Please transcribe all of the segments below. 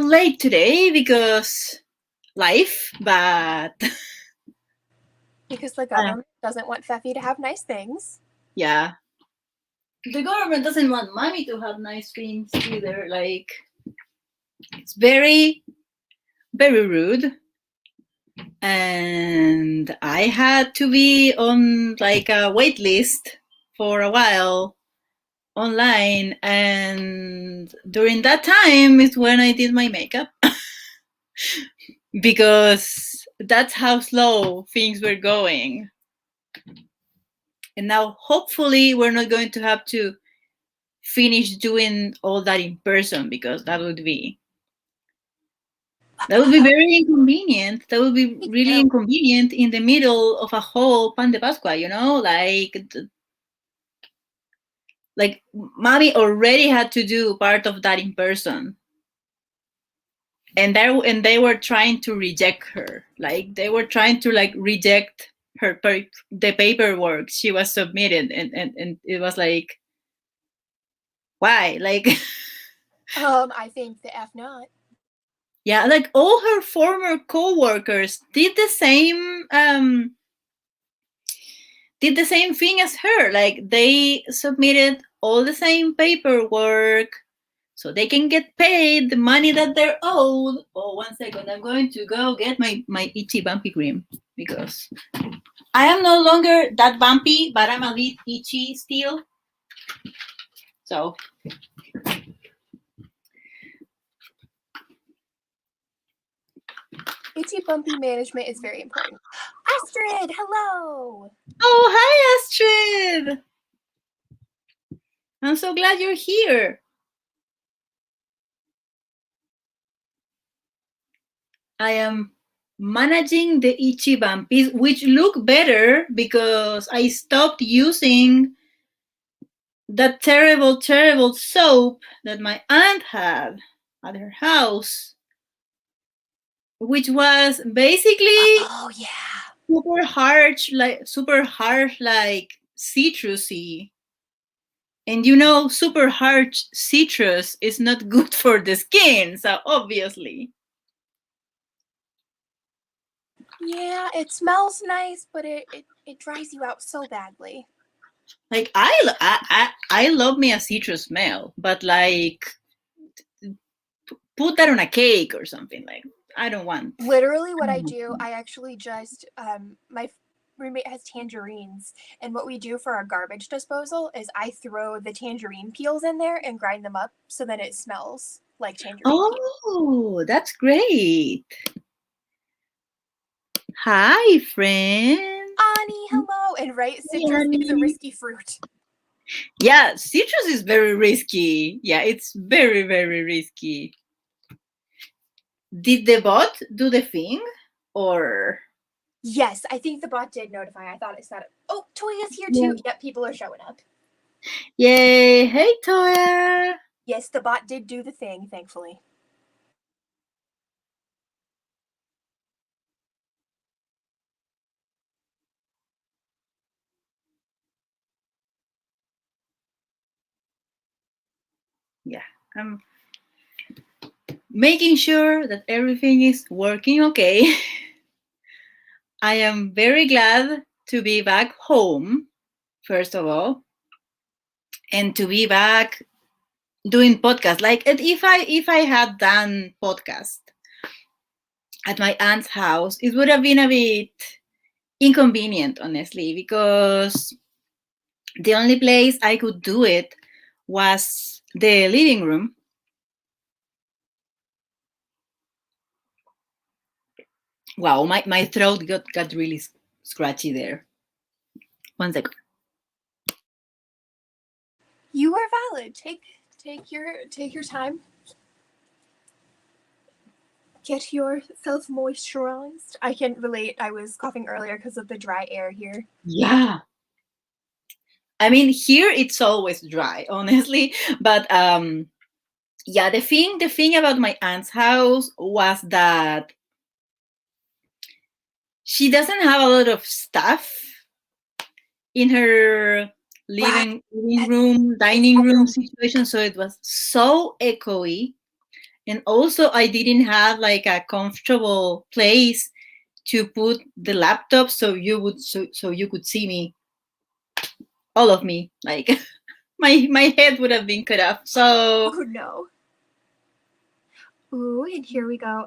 late today because life, but Because the government doesn't want Fefy to have nice things. yeah. The government doesn't want mommy to have nice things either. Like, it's very, very rude. And I had to be on like a wait list for a while online. And during that time is when I did my makeup. Because that's how slow things were going. And now, hopefully, we're not going to have to finish doing all that in person because that would be very inconvenient. That would be really inconvenient in the middle of a whole pan de Pascua, like mommy already had to do part of that in person. And they were trying to reject her. Like they were trying to like reject the paperwork she was submitted, and it was like, why? Like I think the F not. yeah, like all her former co-workers did the same thing as her. Like they submitted all the same paperwork so they can get paid the money that they're owed. Oh, 1 second, I'm going to go get my itchy bumpy cream because I am no longer that bumpy, but I'm a bit itchy still. So Itchy bumpy management is very important. Astrid, hello. oh, hi Astrid. I'm so glad you're here. I am managing the itchy bumpies, which look better because I stopped using that terrible, terrible soap that my aunt had at her house, which was basically super harsh, like citrusy. And super harsh citrus is not good for the skin, so obviously. Yeah, it smells nice, but it dries you out so badly. Like I love me a citrus smell, but like put that on a cake or something. Like I don't want. Literally, what I do, I actually just my roommate has tangerines, and what we do for our garbage disposal is I throw the tangerine peels in there and grind them up so that it smells like tangerine peels. That's great. Hi, friend. Annie, hello. And right, citrus is a risky fruit. Yeah, citrus is very risky. Yeah, it's very, very risky. Did the bot do the thing? Or yes, I think the bot did notify. I thought it said, oh, Toya's here too. Yep, people are showing up. Yay. Hey, Toya. Yes, the bot did do the thing, thankfully. Yeah, I'm making sure that everything is working okay. I am very glad to be back home, first of all, and to be back doing podcast. Like if I had done podcast at my aunt's house, it would have been a bit inconvenient, honestly, because the only place I could do it was the living room. Wow, my throat got really scratchy there. 1 second. You are valid. Take your time. Get yourself moisturized. I can relate. I was coughing earlier because of the dry air here. Yeah. I mean, here it's always dry, honestly. But yeah, the thing about my aunt's house was that she doesn't have a lot of stuff in her living room, dining room situation, so it was so echoey. And also I didn't have like a comfortable place to put the laptop so you could see me, all of me, like my head would have been cut off. So Oh no. Ooh, and here we go.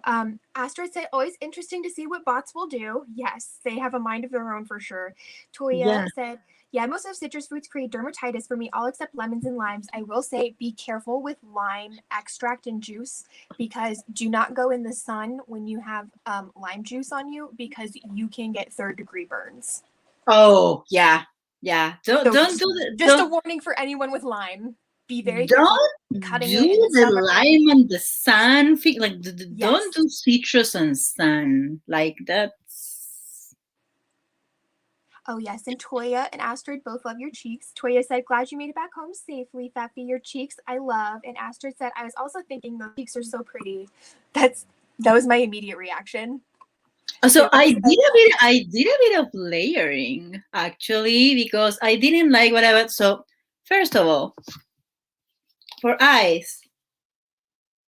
Astrid said, always interesting to see what bots will do. Yes, they have a mind of their own for sure. yeah. Toya said, yeah, most of citrus fruits create dermatitis for me, all except lemons and limes. I will say, be careful with lime extract and juice because do not go in the sun when you have lime juice on you because you can get third-degree burns. Oh yeah, yeah. So Don't do that. just a warning for anyone with Lyme. Be very careful Don't cutting do it in the the summer. lime and the sun thing. Like don't Yes. do citrus and sun. Like that's. Oh, yes. And Toya and Astrid both love your cheeks. Toya said, glad you made it back home safely, Fefy. Your cheeks I love. And Astrid said, I was also thinking those cheeks are so pretty. That was my immediate reaction. So They said, I did a bit of layering actually because I didn't like whatever. So first of all, for eyes,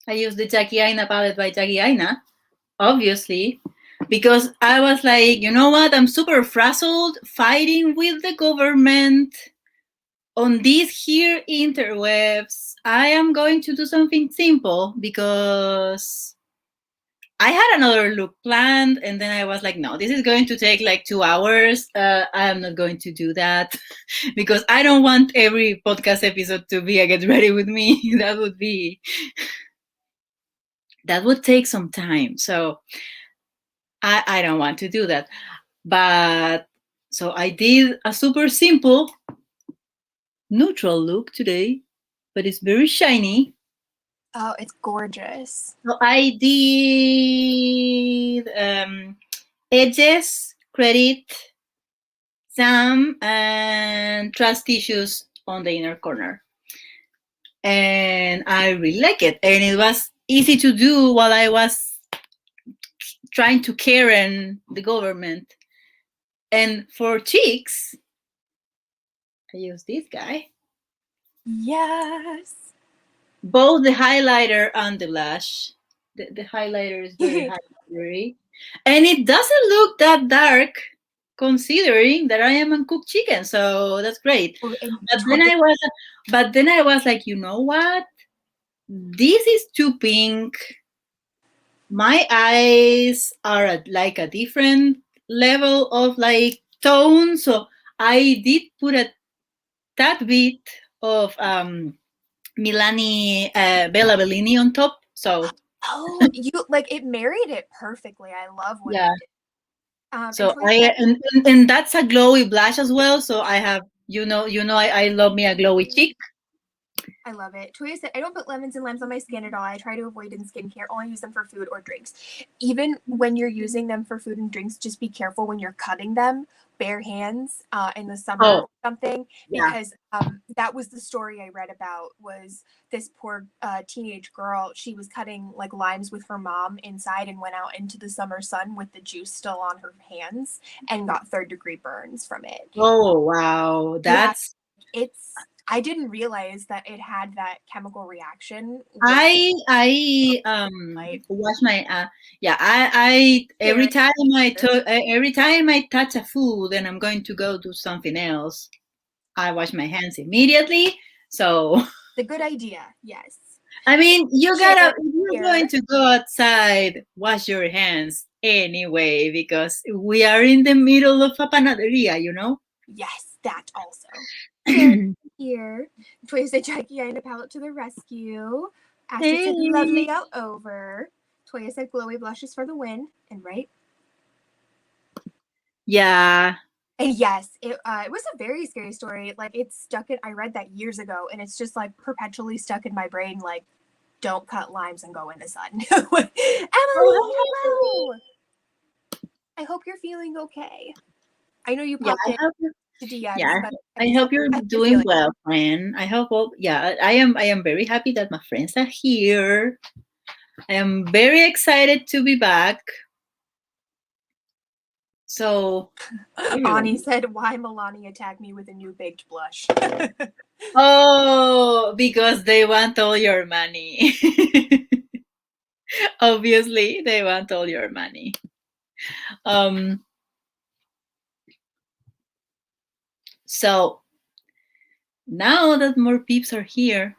I used the Jackie Aina palette by Jackie Aina, obviously, because I was like, you know what? I'm super frazzled fighting with the government on these here interwebs. I am going to do something simple because I had another look planned, and then I was like, no, this is going to take like 2 hours. I am not going to do that because I don't want every podcast episode to be a get ready with me. That would take some time. So I don't want to do that. But so I did a super simple neutral look today, but it's very shiny. oh, it's gorgeous. So I did edges, credit, some, and trust tissues on the inner corner. And I really like it. And it was easy to do while I was trying to Karen the government. And for cheeks, I use this guy. Yes. Both the highlighter and the blush. The highlighter is very highlighter, and it doesn't look that dark considering that I am uncooked chicken. So that's great. Oh, and But then I was, like, you know what? This is too pink. My eyes are at like a different level of like tone, so I did put a tad bit of Milani Bella Bellini on top. So oh, you like it married it perfectly. I love when yeah. it did. And So Toya said, and that's a glowy blush as well. So I have I love me a glowy cheek. I love it. Toya said, I don't put lemons and limes on my skin at all. I try to avoid in skincare, only use them for food or drinks. Even when you're using them for food and drinks, just be careful when you're cutting them bare hands in the summer Oh or something, yeah. because that was the story I read about was this poor teenage girl. She was cutting like limes with her mom inside and went out into the summer sun with the juice still on her hands and got third-degree burns from it. Oh wow. Yeah, That's I didn't realize that it had that chemical reaction with I light. wash my yeah I Here, every time I touch a food and I'm going to go do something else, I wash my hands immediately. So the good idea, yes. I mean, Here, if you're going here, to go outside, wash your hands anyway, because we are in the middle of a panaderia, you know? yes, that also. Here, Toya said Jackie and a palette to the rescue. Astrid said lovely all over. Toya said glowy blushes for the win, and right. Yeah. And yes, it was a very scary story. Like it's stuck in. I read that years ago, and it's just like perpetually stuck in my brain. Like, don't cut limes and go in the sun. Emily, Oh, hello. I hope you're feeling okay. I know you yeah, popped in to DMs, yeah. but I hope you're I hope you're doing feeling. well, friend. I hope yeah, I am very happy that my friends are here. I am very excited to be back. So Ani said, "Why Melania tagged me with a new baked blush?" oh, because they want all your money. Obviously, they want all your money. Um, so now that more peeps are here,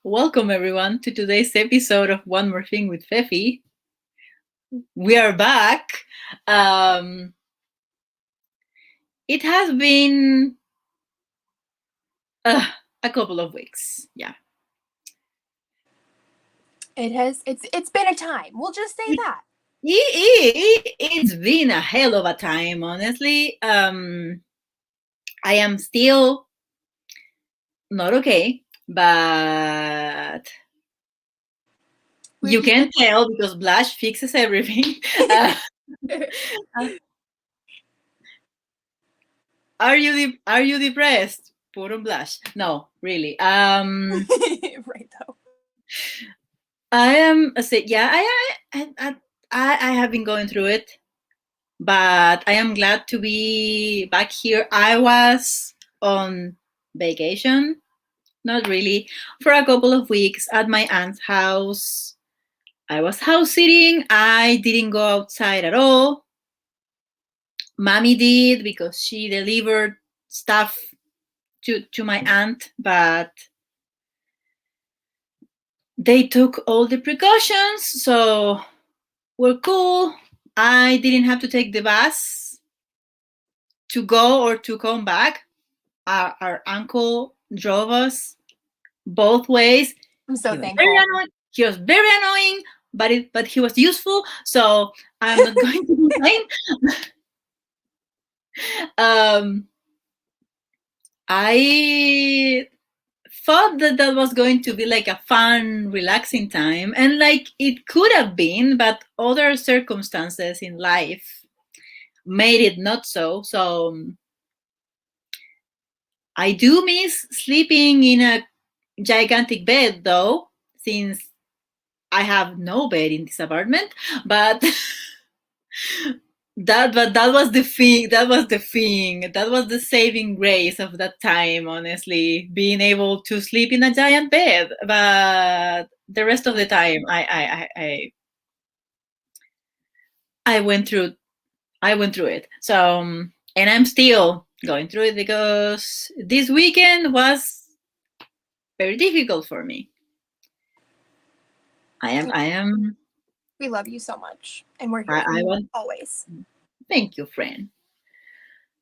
welcome everyone to today's episode of One More Thing with Fefy. We are back. Um, it has been a couple of weeks. Yeah. It's been a time. We'll just say that. It's been a hell of a time, honestly. I am still not okay, but you can tell because blush fixes everything. Are you depressed? Put on blush. No, really. Right though. I am. Yeah, I have been going through it, but I am glad to be back here. I was on vacation, not really, for a couple of weeks at my aunt's house. I was house sitting. I didn't go outside at all. Mommy did because she delivered stuff to my aunt, but they took all the precautions, so we're cool. I didn't have to take the bus to go or to come back. Our uncle drove us both ways. I'm so He was thankful. very annoying. He was very annoying, but he was useful. So I'm not going to complain. I thought that was going to be like a fun, relaxing time, and like it could have been, but other circumstances in life made it not so. So I do miss sleeping in a gigantic bed, though, since I have no bed in this apartment. But that was the thing. That was the thing. That was the saving grace of that time. Honestly, being able to sleep in a giant bed. But the rest of the time, I went through. I went through it. So, and I'm still going through it because this weekend was very difficult for me. I am. We love you so much, and we're here I want. always. Thank you, friend.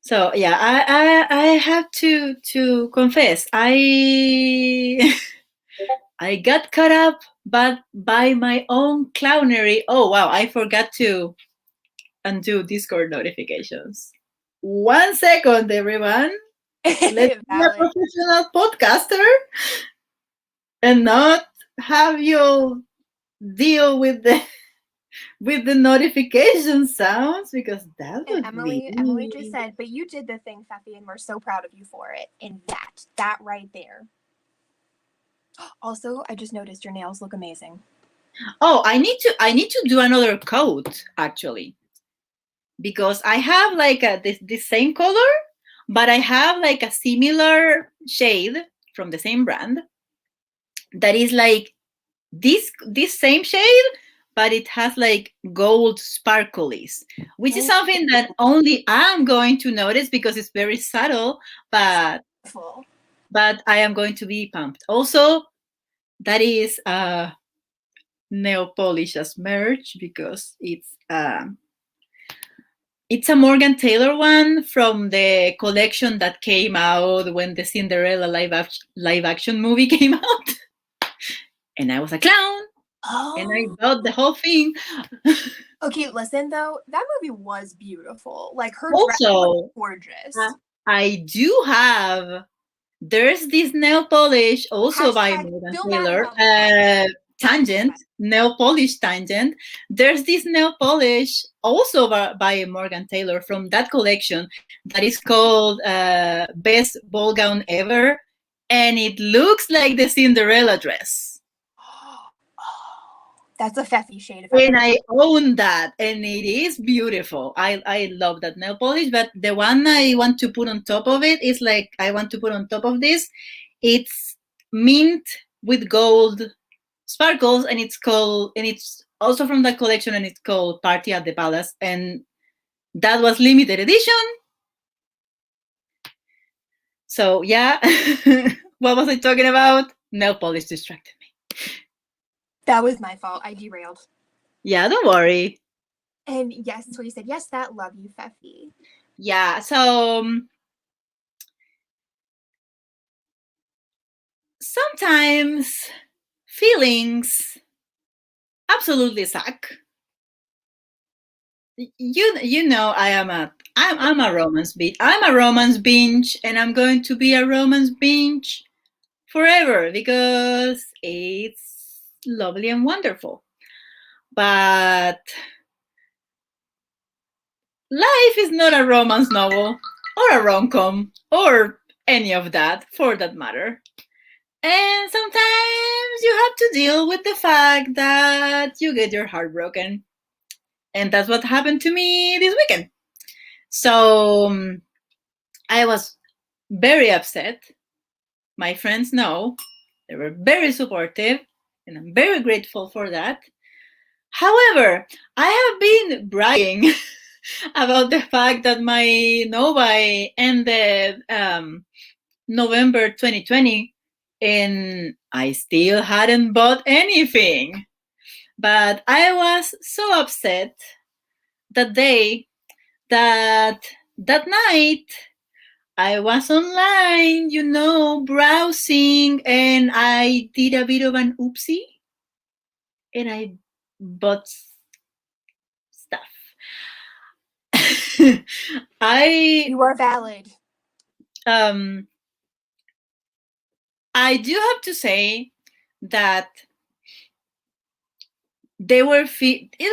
So yeah, I have to confess, I got caught up, but by my own clownery. Oh wow, I forgot to undo Discord notifications. 1 second, everyone. Let's be a Valid. professional podcaster and not have you deal with the notification sounds because that And would be. Emily just said, but you did the thing, Fefy, and we're so proud of you for it. And that right there. Also, I just noticed your nails look amazing. Oh, I need to do another coat actually because I have like this same color, but I have like a similar shade from the same brand that is like this same shade, but it has like gold sparklies, which is something that only I'm going to notice because it's very subtle, but I am going to be pumped. Also, that is nail polish as merch because it's a Morgan Taylor one from the collection that came out when the Cinderella live action movie came out. And I was a clown. Oh. And I bought the whole thing. Okay, listen though, that movie was beautiful. Like her also, dress was gorgeous. I do have. There's this nail polish also by Morgan Taylor. Tangent, nail polish tangent. There's this nail polish also by Morgan Taylor from that collection that is called Best Ball Gown Ever. And it looks like the Cinderella dress. That's a Fefy shade. And I own that, and it is beautiful. I love that nail polish, but the one I want to put on top of it is like I want to put on top of this. It's mint with gold sparkles, and it's also from that collection, and it's called Party at the Palace, and that was limited edition. So yeah, what was I talking about? Nail polish distracted me. That was my fault. I derailed. Yeah, don't worry. And yes, that's what you said. Yes, that love you, Fefy. Yeah, so sometimes feelings absolutely suck. You know I'm a romance binge. I'm a romance binge, and I'm going to be a romance binge forever because it's lovely and wonderful. But life is not a romance novel or a rom-com or any of that for that matter. And sometimes you have to deal with the fact that you get your heart broken. And that's what happened to me this weekend. So I was very upset. My friends know. They were very supportive, and I'm very grateful for that. However, I have been bragging about the fact that my Novi ended November 2020, and I still hadn't bought anything. But I was so upset that day that night I was online, browsing, and I did a bit of an oopsie, and I bought stuff. You are valid. um I do have to say that it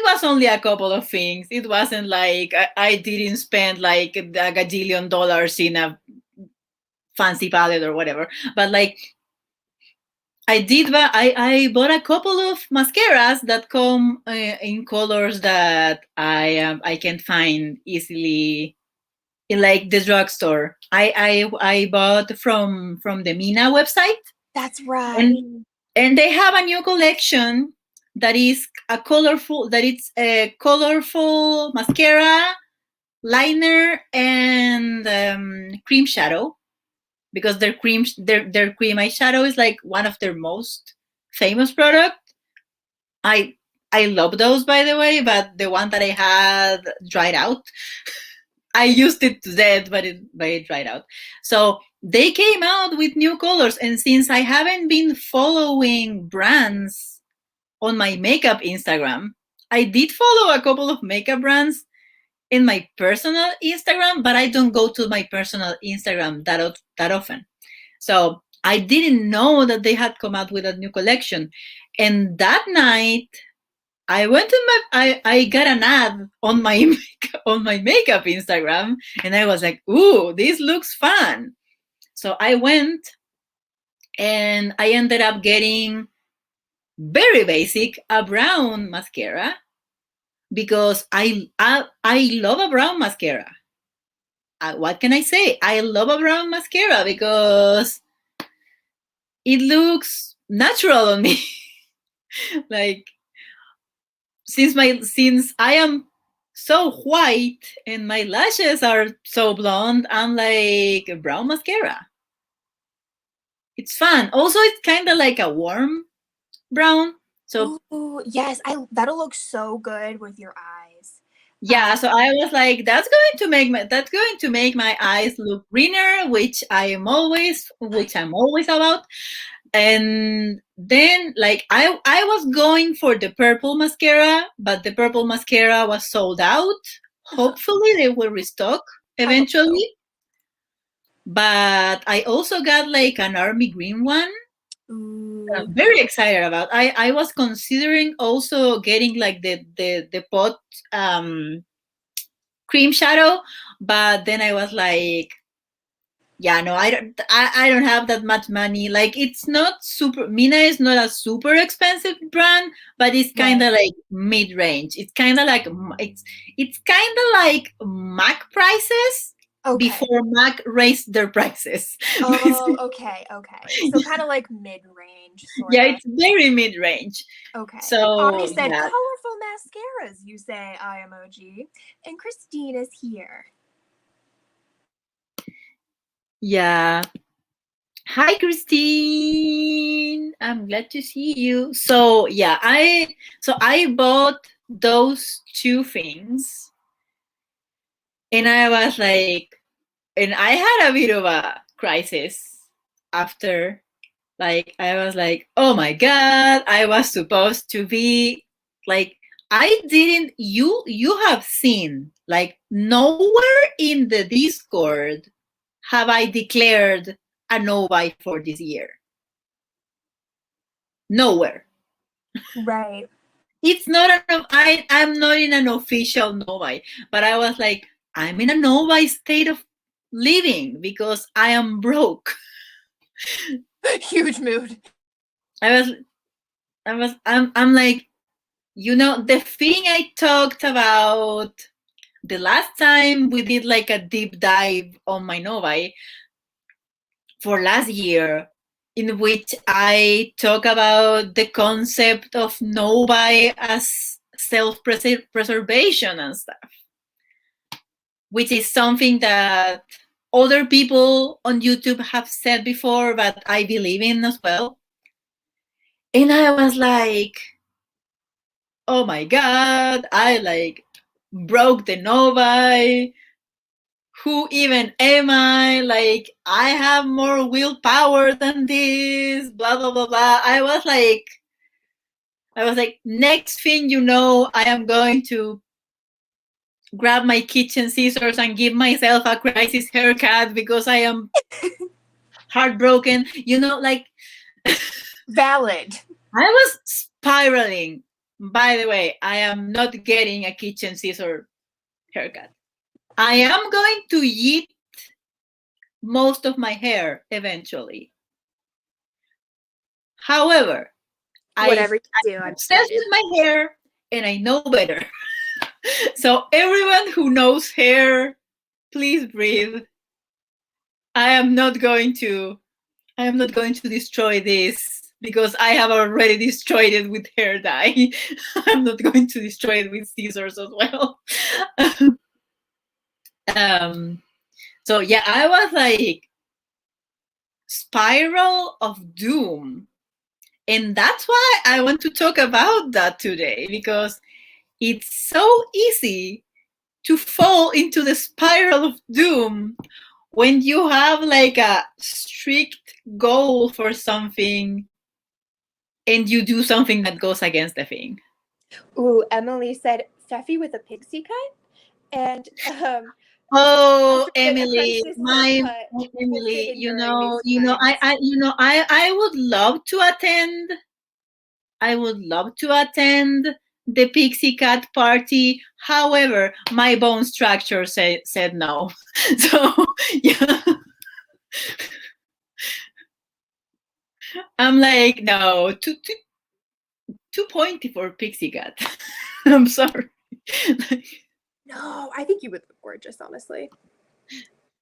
was only a couple of things. It wasn't like I didn't spend like a gajillion dollars in a fancy palette or whatever, but like I bought a couple of mascaras that come in colors that I can find easily in like the drugstore. I bought from the Mina website. That's right. And they have a new collection that is it's a colorful mascara, liner, and cream shadow, because their cream eyeshadow is like one of their most famous product. I I love those, by the way, but the one that I had dried out. I used it to death, but it dried out. So they came out with new colors, and since I haven't been following brands on my makeup Instagram, I did follow a couple of makeup brands in my personal Instagram, but I don't go to my personal Instagram that often. So I didn't know that they had come out with a new collection. And that night, I got an ad on my on my makeup Instagram, and I was like, "Ooh, this looks fun." So I went, and I ended up getting very basic a brown mascara, because I love a brown mascara. What can I say? I love a brown mascara because it looks natural on me. Like, since I am so white and my lashes are so blonde, I'm like a brown mascara. It's fun. Also, it's kind of like a warm brown. So Ooh, yes, that'll look so good with your eyes. yeah, so I was like, that's going to make my eyes look greener, which I'm always about. And then like I was going for the purple mascara, but the purple mascara was sold out. Hopefully they will restock I hope so. eventually. But I also got like an army green one that Ooh. I'm very excited about. I was considering also getting like the pot cream shadow, but then I was like, yeah, no, I don't have that much money. Like, it's not super, Mina is not a super expensive brand, but it's kind of Right. like mid range. It's kind of like it's kind of like Mac prices, Okay. before Mac raised their prices. Oh, okay, okay. So kind of like mid-range, sort Yeah, of. it's very mid-range. Okay. Omni So said, yeah, colorful mascaras, you say, I emoji. And Christine is here. yeah. Hi, Christine. I'm glad to see you. So yeah, I bought those two things, and I was like, and I had a bit of a crisis after. Like I was like, oh my god, I was supposed to be like, I didn't. You have seen, like, nowhere in the Discord have I declared a no buy for this year. Nowhere. Right. It's not I'm not in an official no buy, but I was like, I'm in a no buy state of living because I am broke. Huge mood. I was I'm like, the thing I talked about the last time we did like a deep dive on my Novi for last year, in which I talk about the concept of Novi as self-preservation and stuff, which is something that other people on YouTube have said before, but I believe in as well. And I was like, oh my god, I like broke the Novi. Who even am I? Like, I have more willpower than this, blah, blah, blah, blah. I was like, next thing you know, I am going to grab my kitchen scissors and give myself a crisis haircut because I am heartbroken. Like, Valid. I was spiraling. By the way, I am not getting a kitchen scissor haircut. I am going to eat most of my hair eventually. However, Whatever you do, I'm I'm obsessed excited. with my hair and I know better. So everyone who knows hair, please breathe. I am not going to destroy this because I have already destroyed it with hair dye. I'm not going to destroy it with scissors as well. um so yeah, I was like, spiral of doom. And that's why I want to talk about that today, because it's so easy to fall into the spiral of doom when you have like a strict goal for something and you do something that goes against the thing. Ooh, Emily said, Fefy with a pixie cut? And Oh, also that a Emily, crisis my haircut will fit Emily, in during these times. I would love to attend. I would love to attend the Pixie Cat party. However, my bone structure said no. So yeah, I'm like, no, too pointy for Pixie Cat. I'm sorry. No, I think you would look gorgeous, honestly.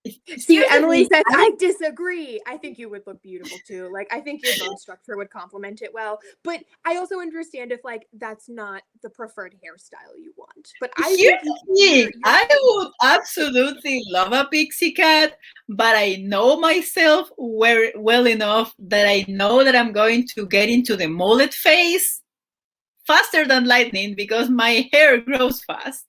See, Here's the Emily thing. says, I disagree. I think you would look beautiful too. Like, I think your bone structure would complement it well. But I also understand if, like, that's not the preferred hairstyle you want. But I Here's think the thing. your I fit would absolutely love a Pixie Cat, but I know myself well enough that I know that I'm going to get into the mullet phase faster than lightning because my hair grows fast.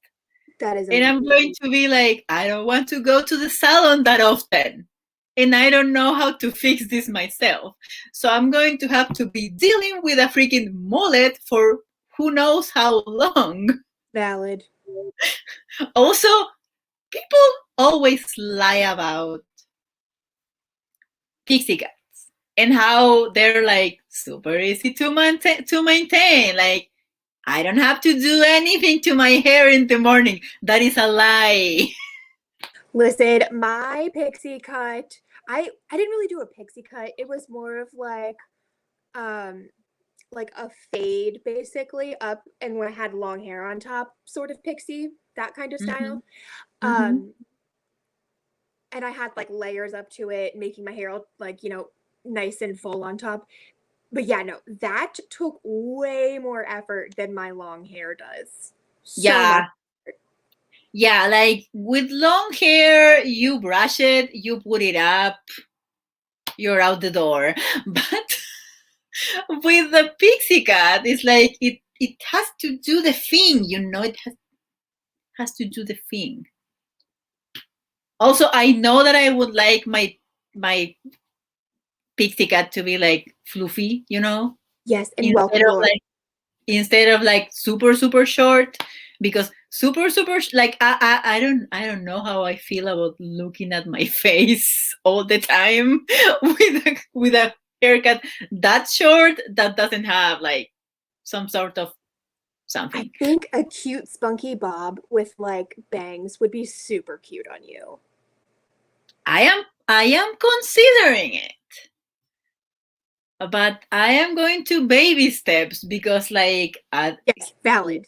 that is And I'm going to be like, I don't want to go to the salon that often. And I don't know how to fix this myself. So I'm going to have to be dealing with a freaking mullet for who knows how long. valid. Also, people always lie about pixie cats and how they're like super easy to maintain. Like, I don't have to do anything to my hair in the morning. That is a lie. Listen, my pixie cut, I didn't really do a pixie cut. It was more of um like a fade basically up and when I had long hair on top, sort of pixie, that kind of Mm-hmm. style. Mm-hmm. Um and I had like layers up to it, making my hair like, nice and full on top. But yeah, no, that took way more effort than my long hair does. So much. Yeah. Yeah, like with long hair, you brush it, you put it up, you're out the door. But with the pixie cut, it's like it has to do the thing, it has to do the thing. Also, I know that I would like my pixie cut to be like fluffy, Yes, and well instead of coiled. like super super short, because super like I don't know how I feel about looking at my face all the time with a haircut that short that doesn't have like some sort of I something. think a cute spunky bob with like bangs would be super cute on you. I am considering it, but I am going to baby steps because Yes, valid.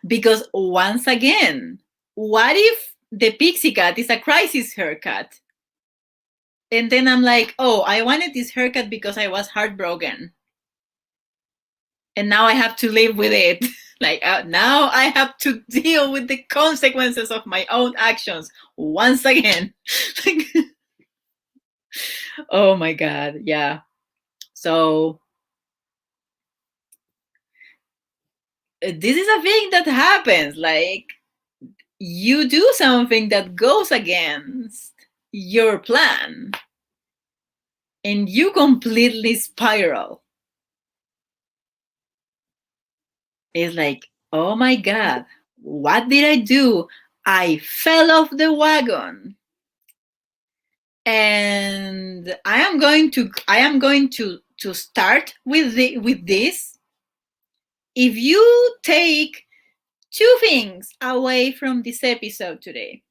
because once again, what if the pixie cut is a crisis haircut? And then I'm like, oh, I wanted this haircut because I was heartbroken. And now I have to live with it. Like, now I have to deal with the consequences of my own actions once again. Oh my God. Yeah. So this is a thing that happens. Like, you do something that goes against your plan and you completely spiral. It's like, oh my God, what did I do? I fell off the wagon. And I am going to start with this. If you take two things away from this episode today,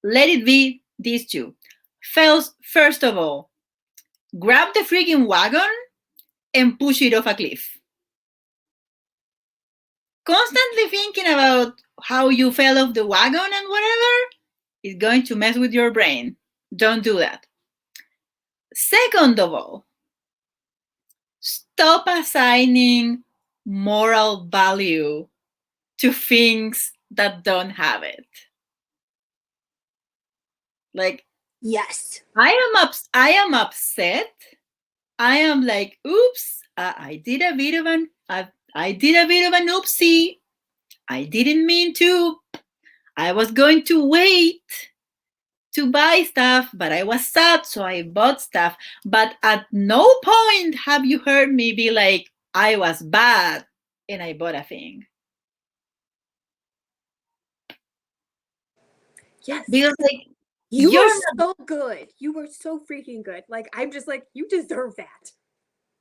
let it be these two. First of all, grab the freaking wagon and push it off a cliff. Constantly thinking about how you fell off the wagon and whatever is going to mess with your brain. Don't do that. Second of all, stop assigning moral value to things that don't have it. Like, Yes. I am upset. I am like, oops, I did a bit of an oopsie. I didn't mean to. I was going to wait to buy stuff, but I was sad, so I bought stuff. But at no point have you heard me be like, I was bad and I bought a thing. Yes. Because like You you're were not, so good. You were so freaking good. Like, I'm just like, you deserve that.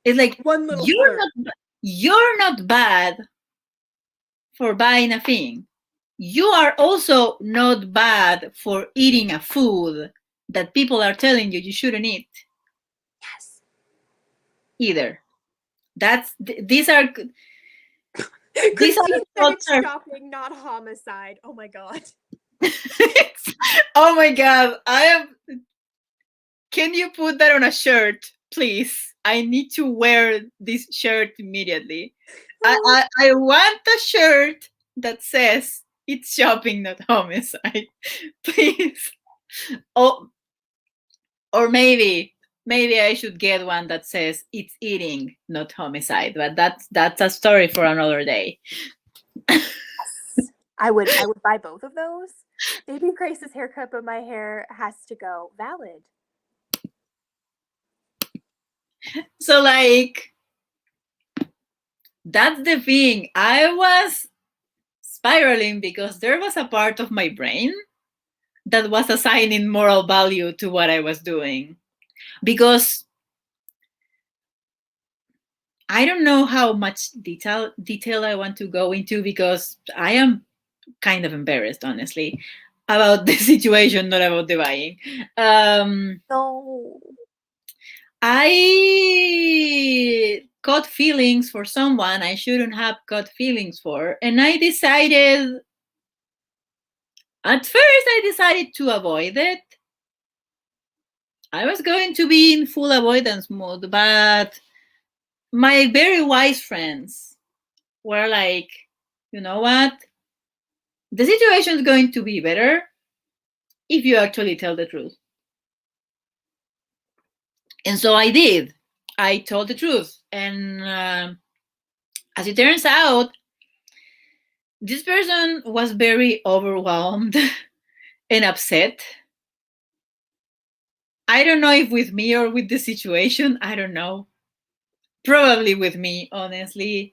it's like One little slur. you're not bad for buying a thing. You are also not bad for eating a food that people are telling you shouldn't eat Yes. either. These are Christine said it's are shopping, not homicide. Oh my God. oh my God, I am. Can you put that on a shirt, please? I need to wear this shirt immediately. I want a shirt that says it's shopping, not homicide, please. Oh, or maybe I should get one that says it's eating, not homicide. But that's a story for another day. I would buy both of those. Baby Grace's haircut, but my hair has to go. Valid. So like that's the thing. I was spiraling because there was a part of my brain that was assigning moral value to what I was doing. Because I don't know how much detail I want to go into because I am kind of embarrassed, honestly, about the situation, not about the buying. No. I caught feelings for someone I shouldn't have caught feelings for, and I decided At first, I decided to avoid it. I was going to be in full avoidance mode, but my very wise friends were like, you know what? The situation is going to be better if you actually tell the truth. And so I did. I told the truth. And as it turns out, this person was very overwhelmed and upset. I don't know if with me or with the situation. I don't know. Probably with me, honestly.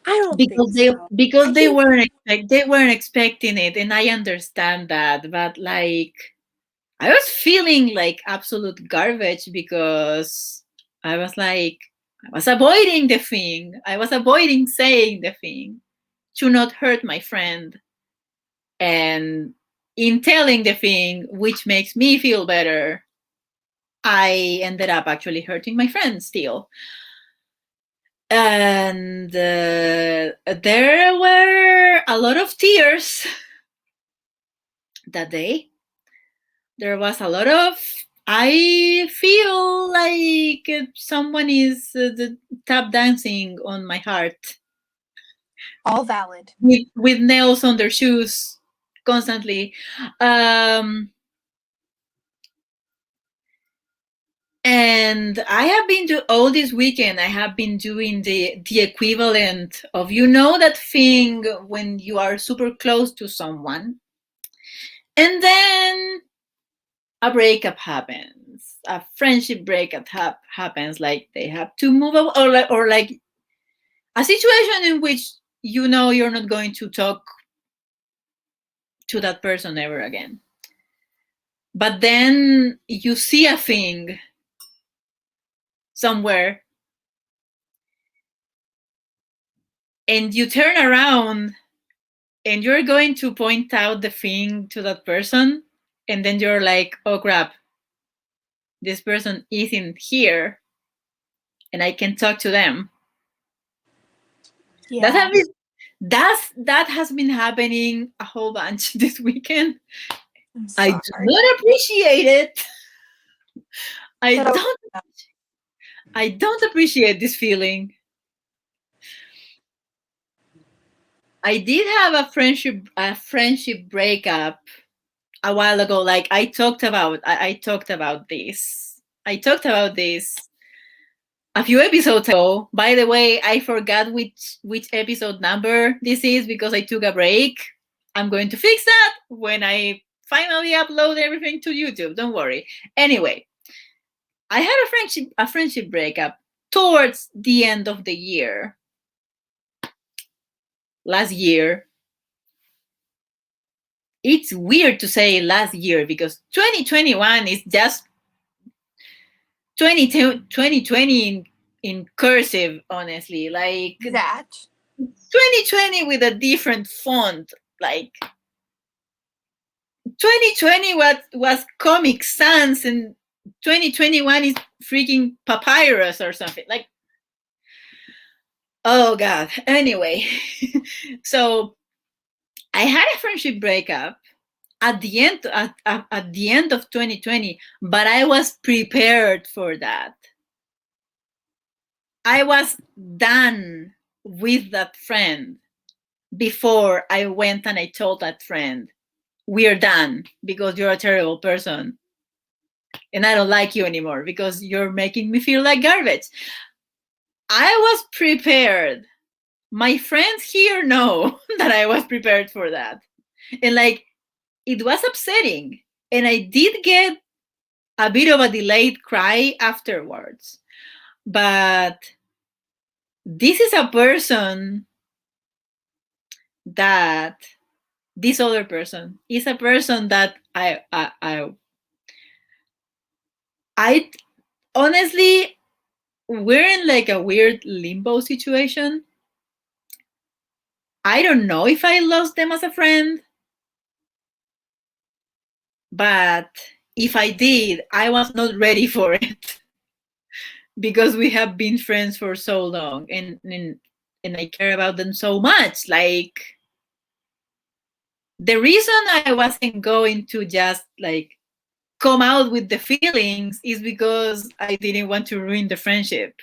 I don't think Because they so. because I they think weren't expecting it, and I understand that. But like, I was feeling like absolute garbage because I was like, I was avoiding the thing. I was avoiding saying the thing to not hurt my friend. And in telling the thing, which makes me feel better, I ended up actually hurting my friend still. And there were a lot of tears that day. There was a lot of, I feel like someone is tap dancing on my heart all valid. with nails on their shoes constantly. And I have been to all this weekend. I have been doing the equivalent of, you know, that thing when you are super close to someone, and then a breakup happens, a friendship breakup happens, like they have to move away, or like a situation in which you know you're not going to talk to that person ever again. But then you see a thing somewhere and you turn around and you're going to point out the thing to that person, and then you're like, oh crap, this person isn't here and I can talk to them. Yeah. That has been happening a whole bunch this weekend. I'm I sorry. do not appreciate it. I But don't I don't appreciate this feeling. I did have a friendship breakup a while ago. Like I talked about this. I talked about this a few episodes ago. By the way, I forgot which episode number this is because I took a break. I'm going to fix that when I finally upload everything to YouTube. Don't worry. Anyway, I had a friendship breakup towards the end of the year. Last year. It's weird to say last year because 2021 is just 2020 in cursive, honestly. Like that 2020 with a different font. Like 2020 was Comic Sans, and 2021 is freaking Papyrus or something. Like, oh god. Anyway, so I had a friendship breakup at the end of 2020, but I was prepared for that. I was done with that friend before I went and I told that friend, we're done because you're a terrible person and I don't like you anymore because you're making me feel like garbage. I was prepared. My friends here know that I was prepared for that. And like, it was upsetting. And I did get a bit of a delayed cry afterwards. But this is a person that this other person is a person that I honestly, we're in like a weird limbo situation. I don't know if I lost them as a friend, but if I did, I was not ready for it because we have been friends for so long, and I care about them so much. Like, the reason I wasn't going to just like come out with the feelings is because I didn't want to ruin the friendship.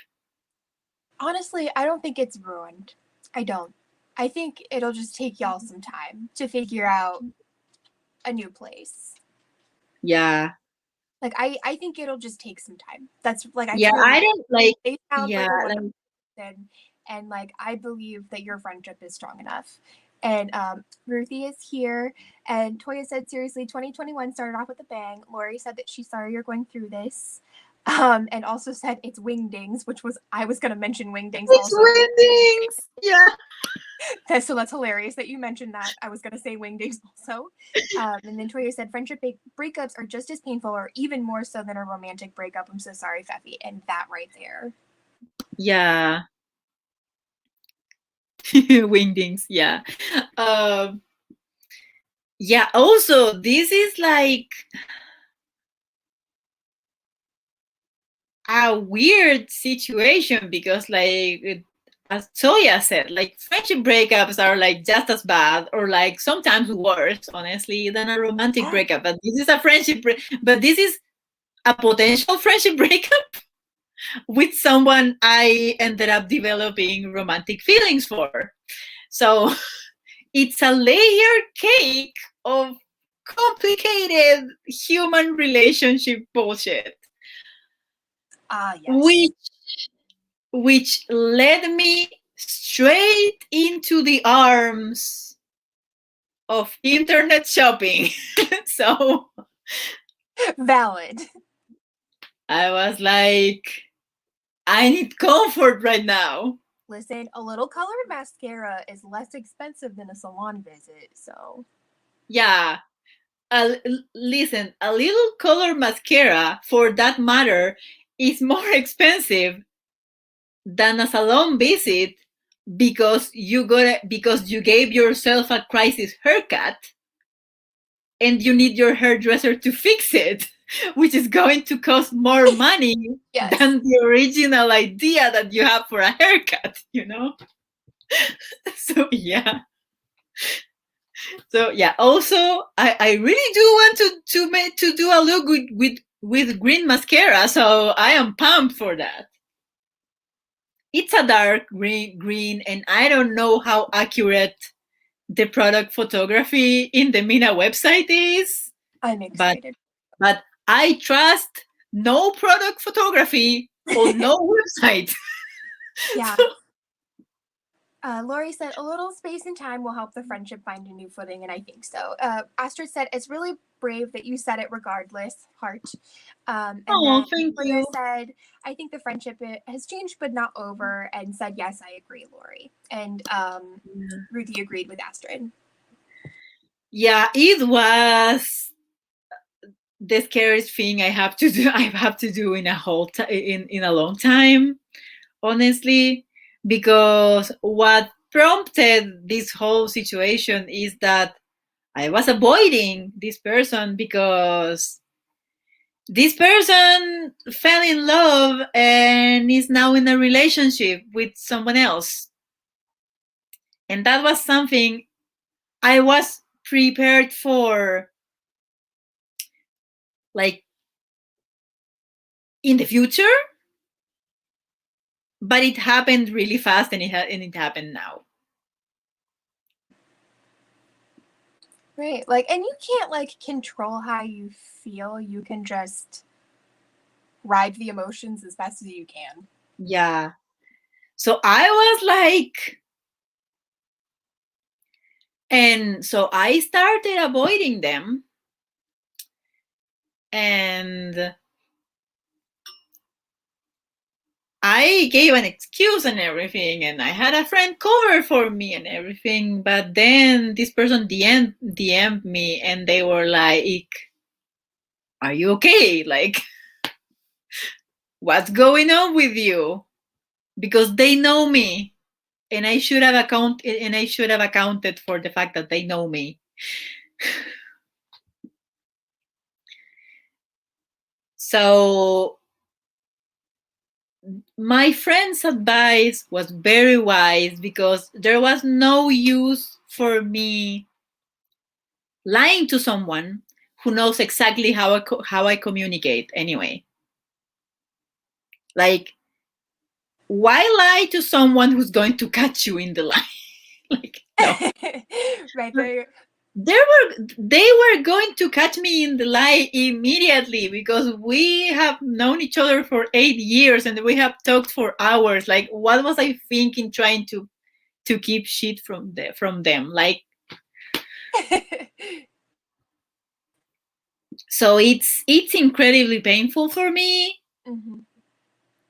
Honestly, I don't think it's ruined. I don't. I think it'll just take y'all some time to figure out a new place. Yeah. Like I think it'll just take some time. That's like I Yeah, truly I do. don't like, They sound yeah, like a like, wonderful person, and like I believe that your friendship is strong enough. And Ruthie is here, and Toya said, seriously, 2021 started off with a bang. Lori said that she's sorry you're going through this, and also said it's wingdings, which was I was going to mention wingdings it's also. windings. Yeah. So that's hilarious that you mentioned that. I was going to say wingdings also. And then Toya said, friendship breakups are just as painful or even more so than a romantic breakup. I'm so sorry, Fefy. And that right there. Yeah. Wingdings. Yeah. Um, yeah. Also, this is like a weird situation because, like, as Toya said, like friendship breakups are like just as bad or like sometimes worse, honestly, than a romantic Yeah. breakup. But this is a but this is a potential friendship breakup with someone I ended up developing romantic feelings for. So it's a layered cake of complicated human relationship bullshit, Yes. which which led me straight into the arms of internet shopping. So Valid. I was like, I need comfort right now. Listen, a little colored mascara is less expensive than a salon visit. So, Yeah. Listen, a little color mascara, for that matter, is more expensive than a salon visit because you gave yourself a crisis haircut and you need your hairdresser to fix it, which is going to cost more money yes. than the original idea that you have for a haircut, you know? So yeah. So yeah, also I really do want to do a look with green mascara, so I am pumped for that. It's a dark green, and I don't know how accurate the product photography in the Mina website is, I'm but excited. but I trust no product photography on no website. Yeah. So, Lori said, a little space and time will help the friendship find a new footing, and I think so. Astrid said, it's really brave that you said it regardless, heart. And oh, then thank Toya you. said, I think the friendship has changed but not over, and said, yes, I agree, Lori. And Ruthie agreed with Astrid. Yeah, it was the scariest thing I have to do. I have to do in a in a long time, honestly, because what prompted this whole situation is that I was avoiding this person because this person fell in love and is now in a relationship with someone else. And that was something I was prepared for, like, in the future, but it happened really fast, and it happened now. Right. Like, and you can't like control how you feel. You can just ride the emotions as best as you can. Yeah. So I was like, and so I started avoiding them, and I gave an excuse and everything, and I had a friend cover for me and everything. But then this person DM'd me, and they were like, "Are you okay? Like, what's going on with you?" Because they know me, and I should have accounted for the fact that they know me. So my friend's advice was very wise because there was no use for me lying to someone who knows exactly how I communicate anyway. Like, why lie to someone who's going to catch you in the lie? Like, no. Right. They were going to catch me in the lie immediately because we have known each other for 8 years and we have talked for hours. Like, what was I thinking trying to keep shit from them? Like, so it's incredibly painful for me. Mm-hmm.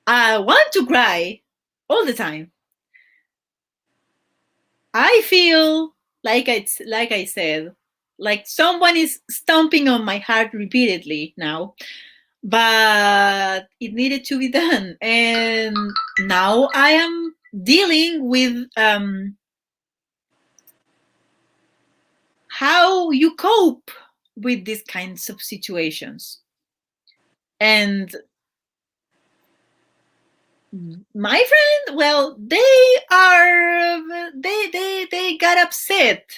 I want to cry all the time. I feel like I said, like someone is stomping on my heart repeatedly now, but it needed to be done, and now I am dealing with how you cope with these kinds of situations. And my friend, well, they got upset.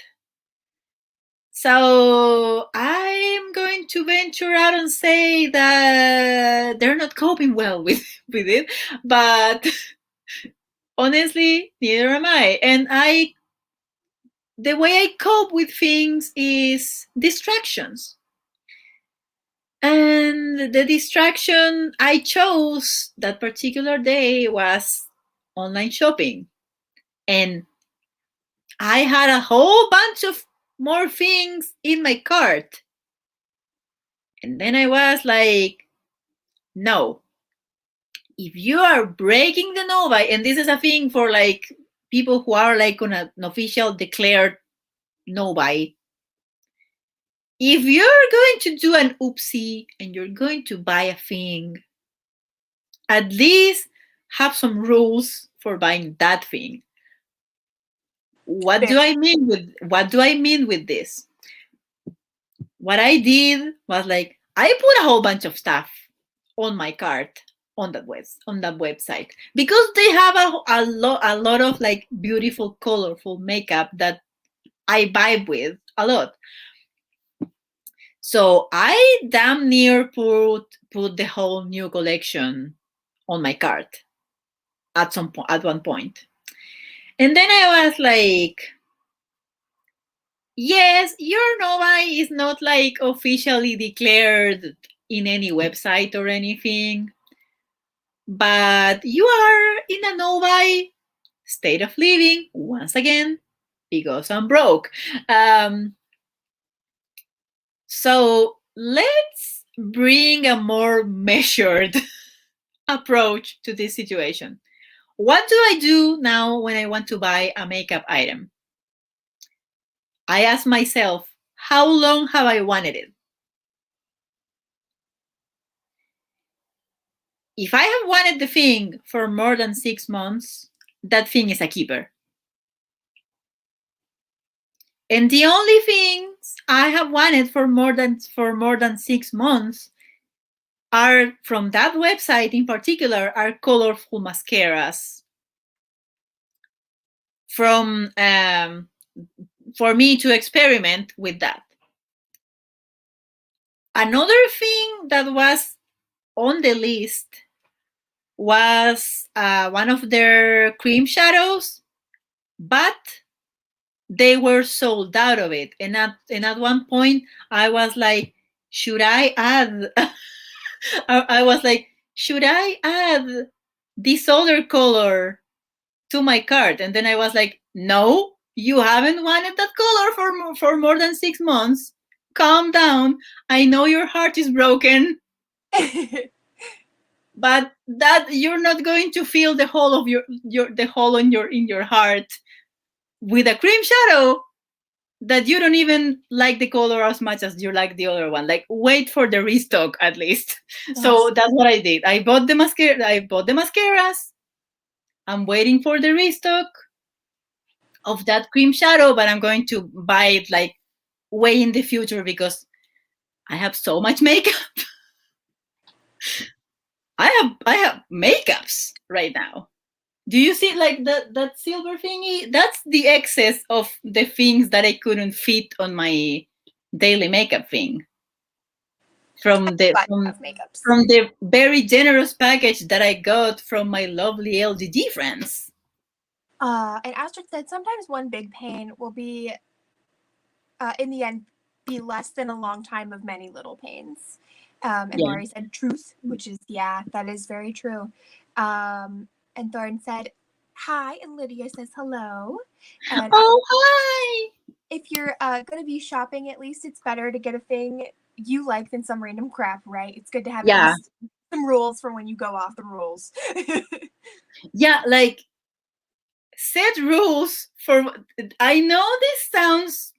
So I'm going to venture out and say that they're not coping well with it, but honestly, neither am I. And the way I cope with things is distractions. And the distraction I chose that particular day was online shopping. And I had a whole bunch of more things in my cart. And then I was like, no, if you are breaking the no buy, and this is a thing for like people who are like on an official declared no buy, if you're going to do an oopsie and you're going to buy a thing, at least have some rules for buying that thing. What do I mean with this? What I did was like I put a whole bunch of stuff on my cart on that website because they have a lot of like beautiful colorful makeup that I vibe with a lot. So I damn near put the whole new collection on my cart at one point. And then I was like, yes, your Nova is not like officially declared in any website or anything, but you are in a Nova state of living once again because I'm broke. So let's bring a more measured approach to this situation. What do I do now when I want to buy a makeup item? I ask myself, how long have I wanted it? If I have wanted the thing for more than 6 months, that thing is a keeper. And the only things I have wanted for more than 6 months are from that website in particular are colorful mascaras from for me to experiment with that. Another thing that was on the list was one of their cream shadows, but they were sold out of it. And at one point, I was like, should I add? I was like, should I add this other color to my cart? And then I was like, no, you haven't wanted that color for more than 6 months. Calm down. I know your heart is broken, but that you're not going to feel the hole of the hole in your heart with a cream shadow that you don't even like the color as much as you like the other one. Like, wait for the restock at least. Yes. So that's what I did. I bought the mascaras. I'm waiting for the restock of that cream shadow, but I'm going to buy it like way in the future because I have so much makeup. I have makeups right now. Do you see like that silver thingy? That's the excess of the things that I couldn't fit on my daily makeup thing from the But from of makeups. from the very generous package that I got from my lovely LGD friends. And Astrid said sometimes one big pain will be, in the end, be less than a long time of many little pains. And Yeah. Maury said truth, which is, yeah, that is very true. And Thorne said hi, and Lydia says hello. And Oh, hi. if you're going to be shopping, at least it's better to get a thing you like than some random crap, right? It's good to have at Yeah. least some rules for when you go off the rules. Yeah, like set rules for. I know this sounds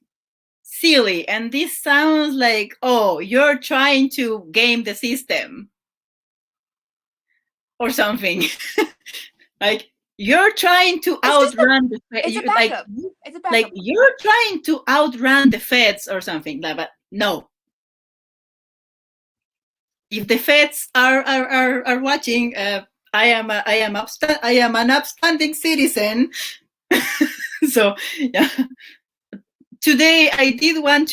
silly and this sounds like, oh, you're trying to game the system or something. Like you're trying to outrun the it's a like backup. It's a like backup. you're trying to outrun the feds or something. Like, but no, if the feds are watching, I am an upstanding citizen. So yeah, today I did want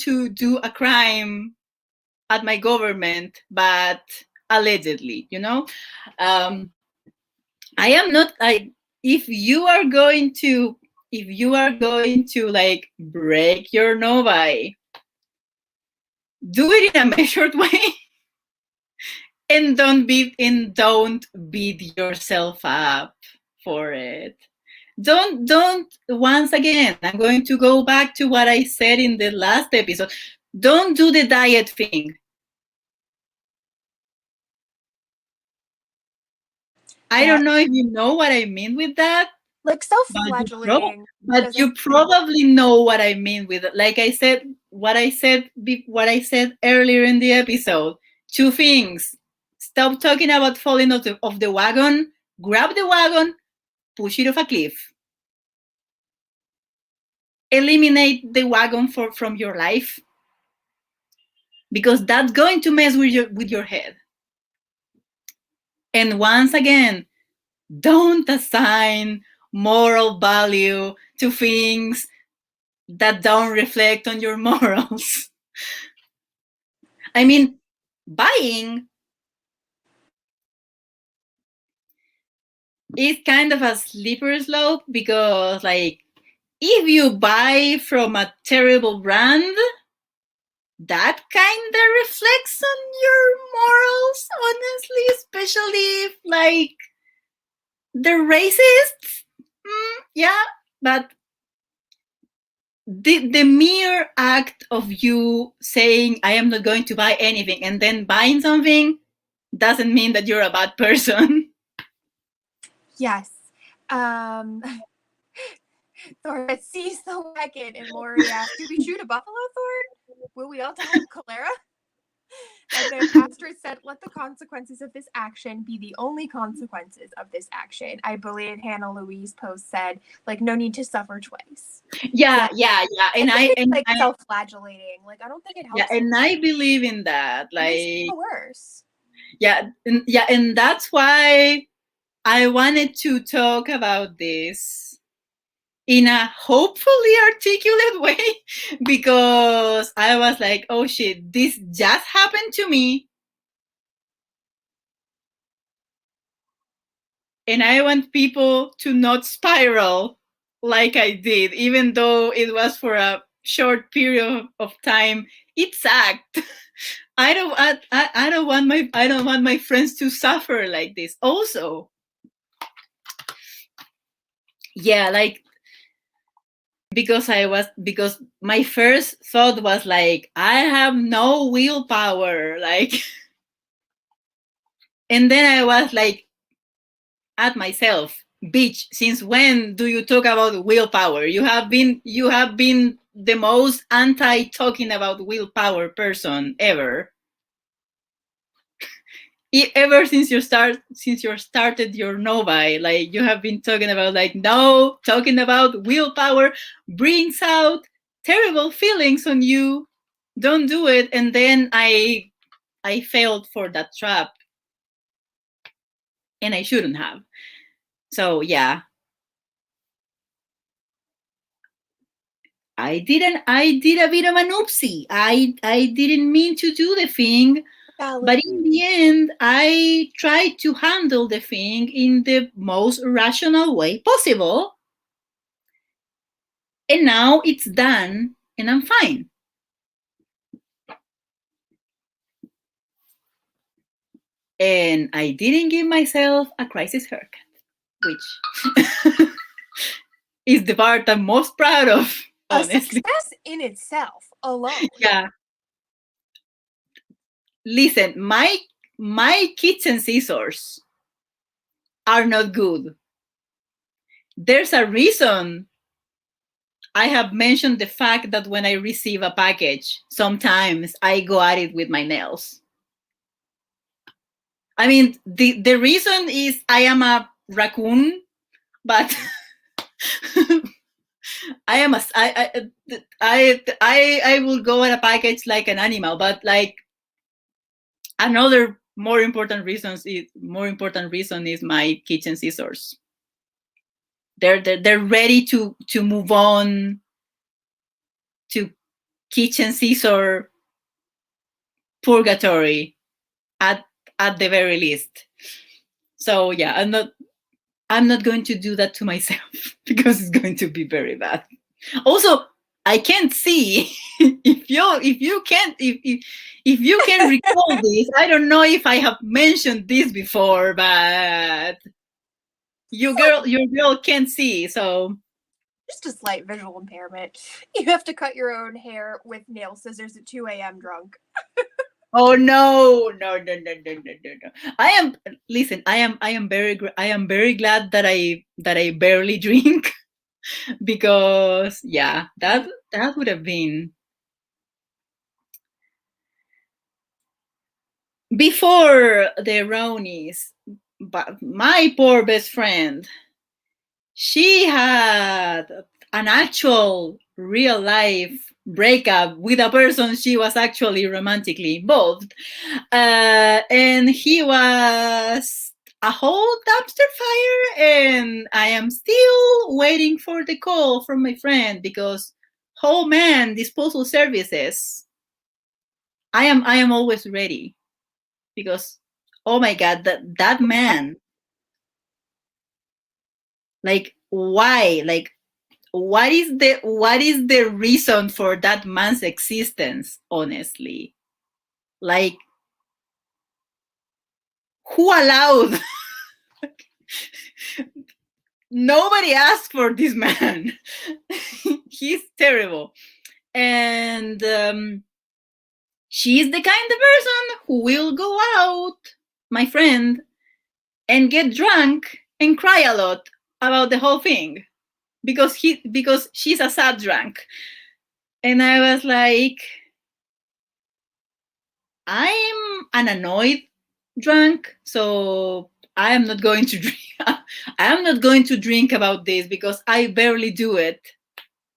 to do a crime at my government, but allegedly, you know. um I am not like, if you are going to, if you are going to like break your novi, do it in a measured way. And don't beat yourself up for it. Don't once again, I'm going to go back to what I said in the last episode. Don't do the diet thing. I Yeah. don't know if you know what I mean with that, Like self-flagellating. but you probably know what I mean with it. Like I said, what I said earlier in the episode. Two things: stop talking about falling off the wagon. Grab the wagon, push it off a cliff. Eliminate the wagon from your life, because that's going to mess with your head. And once again, don't assign moral value to things that don't reflect on your morals. I mean, buying is kind of a slippery slope, because, like, if you buy from a terrible brand, that kind of reflects on your morals, honestly, especially if, like, they're racist. Yeah, but the mere act of you saying, I am not going to buy anything, and then buying something doesn't mean that you're a bad person. Yes. Thor sees the wagon, and Maury asks, do we shoot a buffalo, Thor? Will we all die of cholera? And then Astrid said, let the consequences of this action be the only consequences of this action. I believe Hannah Louise Post said, like, no need to suffer twice. Yeah. And like self-flagellating. Like, I don't think it helps. Yeah, and I believe in that. Like, it makes it worse. Yeah, and that's why I wanted to talk about this in a hopefully articulate way, because I was like, oh shit, this just happened to me. And I want people to not spiral like I did, even though it was for a short period of time. It sucked. I don't want my friends to suffer like this. Also, yeah, like, because my first thought was like, I have no willpower, like, and then I was like, at myself, bitch, since when do you talk about willpower? You have been the most anti talking about willpower person ever. Ever since you started your novi, like, you have been talking about, like, no, talking about willpower brings out terrible feelings on you, don't do it. And then I failed for that trap, and I shouldn't have. So yeah, I did a bit of an oopsie. I didn't mean to do the thing, but in the end, I tried to handle the thing in the most rational way possible. And now it's done and I'm fine. And I didn't give myself a crisis haircut, which is the part I'm most proud of, honestly. A success in itself alone. Yeah. Listen, my kitchen scissors are not good. There's a reason I have mentioned the fact that when I receive a package, sometimes I go at it with my nails. I mean, the reason is I am a raccoon, but I am I will go at a package like an animal, but like another more important reason is my kitchen scissors. They're ready to move on to kitchen scissor purgatory at the very least. So yeah, I'm not going to do that to myself because it's going to be very bad. Also, I can't see if you can recall this. I don't know if I have mentioned this before, but your girl can't see, so just a slight visual impairment. You have to cut your own hair with nail scissors at 2 a.m. drunk. Oh no. I am very glad that I barely drink because yeah, that would have been before the Ronies. But my poor best friend, she had an actual real life breakup with a person she was actually romantically involved, and he was a whole dumpster fire, and I am still waiting for the call from my friend because oh man, disposal services, I am always ready because oh my god, that man, like why, like what is the reason for that man's existence, honestly? Like who allowed? Nobody asked for this man. He's terrible. And she's the kind of person who will go out, my friend, and get drunk and cry a lot about the whole thing because she's a sad drunk. And I was like, I'm an annoyed drunk, so I am not going to drink. I am not going to drink about this because I barely do it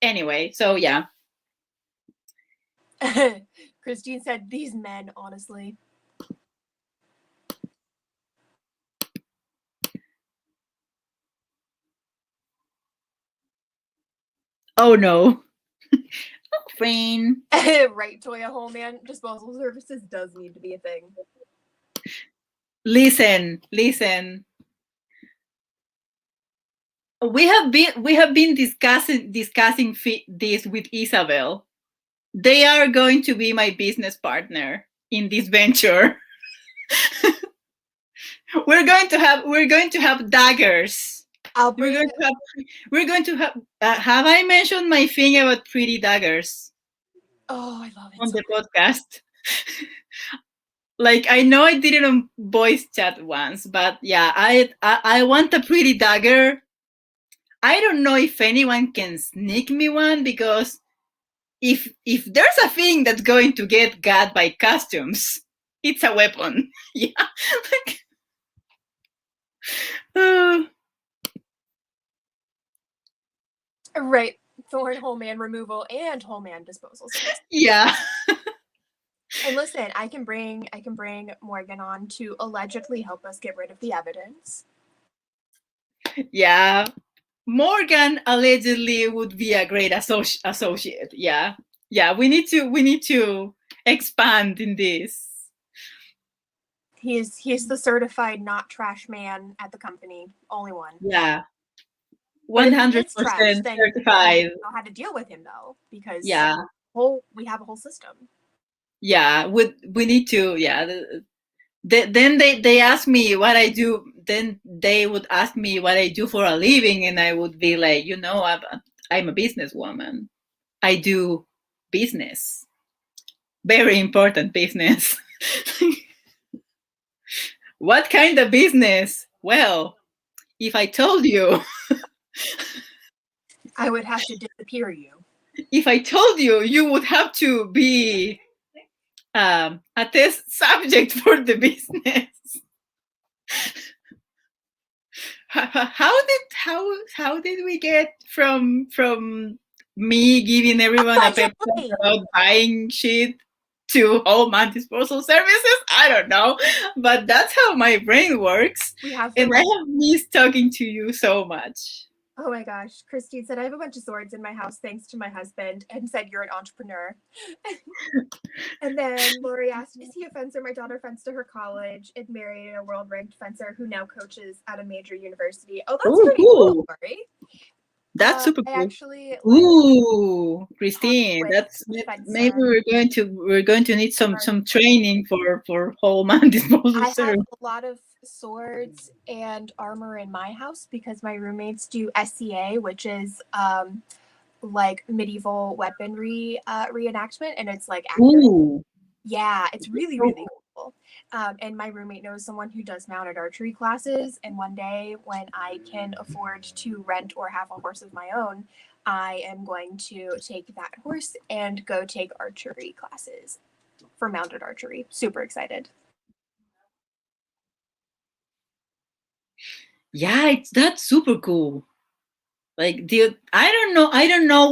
anyway. So yeah. Christine said, "These men, honestly." Oh no. Oh, Rain. Right, Toya Holman. Disposal services does need to be a thing. Listen. We have been discussing this with Isabel. They are going to be my business partner in this venture. We're going to have daggers. We're going to have. Have I mentioned my thing about pretty daggers? Oh, I love it on the podcast. Like I know I did it on voice chat once, but yeah, I want a pretty dagger. I don't know if anyone can sneak me one because if there's a thing that's going to get got by costumes, it's a weapon. Yeah. Right. Thorn whole man removal and whole man disposal. Yeah. And listen, I can bring Morgan on to allegedly help us get rid of the evidence. Yeah. Morgan allegedly would be a great associate. Yeah, yeah. We need to expand in this. He's the certified not trash man at the company, only one. Yeah, But one if he hundred is trash, percent then we certified. know how to deal with him though, because Yeah, we have a whole system. yeah. We need to. Yeah. Then they ask me what I do. Then they would ask me what I do for a living, and I would be like, I'm a businesswoman. I do business, very important business. What kind of business? Well, if I told you, I would have to disappear you. if I told you, you would have to be a test subject for the business. How did we get from me giving everyone a pep talk Allegedly, about buying shit to home and disposal services? I don't know, but that's how my brain works, we have the and I right. have missed talking to you so much. Oh my gosh, Christine said I have a bunch of swords in my house thanks to my husband, and said you're an entrepreneur. And then Lori asked, "Is he a fencer? My daughter fenced to her college and married a world-ranked fencer who now coaches at a major university." Oh, that's Ooh, pretty cool, cool. Lori. That's super I cool. actually like Ooh, talk Christine, with that's a maybe fencer. we're going to need some training for home and disposal I have service. a lot of swords and armor in my house because my roommates do SCA, which is like medieval weaponry reenactment, and it's like actors. Ooh, Yeah, it's really, so really cool. And my roommate knows someone who does mounted archery classes. And one day, when I can afford to rent or have a horse of my own, I am going to take that horse and go take archery classes for mounted archery. Super excited. yeah, that's super cool. Like I don't know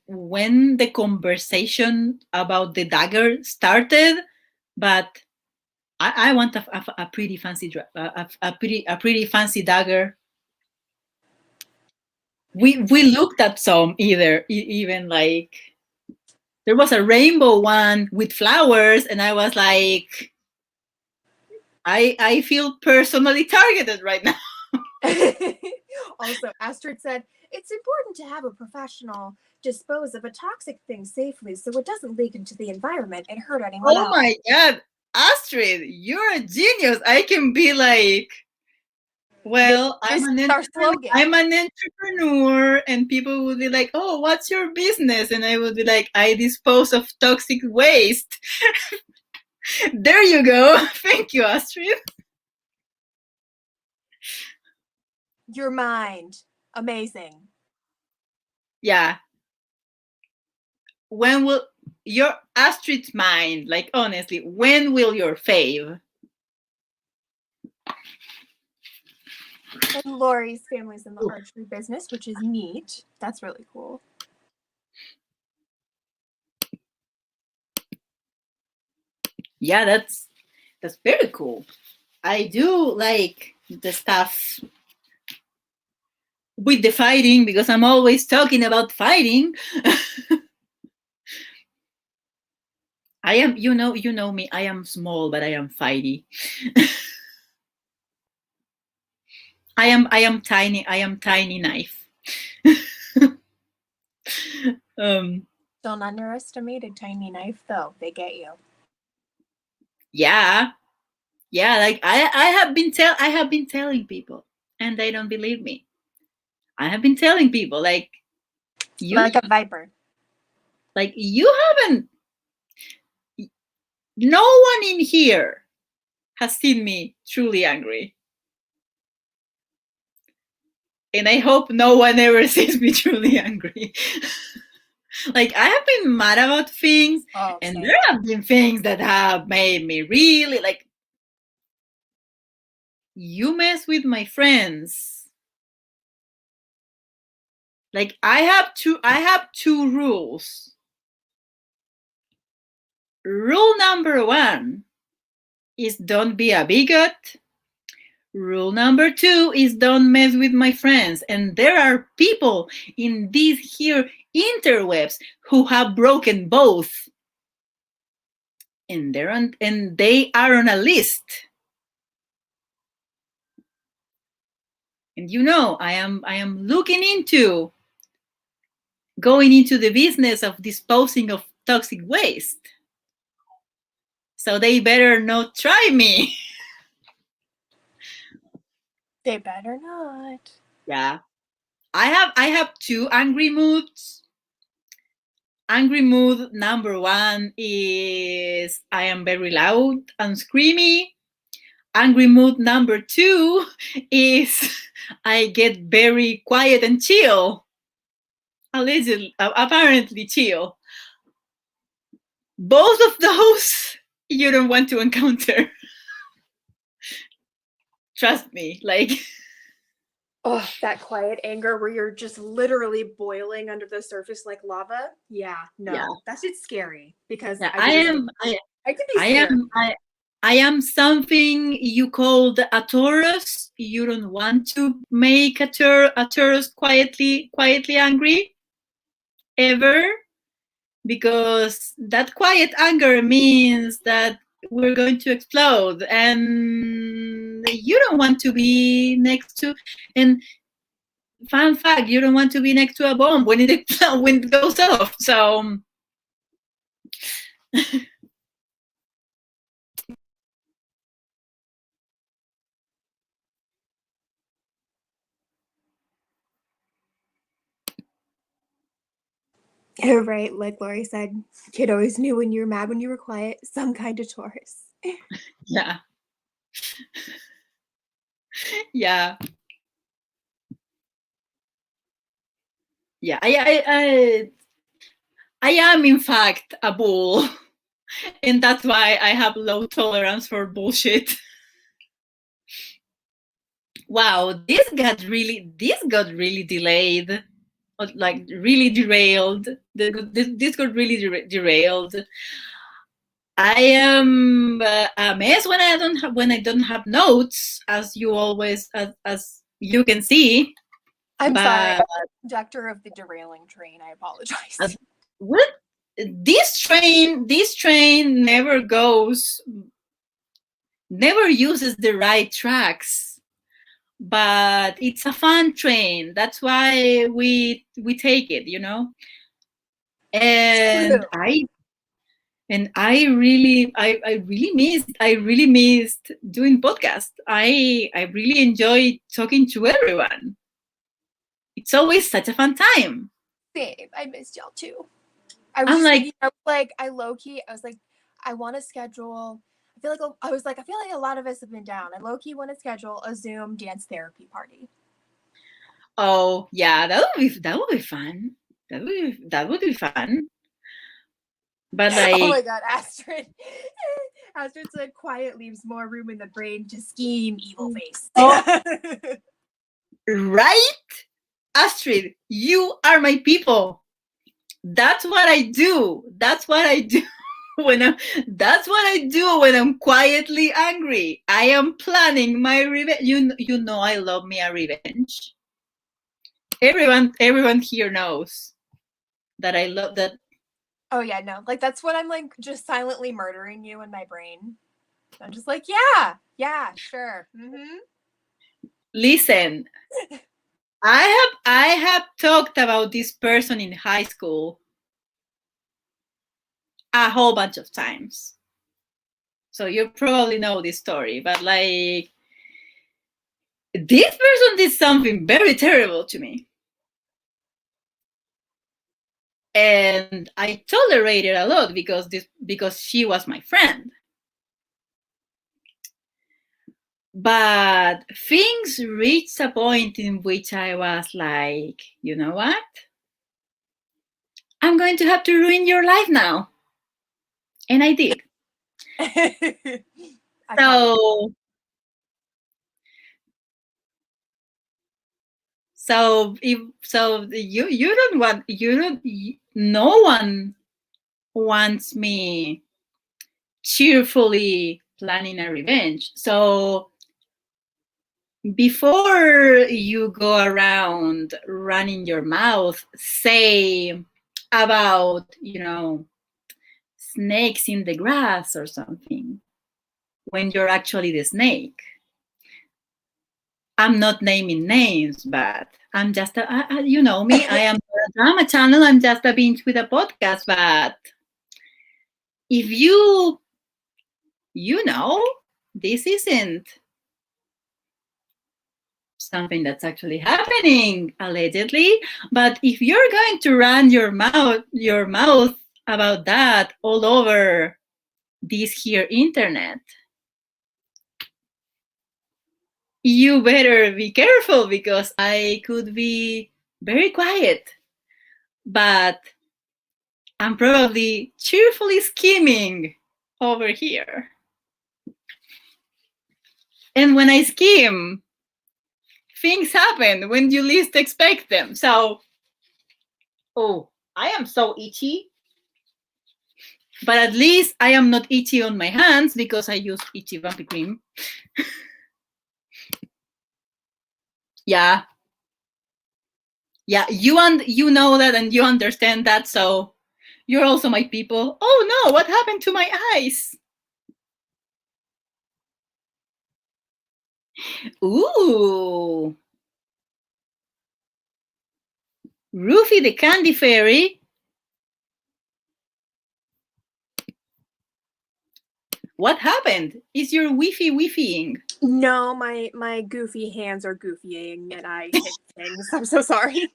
when the conversation about the dagger started, but I want a pretty fancy a pretty fancy dagger. We looked at some even like there was a rainbow one with flowers, and I was like, I feel personally targeted right now. Also, Astrid said, "It's important to have a professional dispose of a toxic thing safely so it doesn't leak into the environment and hurt anyone Oh else." my god, Astrid, you're a genius. I can be like, well, This is our slogan. I'm an entrepreneur, and people would be like, "Oh, what's your business?" And I would be like, "I dispose of toxic waste." There you go. Thank you, Astrid. Your mind. Amazing. Yeah. When will your Astrid's mind, like honestly, when will your fave? And Lori's family's in the archery business, which is neat. That's really cool. Yeah, that's very cool. I do like the stuff with the fighting because I'm always talking about fighting. I am, you know me. I am small, but I am fighty. I am tiny. I am tiny knife. um, Don't underestimate a tiny knife, though. They get you. yeah, yeah. Like I have been telling people, and they don't believe me. I have been telling people like you, Like a viper. like you haven't. No one in here has seen me truly angry, and I hope no one ever sees me truly angry. Like I have been mad about things, Oh, and same. there have been things that have made me really like. You mess with my friends. Like I have two rules. Rule number one is don't be a bigot. Rule number 2 is don't mess with my friends. And there are people in these here interwebs who have broken both. And they are on a list. And I am looking into going into the business of disposing of toxic waste. So they better not try me. They better not. Yeah. I have 2 angry moods. Angry mood number 1 is I am very loud and screamy. Angry mood number 2 is I get very quiet and chill. A little, apparently chill. Both of those you don't want to encounter. Trust me, like. Oh, that quiet anger where you're just literally boiling under the surface like lava. Yeah, no, Yeah. that's just scary because Yeah, I can be scared. I am something you called a Taurus. You don't want to make a Taurus quietly angry ever, because that quiet anger means that we're going to explode, and you don't want to be next to. And fun fact, you don't want to be next to a bomb when it goes off. So. Right, like Lori said, kid always knew when you were mad when you were quiet. Some kind of Taurus. Yeah. Yeah. Yeah. I am in fact a bull, and that's why I have low tolerance for bullshit. Wow, this got really delayed, like really derailed. This got really derailed. I am a mess when I don't have notes, as you always as you can see. I'm But sorry, conductor of the derailing train. I apologize. what this train never uses the right tracks, but it's a fun train. That's why we take it, and True. I really missed doing podcast. I really enjoy talking to everyone. It's always such a fun time. Same. I missed y'all too. I was I'm just like, thinking, I low key, I was like, I want to schedule. I feel like a lot of us have been down. I low key want to schedule a Zoom dance therapy party. oh yeah, that would be fun. That would be fun. But Oh like, my god, Astrid. Astrid said quiet leaves more room in the brain to scheme, evil face. oh, right, Astrid, you are my people. That's what I do. That's what I do. That's what I do when I'm quietly angry. I am planning my revenge. You know I love me a revenge. Everyone here knows that I love that. Oh yeah, no. Like that's what I'm like just silently murdering you in my brain. I'm just like, yeah, sure. Mm-hmm. Listen, I have talked about this person in high school a whole bunch of times. So you probably know this story, but like, this person did something very terrible to me. And I tolerated a lot because she was my friend. But things reached a point in which I was like, you know what? I'm going to have to ruin your life now. And I did. So you don't want no one wants me cheerfully planning a revenge. So before you go around running your mouth, say about, snakes in the grass or something, when you're actually the snake. I'm not naming names, but I'm just, you know me, I am a drama channel, I'm just a binge with a podcast, but if you know, this isn't something that's actually happening allegedly, but if you're going to run your mouth about that all over this here internet, you better be careful, because I could be very quiet, but I'm probably cheerfully scheming over here. And when I scheme, things happen when you least expect them. So, oh, I am so itchy. But at least I am not itchy on my hands because I use itchy vampy cream. Yeah. Yeah, you know that and you understand that, so you're also my people. Oh no, what happened to my eyes? Ooh. Rufy the Candy Fairy. What happened? Is your Wi-Fi-ing? No, my goofy hands are goofying and I hit things. I'm so sorry.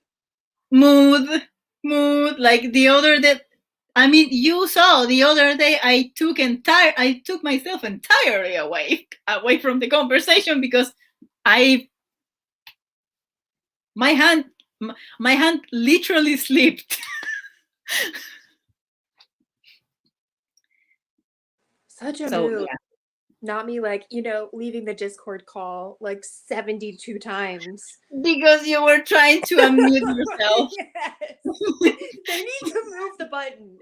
Mood. Like the other day, I mean, you saw the other day I took myself entirely away from the conversation because my hand literally slipped. Such a So mood. yeah. Not me, like, leaving the Discord call like 72 times. Because you were trying to unmute yourself. Yes. They need to move the button.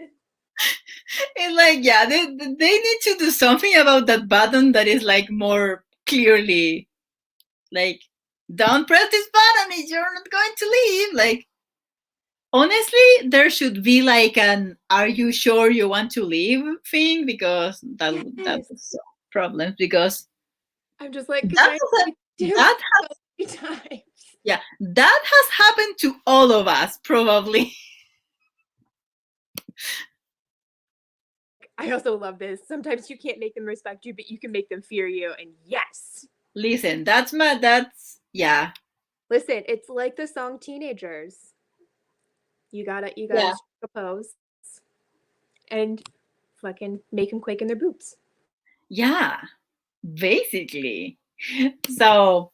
It's like, yeah, they need to do something about that button that is like more clearly like, don't press this button if you're not going to leave. Like, honestly, there should be like an "Are you sure you want to leave?" thing, because that Yes. would solve problems. Because I'm just like, that that has so many times. yeah, that has happened to all of us probably. I also love this. Sometimes you can't make them respect you, but you can make them fear you. And yes. Listen, that's yeah. Listen, it's like the song Teenagers. You gotta Yeah. strike a pose and fucking make them quake in their boots. Yeah, basically. So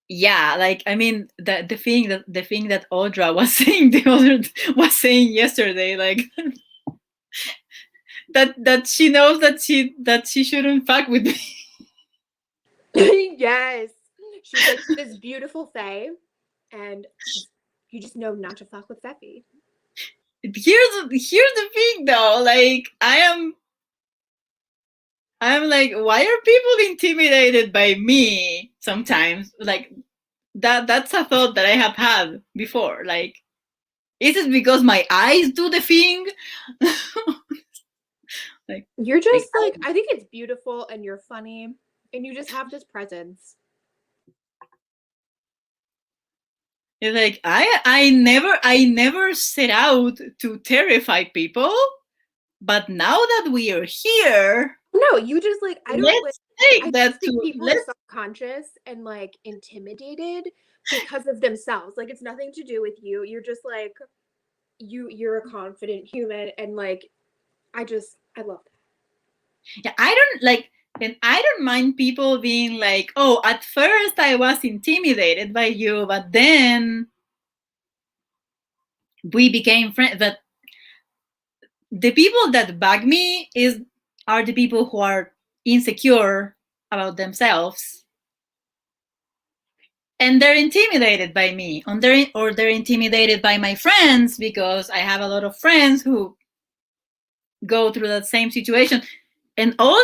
yeah, like, I mean, the thing that Audra was saying yesterday, like, that she knows that she shouldn't fuck with me. Yes. She's like this beautiful fae, and you just know not to fuck with Fefy. Here's the thing though, like, I'm like, why are people intimidated by me sometimes? Like, that's a thought that I have had before. Like, is it because my eyes do the thing? Like, You're just like, I think it's beautiful and you're funny and you just have this presence. it's like, I never set out to terrify people, but now that we are here, No, you just like, I don't like, I that think to people are subconscious and like intimidated because of themselves. Like it's nothing to do with you. You're just like, you're a confident human, and like I love that. Yeah, I don't like, and I don't mind people being like, oh, at first I was intimidated by you, but then we became friends. But the people that bug me are the people who are insecure about themselves, and they're intimidated by me, or they're intimidated by my friends, because I have a lot of friends who go through that same situation. And all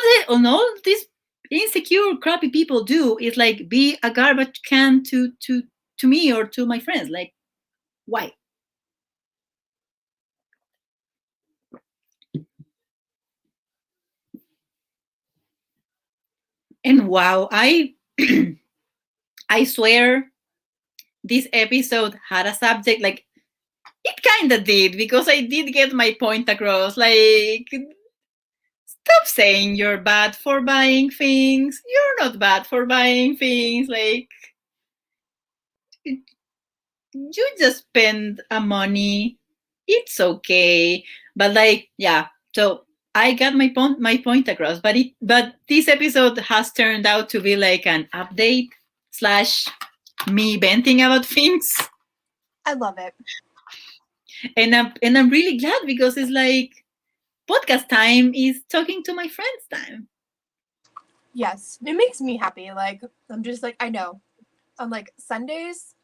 these insecure, crappy people do is like be a garbage can to me or to my friends. Like, why? And wow, I swear this episode had a subject like it kind of did because I did get my point across. Like, stop saying you're bad for buying things. You're not bad for buying things. Like, you just spend a money. It's okay. But like, yeah. So I got my point across. But this episode has turned out to be like an update slash me venting about things. I love it. And I'm really glad because it's like podcast time is talking to my friends time. Yes, it makes me happy. Like, I'm just like, I know. I'm like, Sundays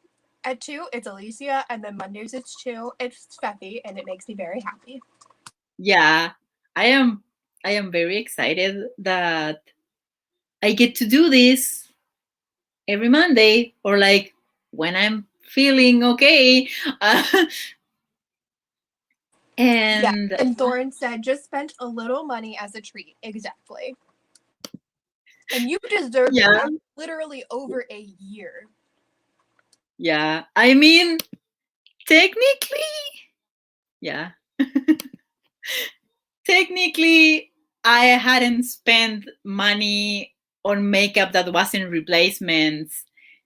at 2, it's Alicia, and then Mondays it's 2, it's Fefy, and it makes me very happy. Yeah, I am. I am very excited that I get to do this every Monday, or like when I'm feeling okay. Uh, Yeah, and and Thorin said, just spent a little money as a treat. Exactly. And you deserved it yeah, after literally over a year. yeah. I mean, technically, yeah. Technically, I hadn't spent money on makeup that wasn't replacements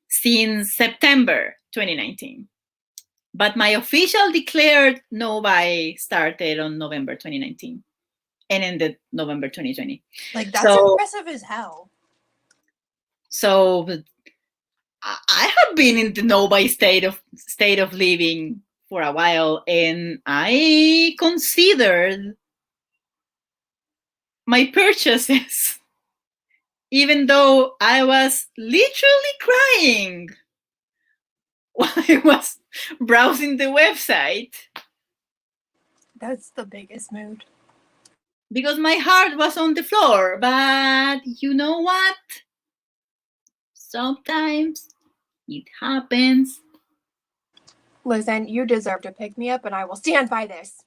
since September 2019. But my official declared no buy started on November 2019 and ended November 2020. Like, that's So, impressive as hell. so I have been in the no buy state of living for a while, and I considered my purchases, even though I was literally crying while I was browsing the website That's the biggest mood. because my heart was on the floor. But you know what? Sometimes it happens. Listen, you deserve to pick me up, and I will stand by this.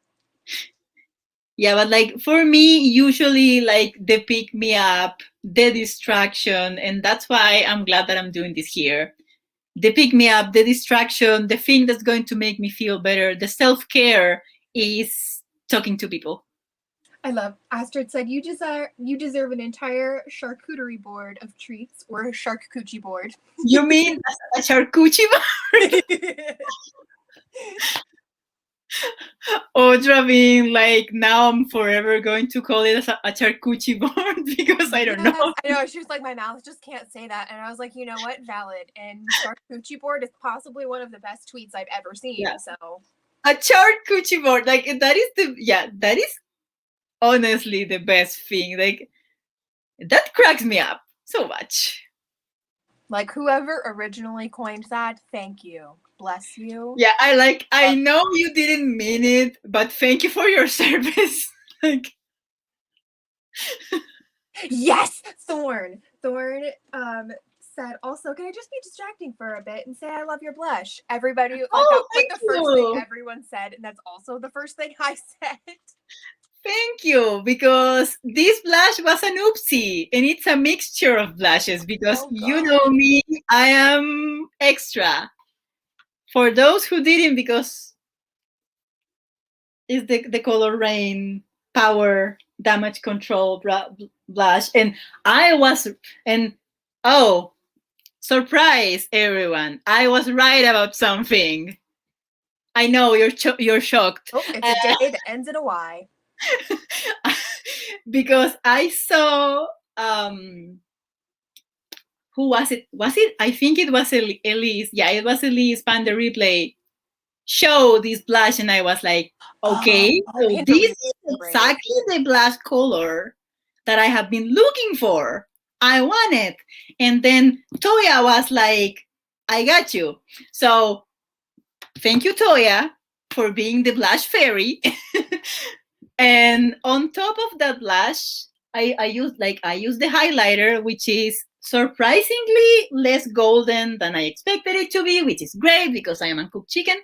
Yeah, but like for me, usually like the pick me up, the distraction, and that's why I'm glad that I'm doing this here. The pick me up, the distraction, the thing that's going to make me feel better, the self care is talking to people. I love. Astrid said, you deserve an entire charcuterie board of treats, or a charcuterie board. You mean a charcuterie board? Audra being like, now I'm forever going to call it a charcuterie board because I don't know. I know. She was like, my mouth just can't say that. And I was like, you know what? Valid. And charcuterie board is possibly one of the best tweets I've ever seen. Yeah. So A charcuterie board, like that is honestly the best thing. Like that cracks me up so much. like, whoever originally coined that, thank you. Bless you. Yeah, I know you didn't mean it, but thank you for your service. Like, yes, Thorn said, also, can I just be distracting for a bit and say I love your blush? Everybody, like, that was like the first thing everyone said, and that's also the first thing I said. Thank you, because this blush was an oopsie, and it's a mixture of blushes because you know me, I am extra. For those who didn't, because it's the Color Rain Power Damage Control blush, and I was, and oh, surprise, everyone! I was right about something. I know you're shocked. Oh, it's a day that ends in a Y. Because I saw who was it? Was it? I think it was Elise. Yeah, it was Elise Pan the replay show this blush, and I was like, okay, so this is exactly the blush color that I have been looking for. I want it. And then Toya was like, I got you. So thank you, Toya, for being the blush fairy. And on top of that blush, I use the highlighter, which is surprisingly less golden than I expected it to be, which is great because I am uncooked chicken.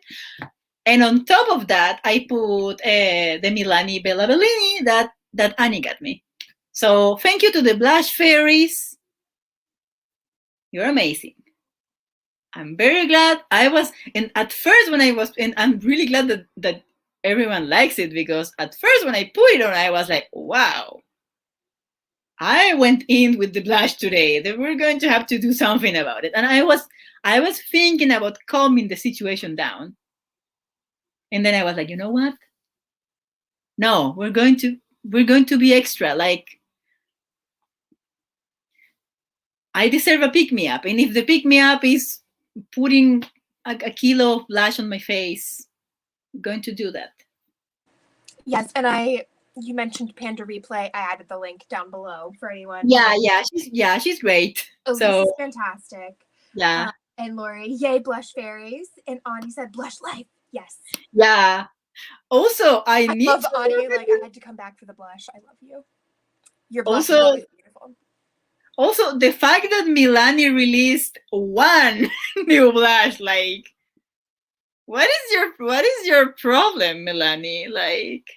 And on top of that, I put the Milani Bella Bellini that Annie got me. So thank you to the blush fairies. You're amazing. I'm very glad I was, and at first when I was, and I'm really glad that everyone likes it, because at first when I put it on, I was like, wow, I went in with the blush today. That we're going to have to do something about it. And I was thinking about calming the situation down. And then I was like, you know what? No, we're going to be extra. Like, I deserve a pick me up. And if the pick me up is putting a kilo of blush on my face, I'm going to do that. Yes, and you mentioned Panda Replay. I added the link down below for anyone. She's great. Elise so is fantastic. yeah. And Lori, yay, blush fairies. And Ani said blush life. Yes. Yeah. Also, I need love to Ani. Like, I had to come back for the blush. I love you. Your blush also, is always beautiful. Also, the fact that Milani released one new blush, like, what is your problem, Milani? Like,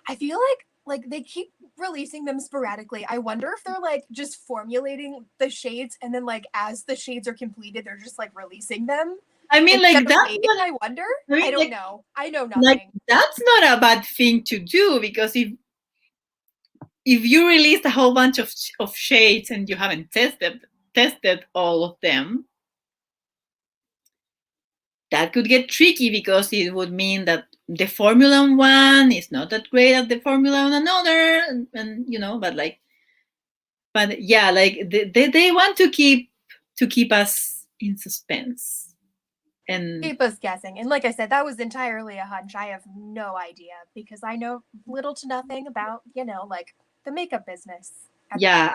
I feel like they keep releasing them sporadically. I wonder if they're like just formulating the shades, and then like as the shades are completed, they're just like releasing them. I mean, like that's waiting, I wonder. I don't know. I know nothing. Like, that's not a bad thing to do, because if you released a whole bunch of shades and you haven't tested all of them, that could get tricky, because it would mean that the formula on one is not that great at the formula on another, and you know, but yeah, like they want to keep us in suspense and keep us guessing. And like I said, that was entirely a hunch. I have no idea, because I know little to nothing about, like the makeup business. Yeah,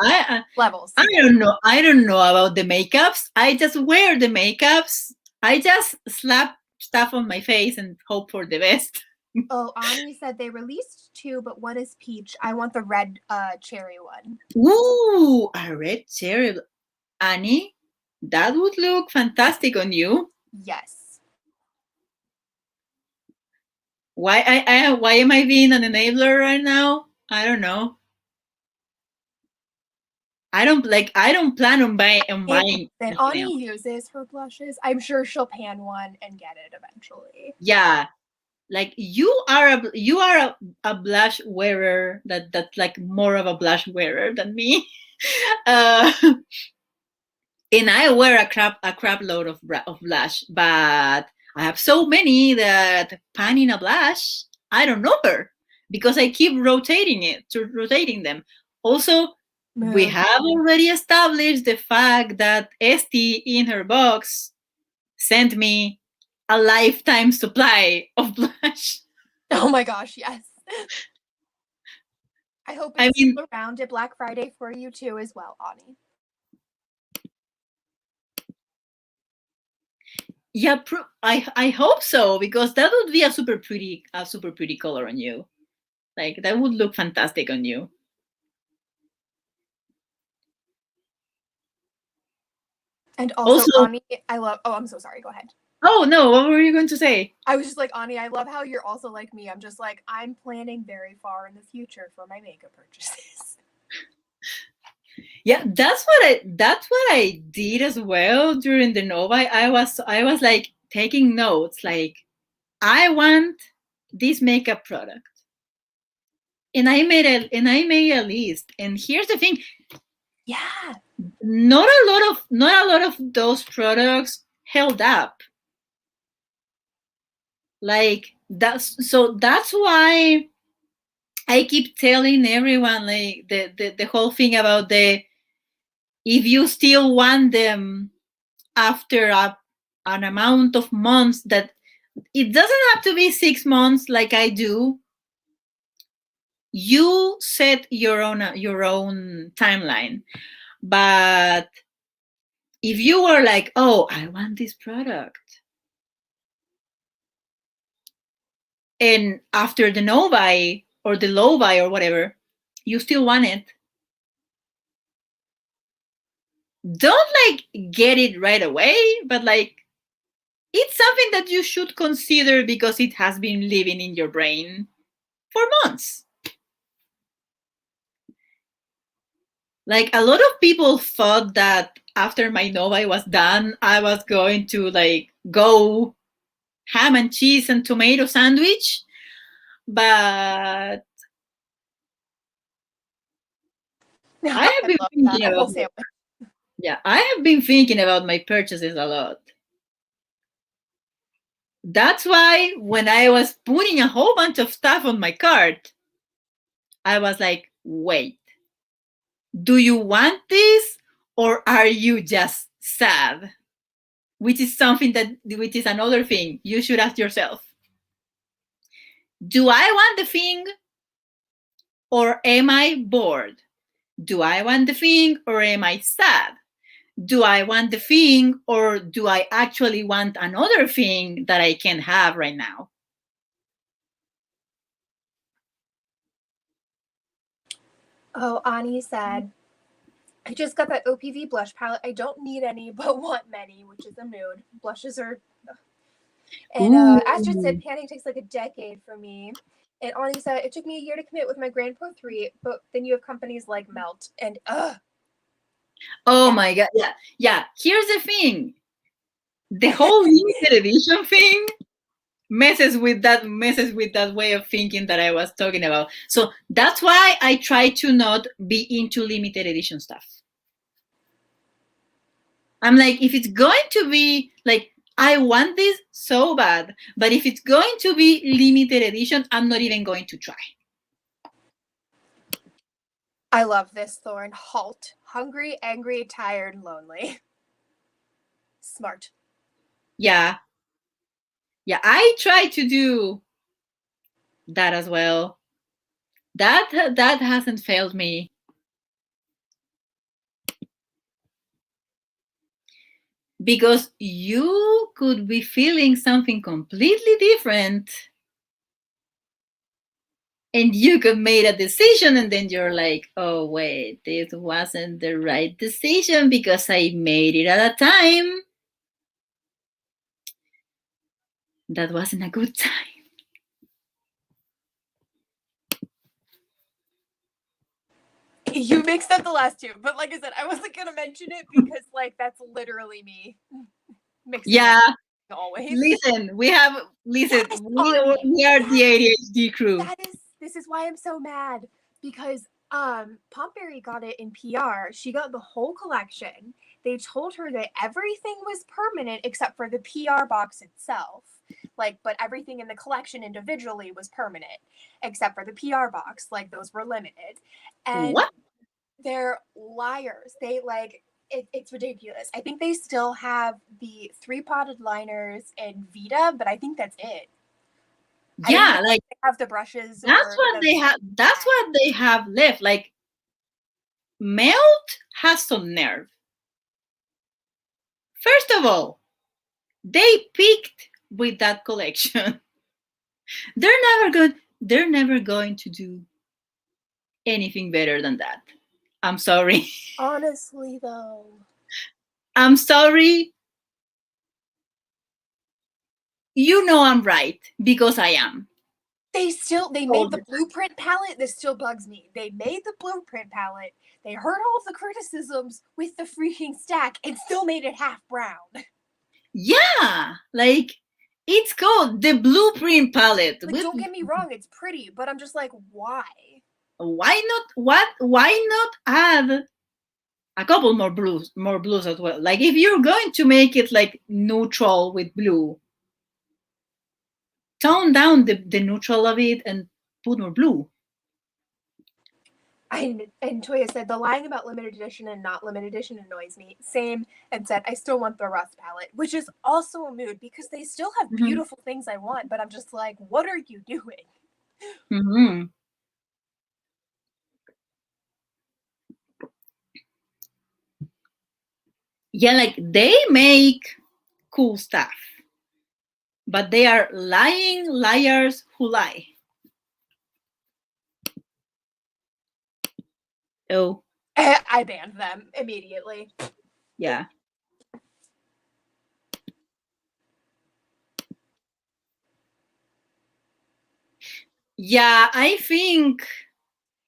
levels. I don't know. I don't know about the makeups. I just wear the makeups. I just slap stuff on my face and hope for the best. Oh, Ani said they released 2, but one is peach. I want the red cherry one. Ooh, a red cherry. Annie, that would look fantastic on you. Yes. Why am I being an enabler right now? I don't know. I don't plan on buying. And Ani uses her blushes. I'm sure she'll pan one and get it eventually. Yeah, like you are a blush wearer that's like more of a blush wearer than me. And I wear a crap load of blush, but I have so many that panning a blush, I don't know her, because I keep rotating them. Also, we have already established the fact that Esty in her box sent me a lifetime supply of blush. Oh my gosh, yes. I hope it's around at Black Friday for you too as well, Ani. Yeah, I hope so, because that would be a super pretty color on you. Like, that would look fantastic on you. And also Ani, I love. Oh, I'm so sorry. Go ahead. Oh no, what were you going to say? I was just like, Ani, I love how you're also like me. I'm just like, I'm planning very far in the future for my makeup purchases. Yeah, that's what I did as well during the Nova. I was like taking notes, like, I want this makeup product, and I made a list. And here's the thing: yeah, not a lot of those products held up. Like, that's why I keep telling everyone, like, the whole thing about if you still want them after an amount of months, that it doesn't have to be 6 months like I do. You set your own timeline. But if you were like, oh, I want this product, and after the Novi, or the low buy or whatever, you still want it. Don't like get it right away, but like it's something that you should consider because it has been living in your brain for months. Like a lot of people thought that after my Nova was done, I was going to like go ham and cheese and tomato sandwich, but I have been love that, thinking a about whole sandwich. yeah, I have been thinking about my purchases a lot. That's why when I was putting a whole bunch of stuff on my cart, I was like, wait, do you want this or are you just sad? Which is something which is another thing you should ask yourself. Do I want the thing or am I bored? Do I want the thing or am I sad? Do I want the thing or do I actually want another thing that I can have right now? Oh, Ani said, I just got that OPV blush palette. I don't need any, but want many, which is a mood. Blushes are. And Astrid said, Ooh. panning takes like a decade for me. And Ani said, it took me a year to commit with my Grand Pro 3, but then you have companies like Melt. And, Oh yeah. my God. Yeah. Yeah. Here's the thing. The whole limited edition thing messes with that way of thinking that I was talking about. So that's why I try to not be into limited edition stuff. I'm like, if it's going to be like, I want this so bad, but if it's going to be limited edition, I'm not even going to try. I love this, Thorn. Halt. Hungry, angry, tired, lonely. Smart. Yeah. Yeah, I try to do that as well. That hasn't failed me. Because you could be feeling something completely different and you could make a decision and then you're like, oh wait, this wasn't the right decision because I made it at a time that wasn't a good time. You mixed up the last two, but like I said, I wasn't gonna mention it because like that's literally me. Mixing Yeah. always. Listen, we are the ADHD crew. This is why I'm so mad because Pompberry got it in PR. She got the whole collection. They told her that everything was permanent except for the PR box itself. Like, but everything in the collection individually was permanent except for the PR box. Like, those were limited. And What? they're liars. They like it's ridiculous. I think they still have the 3-potted liners and Vita, but I think that's it. Yeah, like they have the brushes. That's what they have. That's what they have left. Like Melt has some nerve. First of all, they peaked with that collection. They're never going to do anything better than that. I'm sorry. Honestly, though. I'm sorry. You know I'm right because I am. They made the blueprint palette. This still bugs me. They made the blueprint palette. They heard all of the criticisms with the freaking stack and still made it half brown. Yeah, like it's called the blueprint palette. Like, don't get me wrong, it's pretty, but I'm just like, why? Why not? Why not add a couple more blues as well? Like if you're going to make it like neutral with blue, tone down the neutral of it and put more blue. And Toya said the lying about limited edition and not limited edition annoys me. Same, and said I still want the Rust palette, which is also a mood because they still have beautiful things I want, but I'm just like, what are you doing? Mm-hmm. Yeah, like they make cool stuff, but they are lying liars who lie. Oh, I banned them immediately. yeah. Yeah, I think.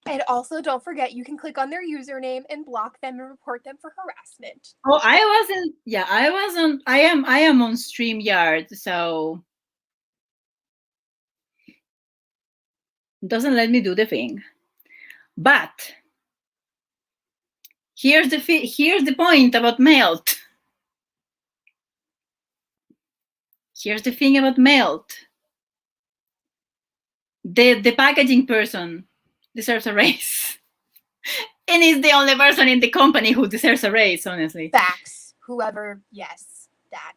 And also, don't forget, you can click on their username and block them and report them for harassment. Oh, I wasn't. Yeah, I wasn't. I am on StreamYard, so doesn't let me do the thing. But here's the point about melt. Here's the thing about melt. The packaging person deserves a raise. And is the only person in the company who deserves a raise, honestly. Facts. Whoever, yes, that.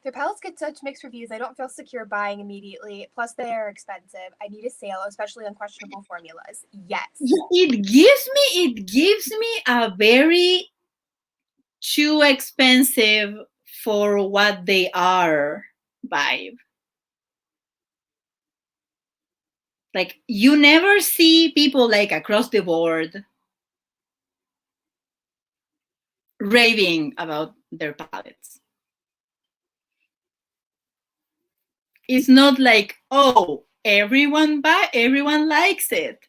Their palettes get such mixed reviews, I don't feel secure buying immediately. Plus, they are expensive. I need a sale, especially on questionable formulas. Yes. It gives me a very too expensive for what they are vibe. Like you never see people like across the board raving about their palettes. It's not like, oh, everyone likes it.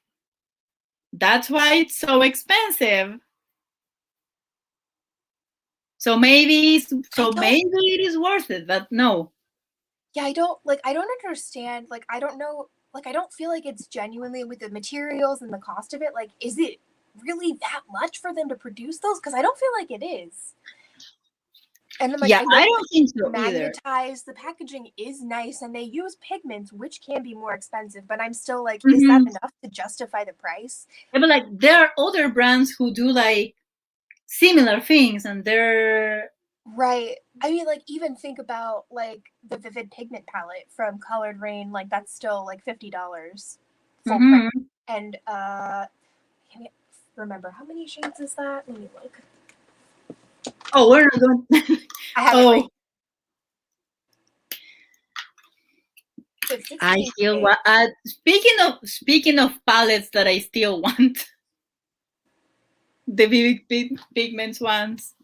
That's why it's so expensive. So maybe it is worth it, but no. Yeah, I don't understand. Like, I don't know. Like, I don't feel like it's genuinely with the materials and the cost of it. Like, is it really that much for them to produce those? Because I don't feel like it is. And then, like, Yeah, I I know don't think so either. magnetized, the packaging is nice, and they use pigments, which can be more expensive. But I'm still like, is that Mm-hmm. enough to justify the price? Yeah, but like there are other brands who do like similar things, and they're Right. I mean, like, even think about like the Vivid Pigment palette from Colored Rain. Like, that's still like $50 full price. mm-hmm. And can I remember how many shades is that? Let me look. Oh, we're not going. I have it right. Oh, So it's I 16 still shades. want. Speaking of palettes that I still want, the big pigments ones.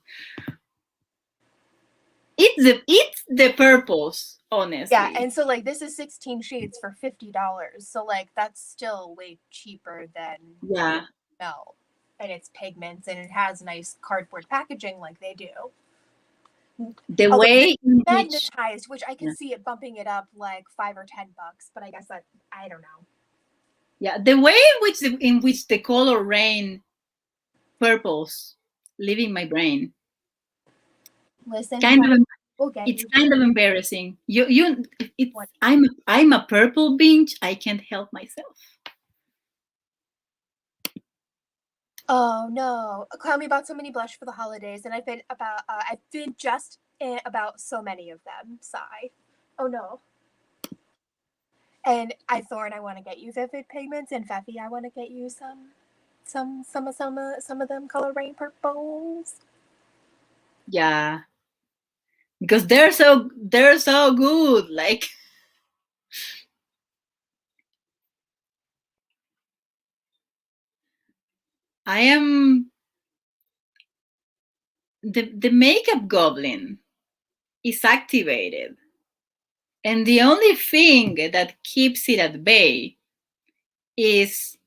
It's the purples, Yeah, honestly. and so like this is 16 shades for $50. So like that's still way cheaper than Yeah, no. And it's pigments and it has nice cardboard packaging like they do. the Although this way in is which. magnetized, which I Yeah, could see it bumping it up like $5 or $10, but I guess that I don't know. yeah, the way in which the color rain purples live in my brain. Listen, Kind friend, of we'll get it's you kind of embarrassing. It's one. I'm a purple binge. I can't help myself. Oh no! Tell me about so many blush for the holidays, and I've been just about so many of them. Sigh. Oh no. And Thorn, I want to get you Vivid Pigments, and Fefy, I want to get you some of them color rain purples. Yeah, because they're so good. Like I am the makeup goblin is activated, and the only thing that keeps it at bay is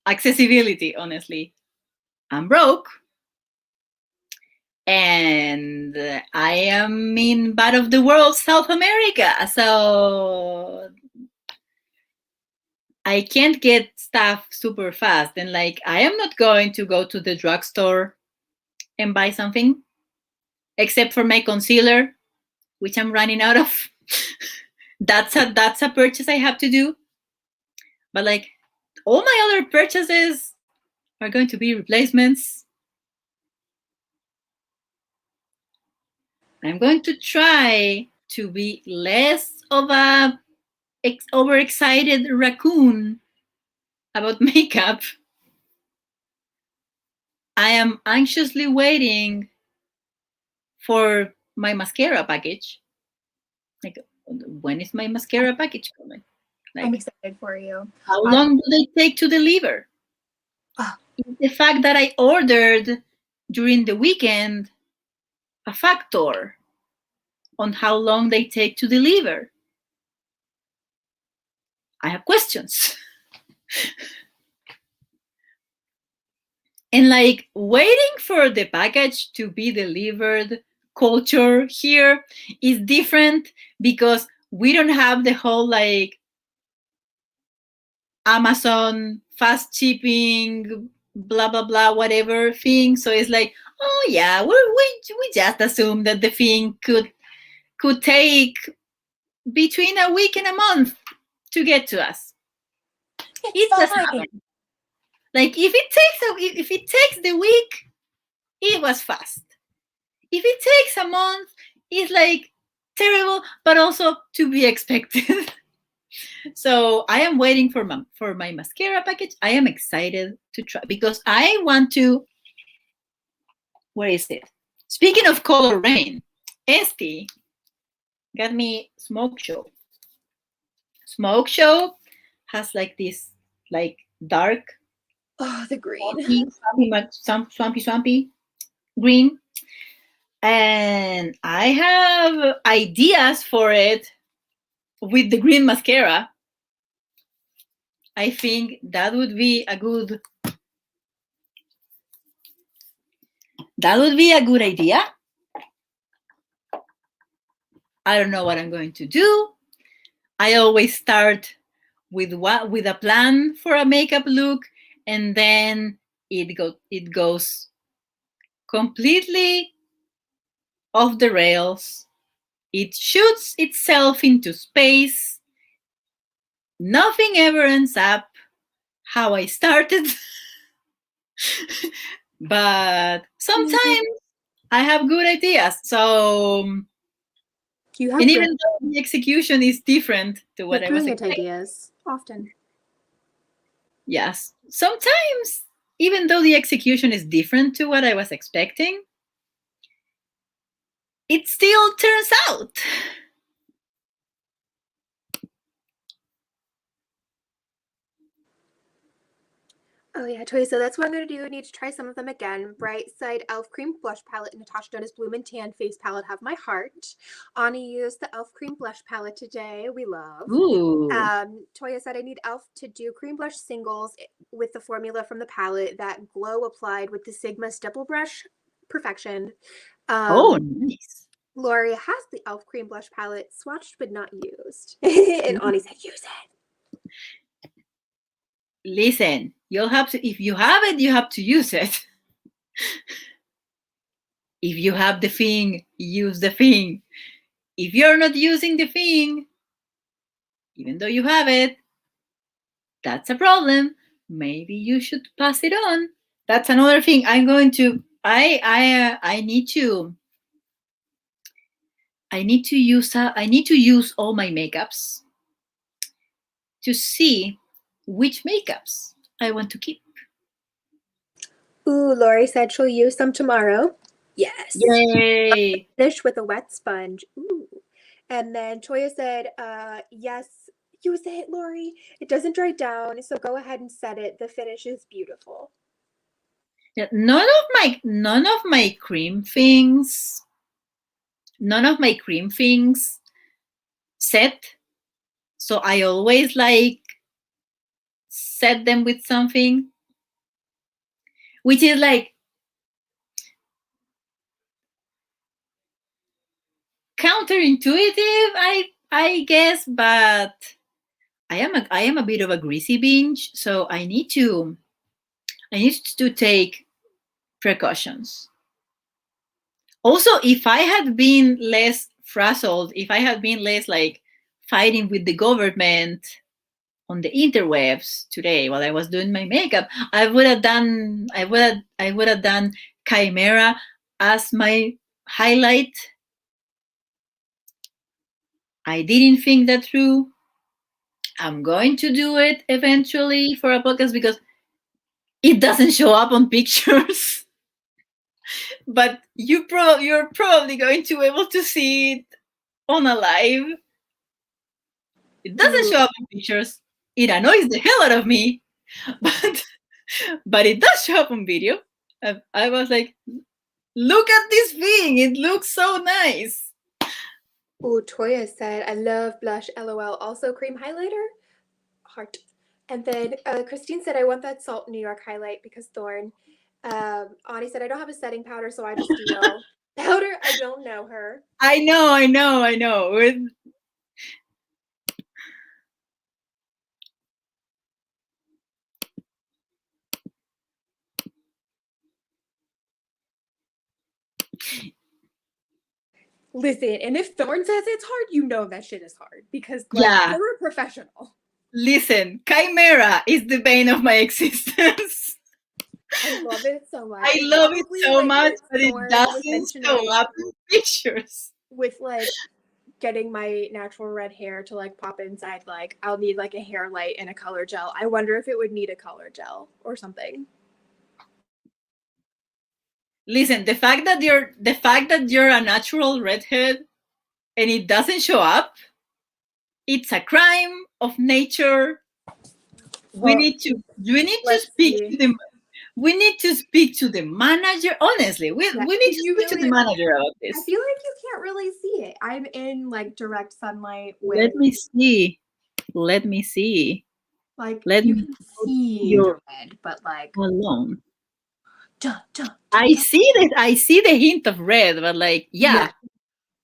accessibility. Honestly, I'm broke, and I am in part of the world, South America, so I can't get stuff super fast. And like, I am not going to go to the drugstore and buy something except for my concealer, which I'm running out of. That's a purchase I have to do. But like, all my other purchases are going to be replacements. I'm going to try to be less of a overexcited raccoon about makeup. I am anxiously waiting for my mascara package. Like, when is my mascara package coming? I'm Like, excited for you. how I long do they take to deliver? is the fact that I ordered during the weekend a factor on how long they take to deliver. I have questions. And like waiting for the package to be delivered culture here is different because we don't have the whole like Amazon fast shipping, blah blah blah, whatever thing. So it's like, oh yeah, we just assume that the thing could take between a week and a month to get to us. It doesn't happen. Like if it takes the week, it was fast. If it takes a month, it's like terrible, but also to be expected. So I am waiting for my mascara package. I am excited to try because I want to. Where is it? Speaking of color rain, Esty got me Smoke Show. Smoke Show has like this like dark, the green, swampy green, and I have ideas for it with the green mascara. I think that would be a good idea. I don't know what I'm going to do. I always start with a plan for a makeup look, and then it goes completely off the rails. It shoots itself into space. Nothing ever ends up how I started. But sometimes I have good ideas. So you have and even though the execution is different to what I was expecting, ideas often. Yes. Sometimes, even though the execution is different to what I was expecting, it still turns out. Oh yeah, Toy, so that's what I'm going to do. I need to try some of them again. Bright Side Elf Cream Blush Palette, Natasha Dennis Bloom and Tan Face Palette have my heart. Ani used the Elf Cream Blush Palette today. We love. Ooh. Toya said I need Elf to do cream blush singles with the formula from the palette, that glow applied with the Sigma Stipple Brush. Perfection. Oh, nice. Lori has the Elf Cream Blush Palette, swatched but not used. And Ani said, use it. Listen, you'll have to, if you have it, you have to use it. If you have the thing, use the thing. If you're not using the thing, even though you have it, that's a problem. Maybe you should pass it on. That's another thing. I'm going to. I need to. I need to use all my makeups to see which makeups I want to keep. Ooh, Lori said she'll use some tomorrow. Yes. Yay! Finish with a wet sponge. Ooh. And then Toya said, yes, use it, Lori. It doesn't dry down, so go ahead and set it. The finish is beautiful. Yeah, none of my cream things set. So I always like set them with something, which is like counterintuitive, I guess, but I am a bit of a greasy binge, so I need to take precautions. Also, if I had been less frazzled, if I had been less like fighting with the government on the interwebs today while I was doing my makeup, I would have done Chimera as my highlight. I didn't think that through. I'm going to do it eventually for a podcast because it doesn't show up on pictures. But you're probably going to be able to see it on a live. It doesn't show up in pictures. It annoys the hell out of me. But but it does show up on video. I was like, look at this thing. It looks so nice. Oh, Toya said, I love blush, LOL. Also cream highlighter? Heart. And then Christine said, I want that Salt New York highlight because Thorn. Audie said, I don't have a setting powder, so I just deal. Powder, I don't know her. I know. Listen, and if Thorn says it's hard, you know that shit is hard because like Yeah. you're a professional. Listen, Chimera is the bane of my existence. I love it so much. I love it so like, much, but it Thorn was doesn't show mentioning up in pictures. with like getting my natural red hair to like pop inside, like I'll need like a hair light and a color gel. I wonder if it would need a color gel or something. Listen, the fact that you're a natural redhead and it doesn't show up, it's a crime of nature. We need to speak to the manager. Honestly, we need to speak to the manager about this. I feel like you can't really see it. I'm in like direct sunlight with Let me see. like Let you me can see your the red, but like alone. duh. I see the hint of red, but like yeah.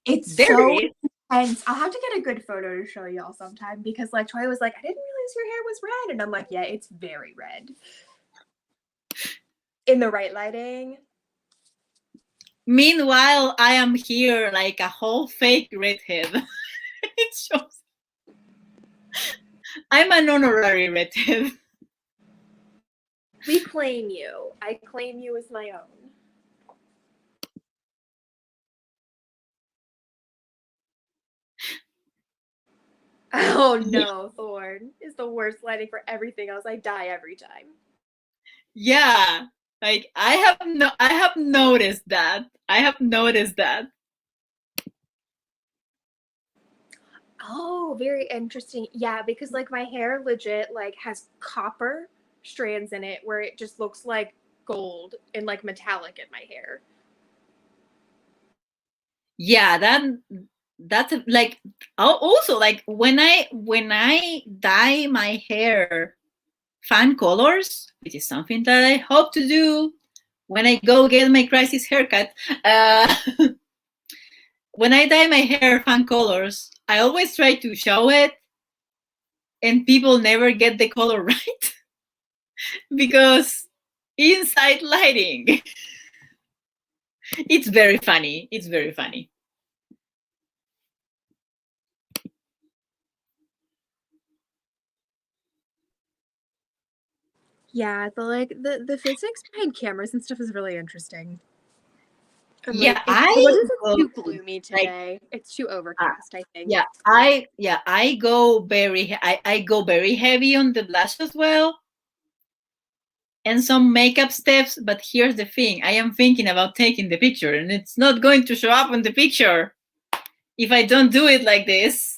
It's there so it is. intense. I'll have to get a good photo to show y'all sometime because like Troy was like, I didn't realize your hair was red. And I'm like, yeah, it's very red. In the right lighting. Meanwhile, I am here like a whole fake redhead. It shows. I'm an honorary redhead. We claim you. I claim you as my own. Oh no, Thorn is the worst lighting for everything else. I die every time. Yeah, like I have noticed that. Oh, very interesting. Yeah, because like my hair legit like has copper strands in it where it just looks like gold and like metallic in my hair. Yeah, that's like also like when I dye my hair fan colors, which is something that I hope to do when I go get my crisis haircut. When I dye my hair fan colors, I always try to show it, and people never get the color right because inside lighting. It's very funny. Yeah, the physics behind cameras and stuff is really interesting. Yeah, it's too gloomy today. It's too overcast, I think. I go very heavy on the blush as well, and some makeup steps. But here's the thing: I am thinking about taking the picture, and it's not going to show up on the picture if I don't do it like this.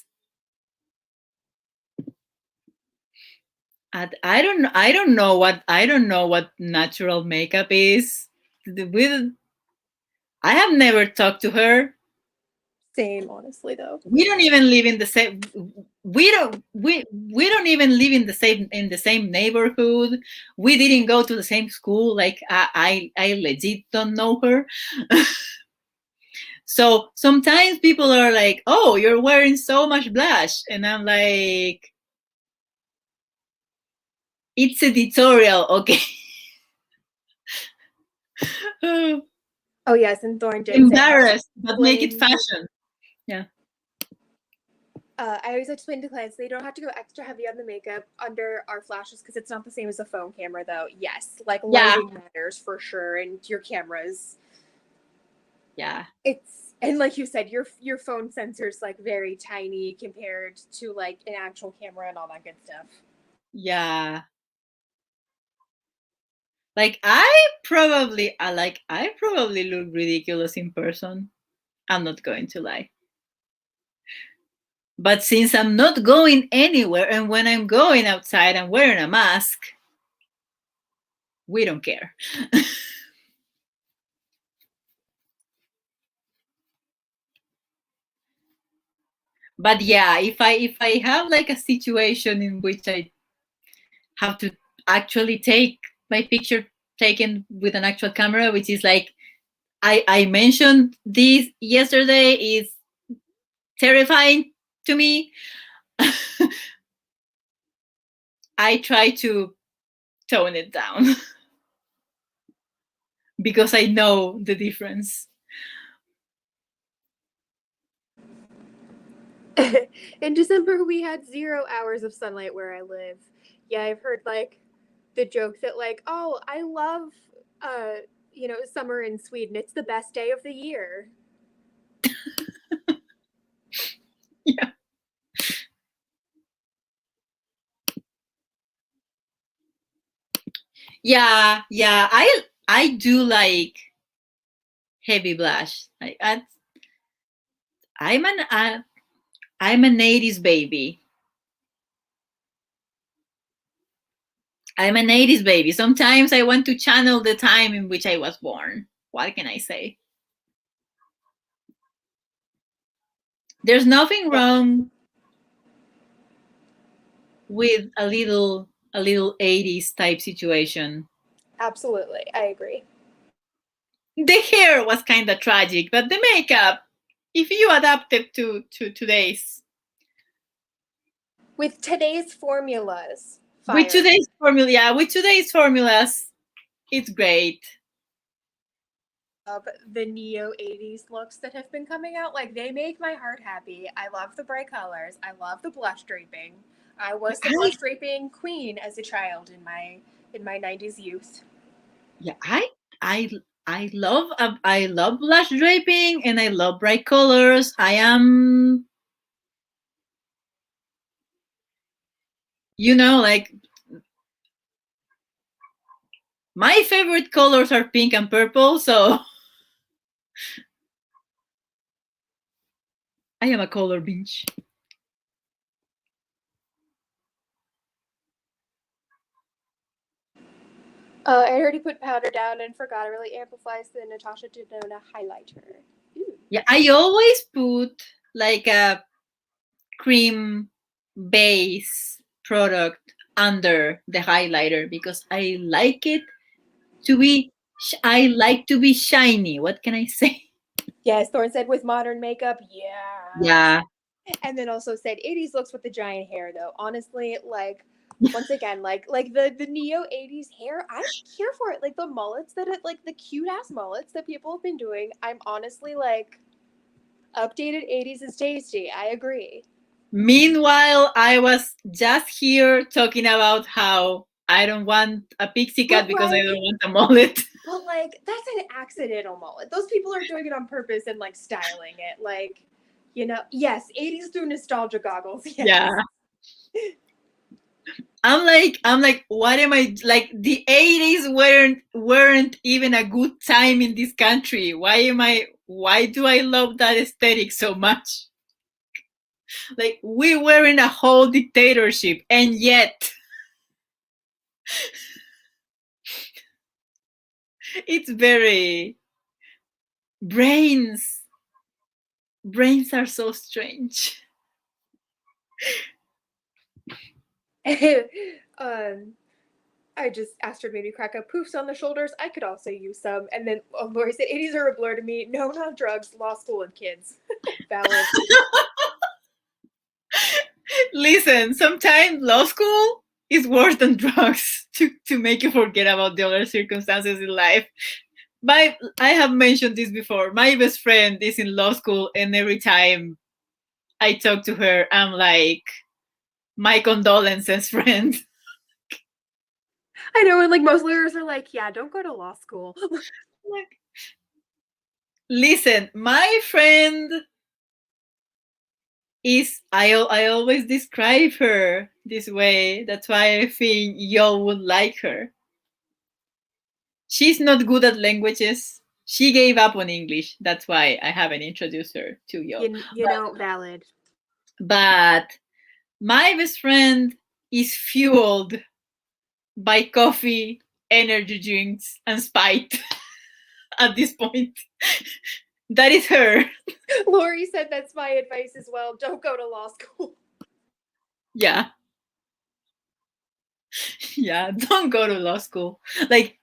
And I don't know what natural makeup is. I have never talked to her. Same, honestly, though. We don't even live in the same. We don't even live in the same neighborhood. We didn't go to the same school. Like I legit don't know her. So sometimes people are like, "Oh, you're wearing so much blush," and I'm like, "It's editorial, okay." Oh yes, and Thorn did embarrassed, but make it fashion. Yeah. I always explain to clients they don't have to go extra heavy on the makeup under our flashes because it's not the same as a phone camera, though. Yes, like lighting matters for sure, and your cameras. Yeah. And like you said, your phone sensor's like very tiny compared to like an actual camera and all that good stuff. Yeah. Like I probably look ridiculous in person. I'm not going to lie. But since I'm not going anywhere, and when I'm going outside, I'm wearing a mask, We don't care. But yeah, if I have like a situation in which I have to actually take my picture taken with an actual camera, which is like I mentioned this yesterday, is terrifying to me. I try to tone it down because I know the difference. In December, we had 0 hours of sunlight where I live. Yeah, I've heard like the joke that like, oh, I love, summer in Sweden. It's the best day of the year. Yeah. Yeah. I do like heavy blush. I'm an I'm an 80s baby. I'm an 80s baby. Sometimes I want to channel the time in which I was born. What can I say? There's nothing wrong with a little 80s type situation. Absolutely, I agree. The hair was kind of tragic, but the makeup, if you adapt it to today's, With today's formulas, with fire. today's formula, yeah, with today's formulas, it's great. Of the neo 80s looks that have been coming out, like they make my heart happy. I love the bright colors. I love the blush draping. I was the I blush draping queen as a child in my 90s youth. Yeah, I love blush draping and I love bright colors. I am, like, my favorite colors are pink and purple, so I am a color binge. I already put powder down and forgot it really amplifies the Natasha Denona highlighter. Ooh. Yeah, I always put like a cream base product under the highlighter because I like to be shiny. What can I say? Yes, Thorne said with modern makeup, yes. Yeah. And then also said 80s looks with the giant hair though. Honestly, like once again, like the neo 80s hair, I'm here for it. Like the mullets that it like the cute ass mullets that people have been doing. I'm honestly like updated 80s is tasty. I agree. Meanwhile, I was just here talking about how I don't want a pixie cut But because I like don't want a mullet. but like that's an accidental mullet. Those people are doing it on purpose and like styling it. Like, yes, 80s through nostalgia goggles. Yeah. Yes. I'm like, what am I like? The 80s weren't even a good time in this country. Why do I love that aesthetic so much? Like, we were in a whole dictatorship, and yet it's very brains. Brains are so strange. um I just asked her maybe crack up poofs on the shoulders. I could also use some. And then Lori said, 80s are a blur to me. No, not drugs, law school and kids. Valid. Listen, sometimes law school is worse than drugs to make you forget about the other circumstances in life. I have mentioned this before. My best friend is in law school, and every time I talk to her, I'm like, my condolences, friend. I know, and like most lawyers are like, yeah, don't go to law school. Like, listen, my friend I always describe her this way. That's why I think y'all would like her. She's not good at languages. She gave up on English. That's why I haven't introduced her to y'all. Valid. But my best friend is fueled by coffee energy drinks and spite at this point. That is her. Lori said that's my advice as well. Don't go to law school. Yeah. Yeah, don't go to law school. Like,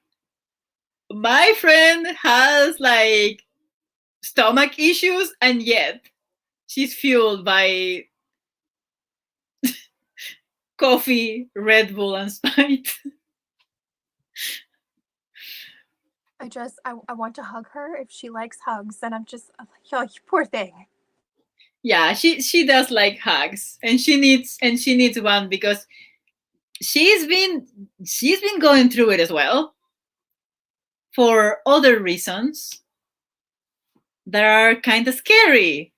my friend has like stomach issues, and yet she's fueled by coffee, Red Bull, and Sprite. I want to hug her if she likes hugs, and I'm like, oh, you poor thing. Yeah, she does like hugs, and she needs one because she's been going through it as well for other reasons that are kind of scary,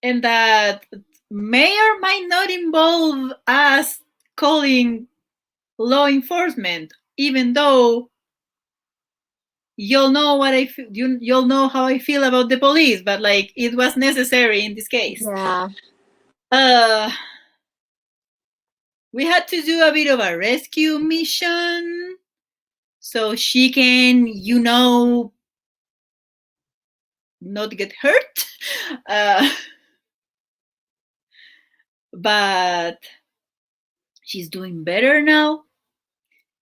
and that may or might not involve us calling law enforcement, even though you'll know what I feel, you'll know how I feel about the police, but like it was necessary in this case. Yeah. We had to do a bit of a rescue mission so she can, not get hurt. But she's doing better now.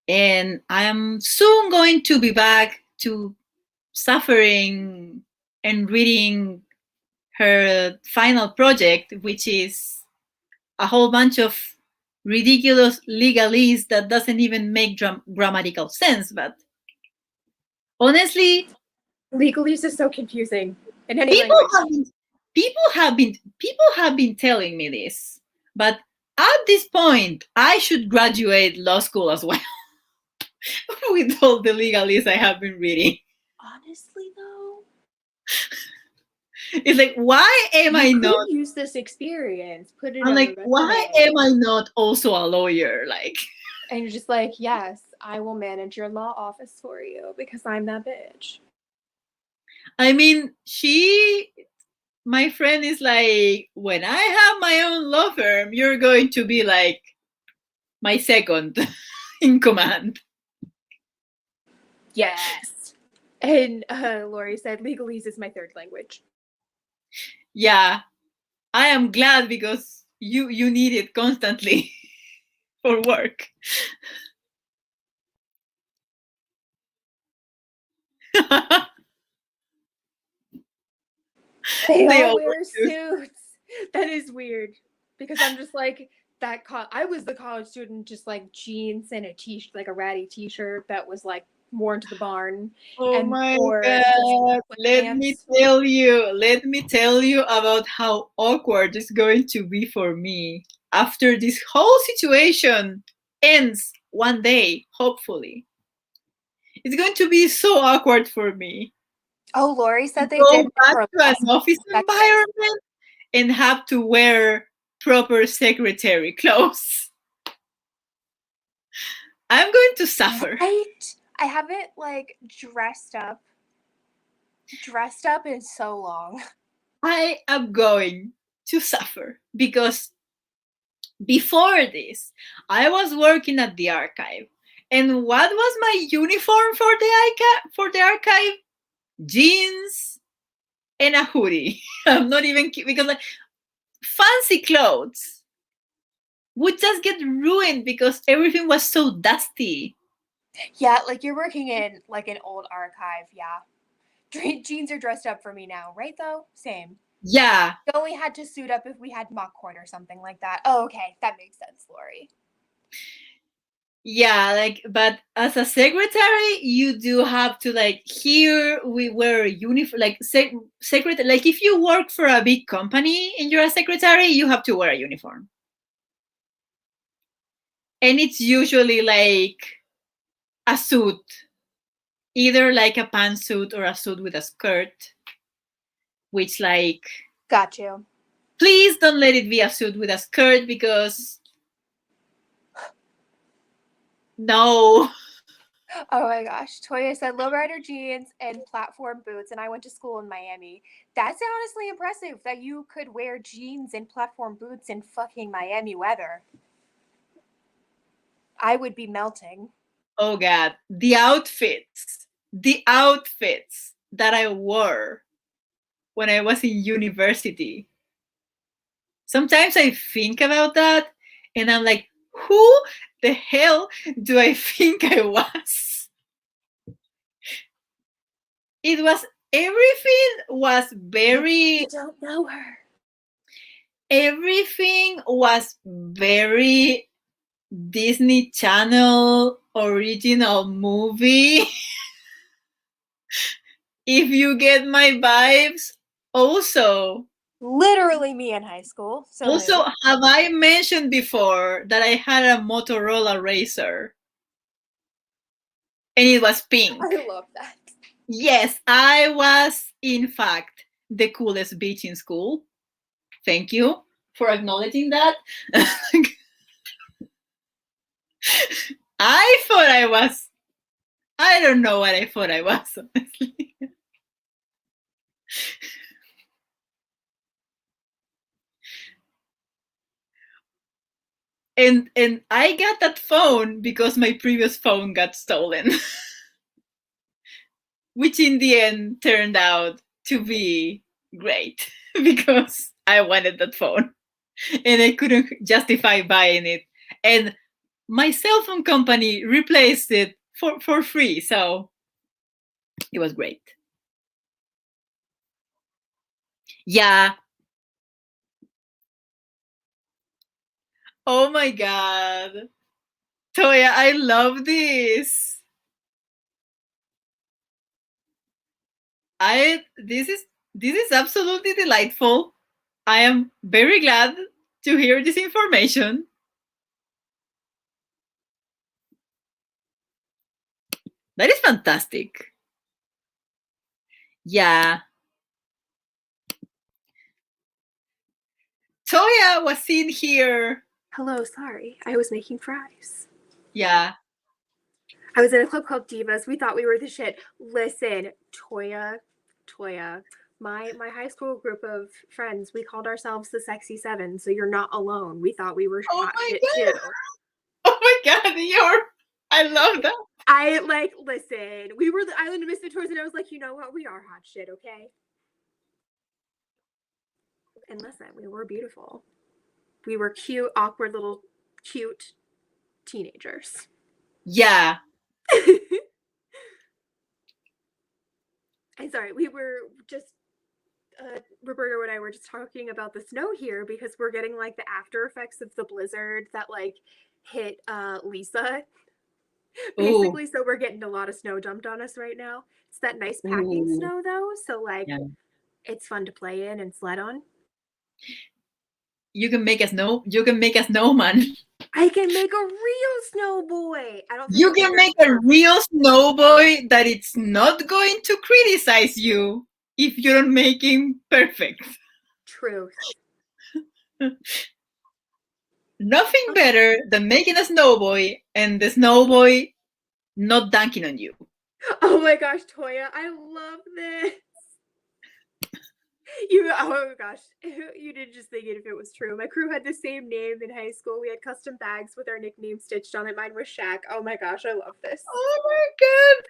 And I'm soon going to be back to suffering and reading her final project, which is a whole bunch of ridiculous legalese that doesn't even make grammatical sense. But honestly, legalese is so confusing in any people language. people have been telling me this, but at this point, I should graduate law school as well with all the legalese I have been reading. Honestly, though, It's like, why am I not? use this experience? Put it I'm on like, your why resume. am I not also a lawyer? Like, And you're just like, yes, I will manage your law office for you because I'm that bitch. I mean, my friend is like, when I have my own law firm, you're going to be like my second in command. Yes. And Lori said, legalese is my third language. Yeah, I am glad because you need it constantly for work. They all all wear do. suits. That is weird because I'm just like I was the college student, just like jeans and a t-shirt, like a ratty t-shirt that was like worn to the barn. Oh my or god! just Let me tell you about how awkward it's going to be for me after this whole situation ends one day, hopefully. It's going to be so awkward for me. Oh, Lori said they Go did back for to an office environment and have to wear proper secretary clothes. I'm going to suffer. Right? I haven't like dressed up in so long. I am going to suffer because before this, I was working at the archive. And what was my uniform for the archive? Jeans and a hoodie. I'm not even kidding, because like fancy clothes would just get ruined because everything was so dusty. Yeah, like you're working in like an old archive. Yeah. Jeans are dressed up for me now, right though? Same. Yeah. We only had to suit up if we had mock court or something like that. Oh, okay. That makes sense, Lori. Yeah, like, but as a secretary, you do have to, like, here we wear a uniform, like, secretary, like, if you work for a big company and you're a secretary, you have to wear a uniform. And it's usually like a suit, either like a pantsuit or a suit with a skirt, which, like, got you. Please don't let it be a suit with a skirt because no. Oh my gosh. Toya said lowrider jeans and platform boots, and I went to school in Miami. That's honestly impressive that you could wear jeans and platform boots in fucking Miami weather. I would be melting. Oh God, the outfits that I wore when I was in university. Sometimes I think about that and I'm like, who the hell do I think I was? It was, everything was very, You don't know her. everything was very Disney Channel original movie. If you get my vibes. Also, Literally me in high school. So also, mood. have I mentioned before that I had a Motorola Razor and it was pink? I love that. Yes, I was in fact the coolest bitch in school. Thank you for acknowledging that. I thought I was, I don't know what I thought I was, honestly. And I got that phone because my previous phone got stolen, which in the end turned out to be great because I wanted that phone and I couldn't justify buying it. And my cell phone company replaced it for free, so it was great. Yeah. Oh my God. Toya, I love this. I this is absolutely delightful. I am very glad to hear this information. That is fantastic. Yeah. Toya was in here. Hello, sorry. I was making fries. Yeah. I was in a club called Divas. We thought we were the shit. Listen, Toya. My high school group of friends, we called ourselves the Sexy Seven, so you're not alone. We thought we were Oh hot my shit God. too. Oh my God, I love that. I like listen. We were the island of misfit and I was like, you know what? We are hot shit, okay? And listen, we were beautiful. We were cute, awkward little cute teenagers. Yeah. I'm sorry, we were just Roberto and I were just talking about the snow here because we're getting like the after effects of the blizzard that like hit Lisa. Ooh. Basically, so we're getting a lot of snow dumped on us right now. It's that nice packing Ooh. snow though, so like Yeah. it's fun to play in and sled on. You can make a snowman. I can make a real snow boy. I don't think You it'll be can very make a perfect. real snowboy that it's not going to criticize you if you don't make him perfect. Truth. Nothing better than making a snowboy and the snowboy not dunking on you. Oh my gosh, Toya, I love this. Oh my gosh, you did just think it if it was true. My crew had the same name in high school. We had custom bags with our nicknames stitched on it. Mine was Shaq. Oh my gosh, I love this. Oh my God.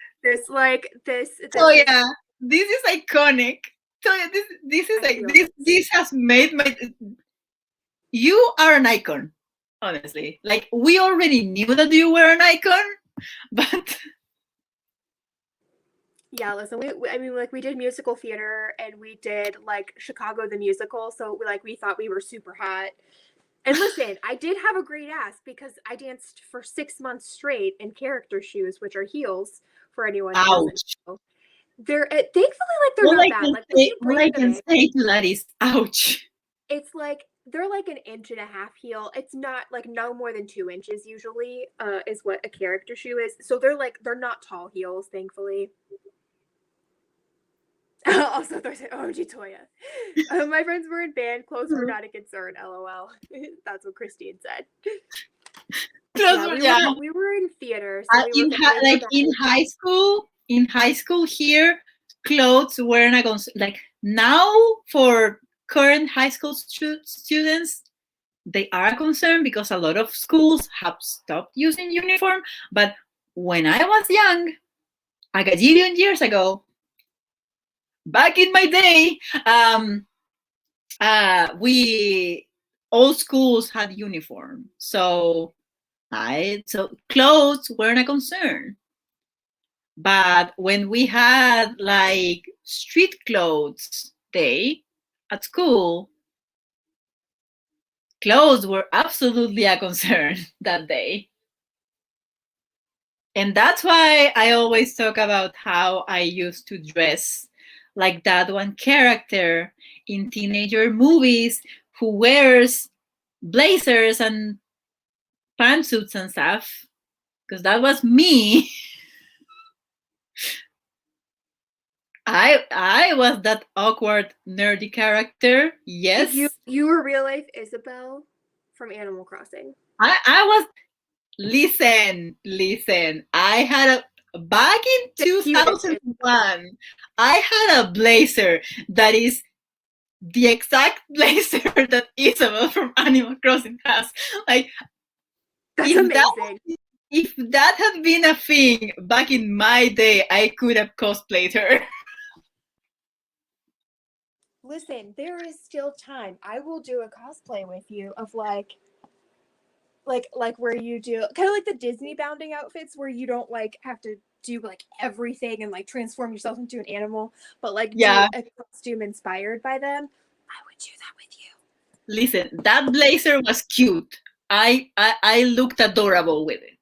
This Oh is yeah, this is iconic. So yeah, this is like this has made my. You are an icon, honestly. Like we already knew that you were an icon, but yeah. Listen, I mean, like we did musical theater and we did like Chicago the musical, so we thought we were super hot. And listen, I did have a great ass because I danced for 6 months straight in character shoes, which are heels for anyone who doesn't ouch. know. They're thankfully like they're not bad. Like when you All break I them can in, say to that is ouch. it's like they're like an inch and a half heel. It's not like no more than 2 inches usually, is what a character shoe is. So they're not tall heels, thankfully. Also, there's OG Toya. My friends were in band. Clothes were not a concern. LOL. That's what Christine said. Yeah. We were in theater, so we were Like in high school here, clothes weren't a concern. Like now, for current high school students, they are a concern because a lot of schools have stopped using uniform. But when I was young, a gajillion years ago, back in my day, we all schools had uniform, so clothes weren't a concern. But when we had like street clothes day at school, clothes were absolutely a concern that day. And that's why I always talk about how I used to dress like that one character in teenager movies who wears blazers and pantsuits and stuff, because that was me. I was that awkward nerdy character. Like Yes. you were real life Isabel from Animal Crossing. I was listen. I had a back in The cutest Isabel. 2001, I had a blazer that is the exact blazer that Isabel from Animal Crossing has. Like That's if amazing. if that had been a thing back in my day, I could have cosplayed her. Listen, there is still time. I will do a cosplay with you of like where you do kind of like the Disney bounding outfits where you don't like have to do like everything and like transform yourself into an animal, but like do Yeah. a costume inspired by them. I would do that with you. Listen, that blazer was cute. I looked adorable with it.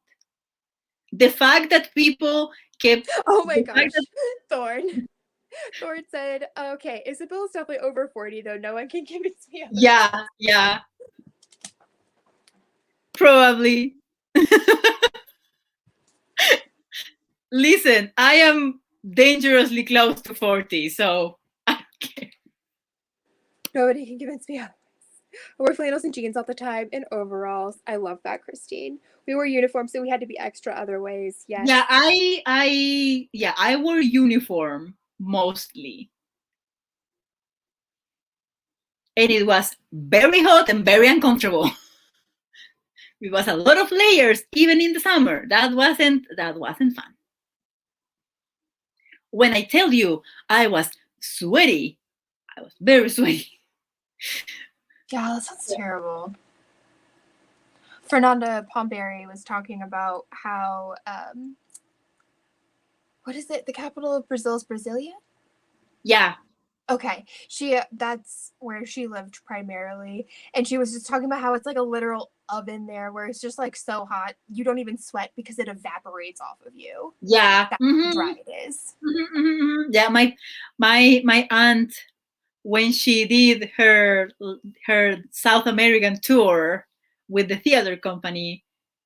The fact that people kept Oh my the gosh, fact that, Thorn. Thorn said, "Okay, Isabel's definitely over 40 though. No one can convince me otherwise." yeah, probably. Listen, I am dangerously close to 40, so I don't care. Nobody can convince me otherwise. I wore flannels and jeans all the time and overalls. I love that, Christine. We wore uniforms, so we had to be extra other ways. Yes. Yeah, I wore uniform mostly. And it was very hot and very uncomfortable. It was a lot of layers, even in the summer. That wasn't fun. When I tell you I was sweaty, I was very sweaty. Yeah, that sounds terrible. Fernanda Pomberry was talking about how what is it? The capital of Brazil is Brasilia? Yeah. Okay. That's where she lived primarily. And she was just talking about how it's like a literal oven there where it's just like so hot you don't even sweat because it evaporates off of you. Yeah. That's how dry it is. Yeah, my aunt, when she did her South American tour with the theater company,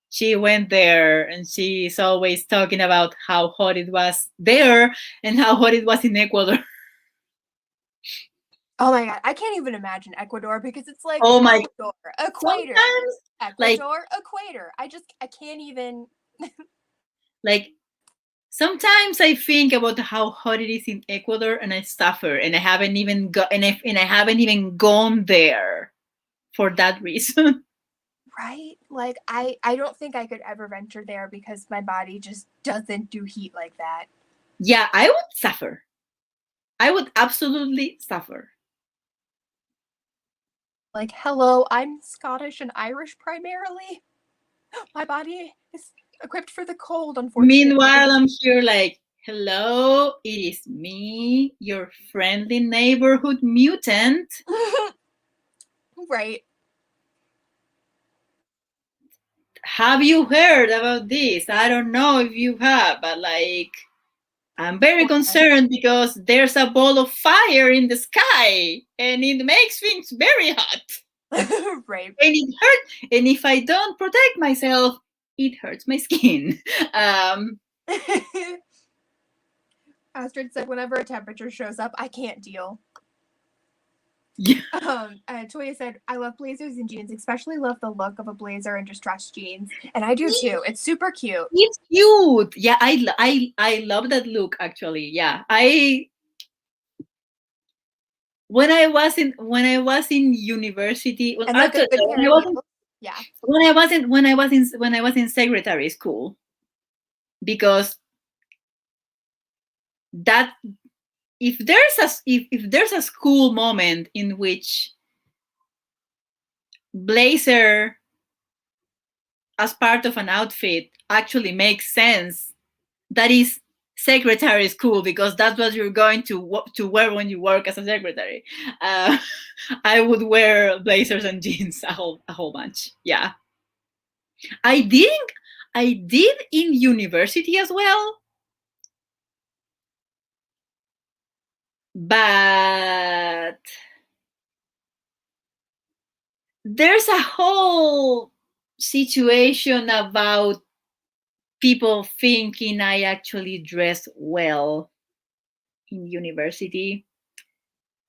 she went there and she's always talking about how hot it was there and how hot it was in Ecuador. Oh my god, I can't even imagine Ecuador because it's like Oh my, Ecuador, equator, sometimes like Ecuador, equator. I can't even. like sometimes I think about how hot it is in Ecuador and I suffer and I haven't even and I haven't even gone there for that reason. Right? Like I don't think I could ever venture there because my body just doesn't do heat like that. Yeah, I would suffer. I would absolutely suffer. Like, hello, I'm Scottish and Irish primarily. My body is equipped for the cold, unfortunately. Meanwhile, I'm here like, hello, it is me, your friendly neighborhood mutant. Right. Have you heard about this? I don't know if you have, but like, I'm very concerned because there's a ball of fire in the sky and it makes things very hot. Right. And it hurts. And if I don't protect myself, it hurts my skin. Astrid said, whenever a temperature shows up, I can't deal. Yeah. Toya said, I love blazers and jeans, especially love the look of a blazer and distressed jeans. And I do too. It's super cute. It's cute. Yeah, I love that look actually. Yeah. When I was in university, well, And like after a good that, pair of heels. Yeah. when I was in secretary school, because that if there's a school moment in which blazer as part of an outfit actually makes sense, that is secretary school, because that's what you're going to wear when you work as a secretary. uh, I would wear blazers and jeans a whole bunch. Yeah, I did in university as well, but there's a whole situation about people thinking I actually dress well in university,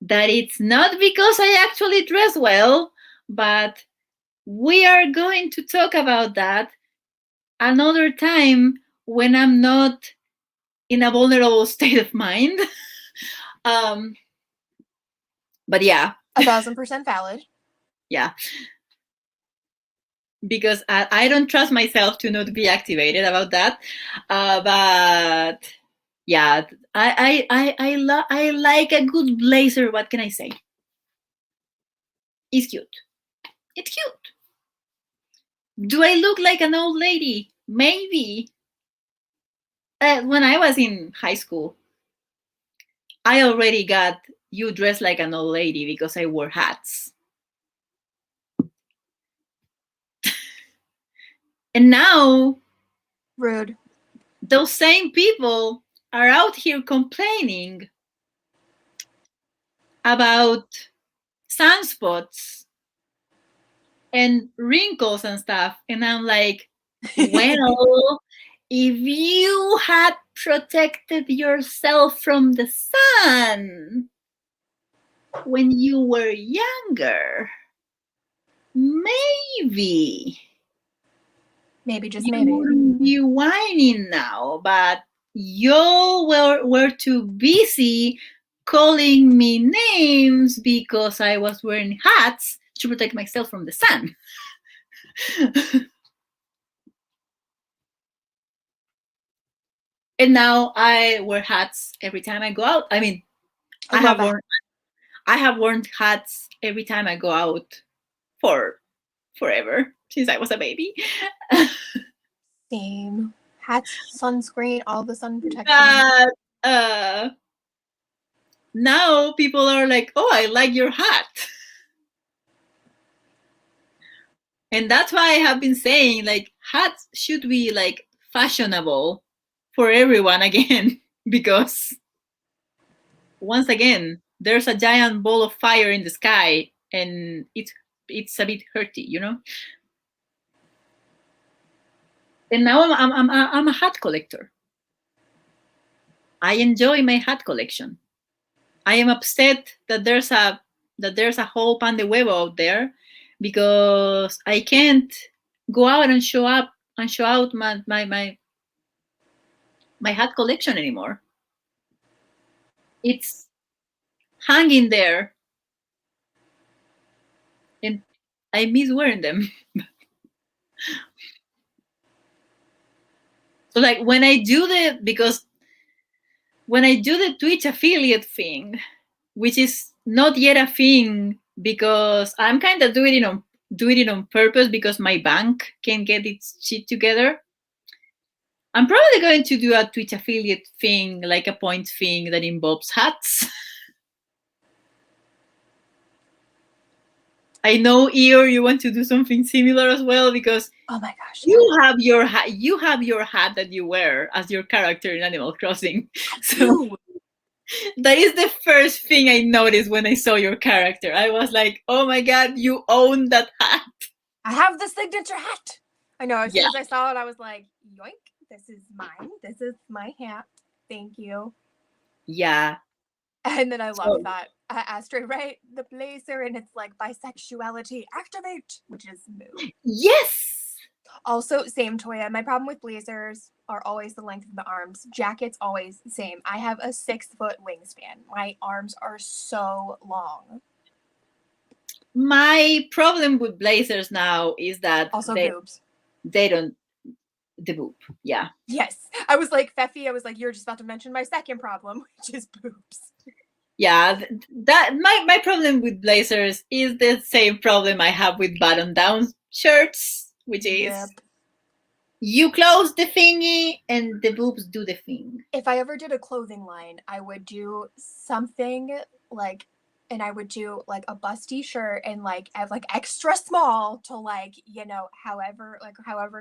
that it's not because I actually dress well, but we are going to talk about that another time when I'm not in a vulnerable state of mind. um, but yeah, 1,000% valid. yeah, because I don't trust myself to not be activated about that. But yeah, I like a good blazer. What can I say? It's cute. It's cute. Do I look like an old lady? Maybe. When I was in high school, I already got "you dress like an old lady" because I wore hats. And now Rude. those same people are out here complaining about sunspots and wrinkles and stuff. And I'm like, well, if you had protected yourself from the sun when you were younger, maybe Just you maybe. wouldn't be whining now. But you were too busy calling me names because I was wearing hats to protect myself from the sun. And now I wear hats every time I go out. I mean, I love that. I have worn hats every time I go out for forever since I was a baby. Same. Hats, sunscreen, all the sun protection. But now people are like, "Oh, I like your hat." And that's why I have been saying, like, hats should be like fashionable for everyone again, because once again, there's a giant ball of fire in the sky, and it's a bit hurty, you know. And now I'm a hat collector. I enjoy my hat collection. I am upset that there's a whole pan de huevo out there, because I can't go out and show out my hat collection anymore. It's hanging there, and I miss wearing them. So like when I do the Twitch affiliate thing, which is not yet a thing because I'm kind of doing it on purpose because my bank can get its shit together. I'm probably going to do a Twitch affiliate thing, like a point thing that involves hats. I know, Eeyore, you want to do something similar as well, because oh my gosh, you have your hat. You have your hat that you wear as your character in Animal Crossing. So that is the first thing I noticed when I saw your character. I was like, "Oh my god, you own that hat!" I have the signature hat. I know. As soon as I saw it, I was like, "Yoink! This is mine. This is my hat. Thank you." Yeah. And then I love that Astrid, right? The blazer, and it's like bisexuality activate, which is moo. Yes. Also, same Toya. My problem with blazers are always the length of the arms. Jackets always the same. I have a 6-foot wingspan. My arms are so long. My problem with blazers now is that Also boobs. they don't. The boob. Yeah. Yes. I was like, Fefy, I was like, you're just about to mention my second problem, which is boobs. Yeah, that my problem with blazers is the same problem I have with button down shirts, which is Yep. you close the thingy and the boobs do the thing. If I ever did a clothing line, I would do something like, and I would do like a busty shirt and like have like extra small to like, you know, however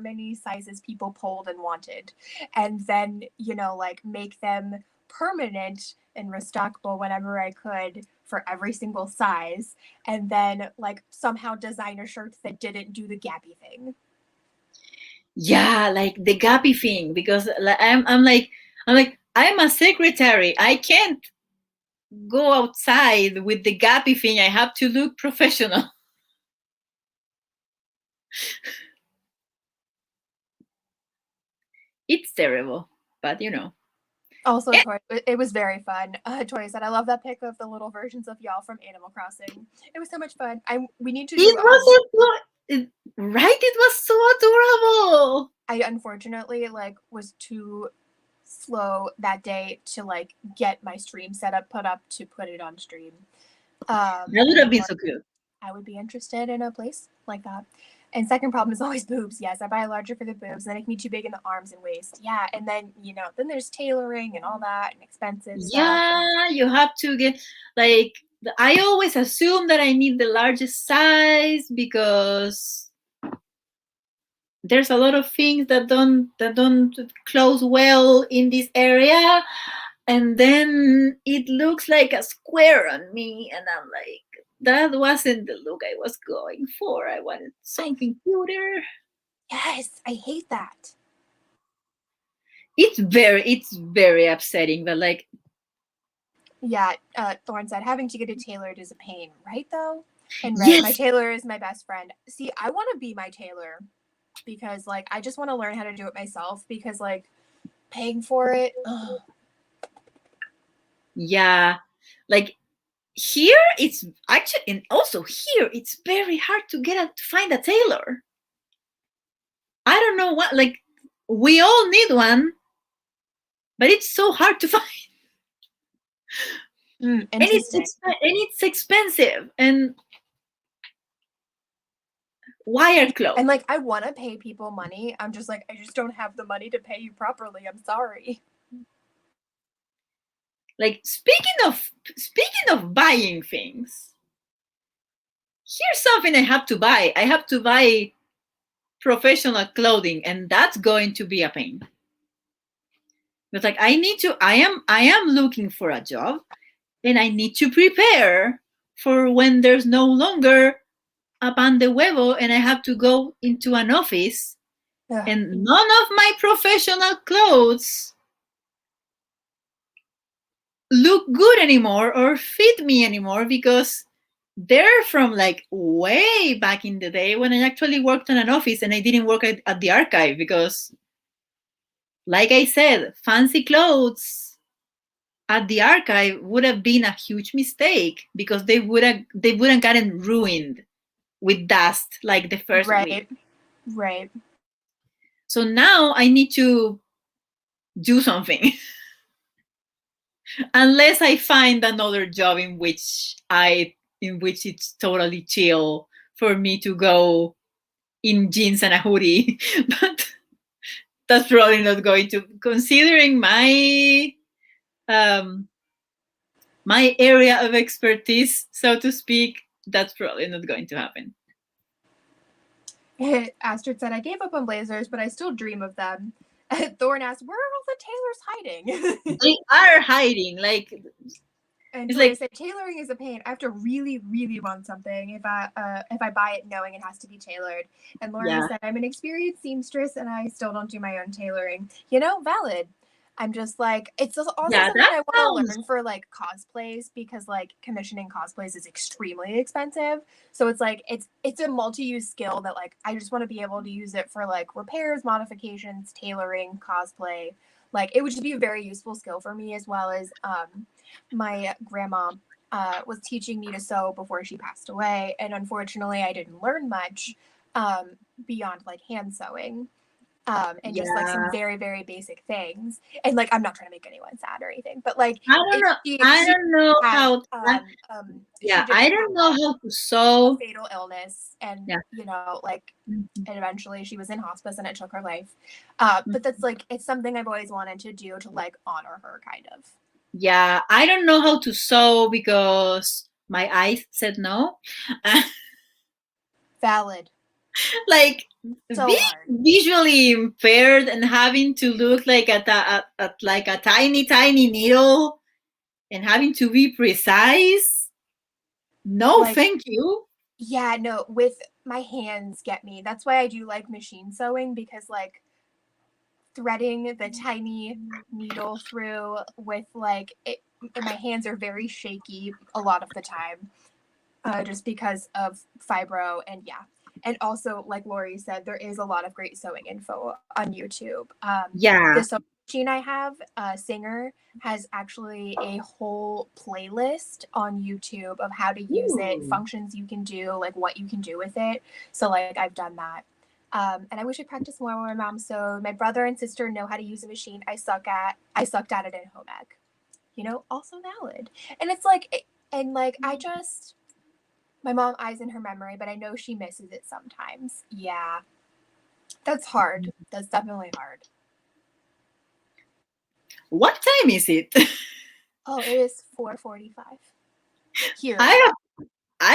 many sizes people pulled and wanted. And then, you know, like make them permanent and restockable whenever I could for every single size. And then like somehow designer shirts that didn't do the gappy thing. Yeah, like the gappy thing, because I'm a secretary. I can't go outside with the gappy thing. I have to look professional. It's terrible, but you know. Also, It, Toy, it was very fun. Toy said, "I love that pic of the little versions of y'all from Animal Crossing. It was so much fun. We need to do. it was right. It was so adorable. I unfortunately like was too slow that day to like get my stream set up, put up to put it on stream. That would And have been so good. I would be interested in a place like that. And second problem is always boobs. Yes, I buy a larger for the boobs, and then it can be too big in the arms and waist. Yeah, and then you know, then there's tailoring and all that and expensive stuff. And Yeah, you have to get like I always assume that I need the largest size because there's a lot of things that don't close well in this area, and then it looks like a square on me, and I'm like, that wasn't the look I was going for. I wanted something cuter. yes, I hate that. It's very upsetting, but like, Yeah, Thorne said having to get it tailored is a pain, right? Though, and right, my yes, tailor is my best friend. See, I want to be my tailor because like I just want to learn how to do it myself because like paying for it. Ugh. yeah, like here it's actually, and also here it's very hard to find a tailor. I don't know what, like, we all need one, but it's so hard to find. Interesting. And it's expensive, and wire clothes. And like I want to pay people money. I'm just like I just don't have the money to pay you properly. I'm sorry. Like, speaking of buying things, here's something I have to buy. I have to buy professional clothing, and that's going to be a pain. But like, I am looking for a job, and I need to prepare for when there's no longer a pan de huevo and I have to go into an office, Ugh. and none of my professional clothes look good anymore or fit me anymore because they're from like way back in the day when I actually worked in an office, and I didn't work at the archive because, like I said, fancy clothes at the archive would have been a huge mistake because they wouldn't gotten ruined with dust like the first week. Right. Right. So now I need to do something unless I find another job in which it's totally chill for me to go in jeans and a hoodie. But that's probably not going to, considering um my area of expertise, so to speak, that's probably not going to happen. Astrid said, I gave up on blazers, but I still dream of them. Thorne asked, where are all the tailors hiding? They are hiding, like, And it's Tori like, said, tailoring is a pain. I have to really, really want something if I buy it knowing it has to be tailored. And Lori yeah, said, I'm an experienced seamstress and I still don't do my own tailoring. You know, valid. I'm just like, it's also yeah, something that I want to sounds, learn for like cosplays because like commissioning cosplays is extremely expensive. So it's like it's a multi-use skill that like I just want to be able to use it for like repairs, modifications, tailoring, cosplay. Like it would just be a very useful skill for me as well as my grandma was teaching me to sew before she passed away, and unfortunately, I didn't learn much beyond like hand sewing. And just like some Yeah. very, very basic things. And like, I'm not trying to make anyone sad or anything, but like, I don't if know. I she don't know had, how. she Yeah, just I don't know had how to a sew. fatal illness, and Yeah. you know, like, Mhm. and eventually she was in hospice and it took her life. But Mhm. that's like, it's something I've always wanted to do to like honor her, kind of. Yeah, I don't know how to sew because my eyes said no. Valid. Like So hard. being visually impaired and having to look like at like a tiny tiny needle and having to be precise. No, Like, thank you. yeah, no, with my hands get me. That's why I do like machine sewing, because like threading the tiny needle through with like it, and my hands are very shaky a lot of the time, just because of fibro. And yeah, and also like Lori said, there is a lot of great sewing info on YouTube. The Yeah. sewing machine I have, Singer, has actually a whole playlist on YouTube of how to use it, Ooh. functions you can do, like what you can do with it. So like I've done that. And I wish I practiced more when my mom sewed. My brother and sister know how to use a machine. I sucked at it in home ec. You know, also valid. And it's like, and like I just, my mom eyes in her memory, but I know she misses it sometimes. Yeah, that's hard. That's definitely hard. What time is it? Oh, it is 4:45 here. I I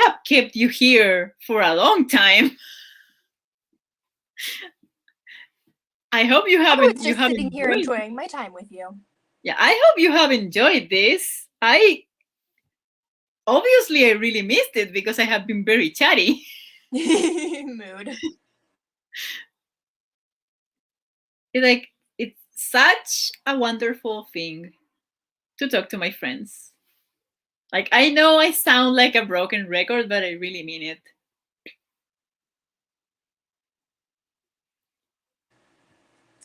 have kept you here for a long time. I hope I was you just have sitting here enjoyed. enjoying my time with you. Yeah, I hope you have enjoyed this. I obviously I really missed it because I have been very chatty. Mood. Like it's such a wonderful thing to talk to my friends. Like I know I sound like a broken record, but I really mean it.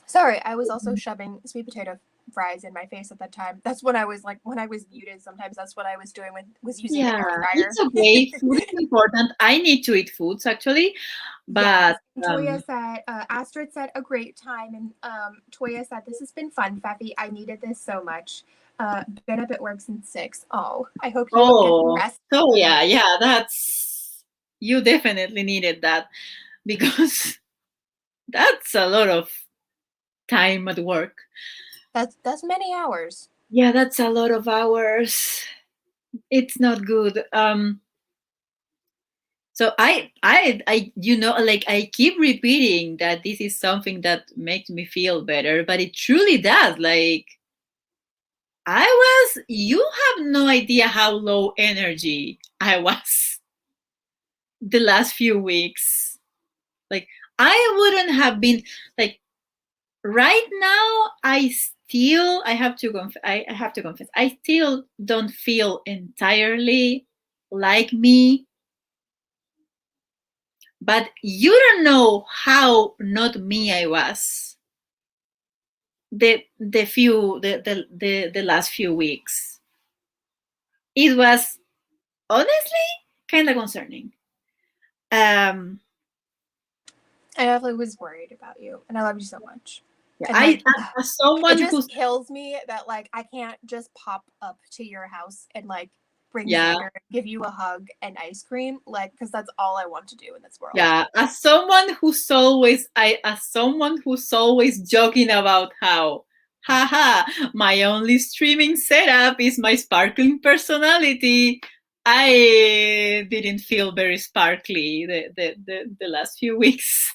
Sorry, I was also shoving sweet potato fries in my face at that time. That's when I was like, when I was muted, sometimes that's what I was doing with, was using the Yeah, air it's fryer. okay. Food is important. I need to eat foods actually, Yes. but And Toya said, Astrid said, a great time. And Toya said, this has been fun, Feffy. I needed this so much. Been up at work since 6. Oh, I hope you get some oh, rest. so yeah, that's you definitely needed that because that's a lot of time at work. That's many hours. Yeah, that's a lot of hours. It's not good. So you know, like I keep repeating that this is something that makes me feel better, but it truly does. Like you have no idea how low energy I was the last few weeks. Like I wouldn't have been like right now. I have to confess, I still don't feel entirely like me, but you don't know how not me I was the last few weeks. It was honestly kind of concerning. um I definitely was worried about you, and I love you so much. yeah, And I like, as it someone just who's kills me that like I can't just pop up to your house and like bring yeah Xander, give you a hug and ice cream, like because that's all I want to do in this world. yeah as someone who's always joking about how haha my only streaming setup is my sparkling personality. I didn't feel very sparkly the last few weeks.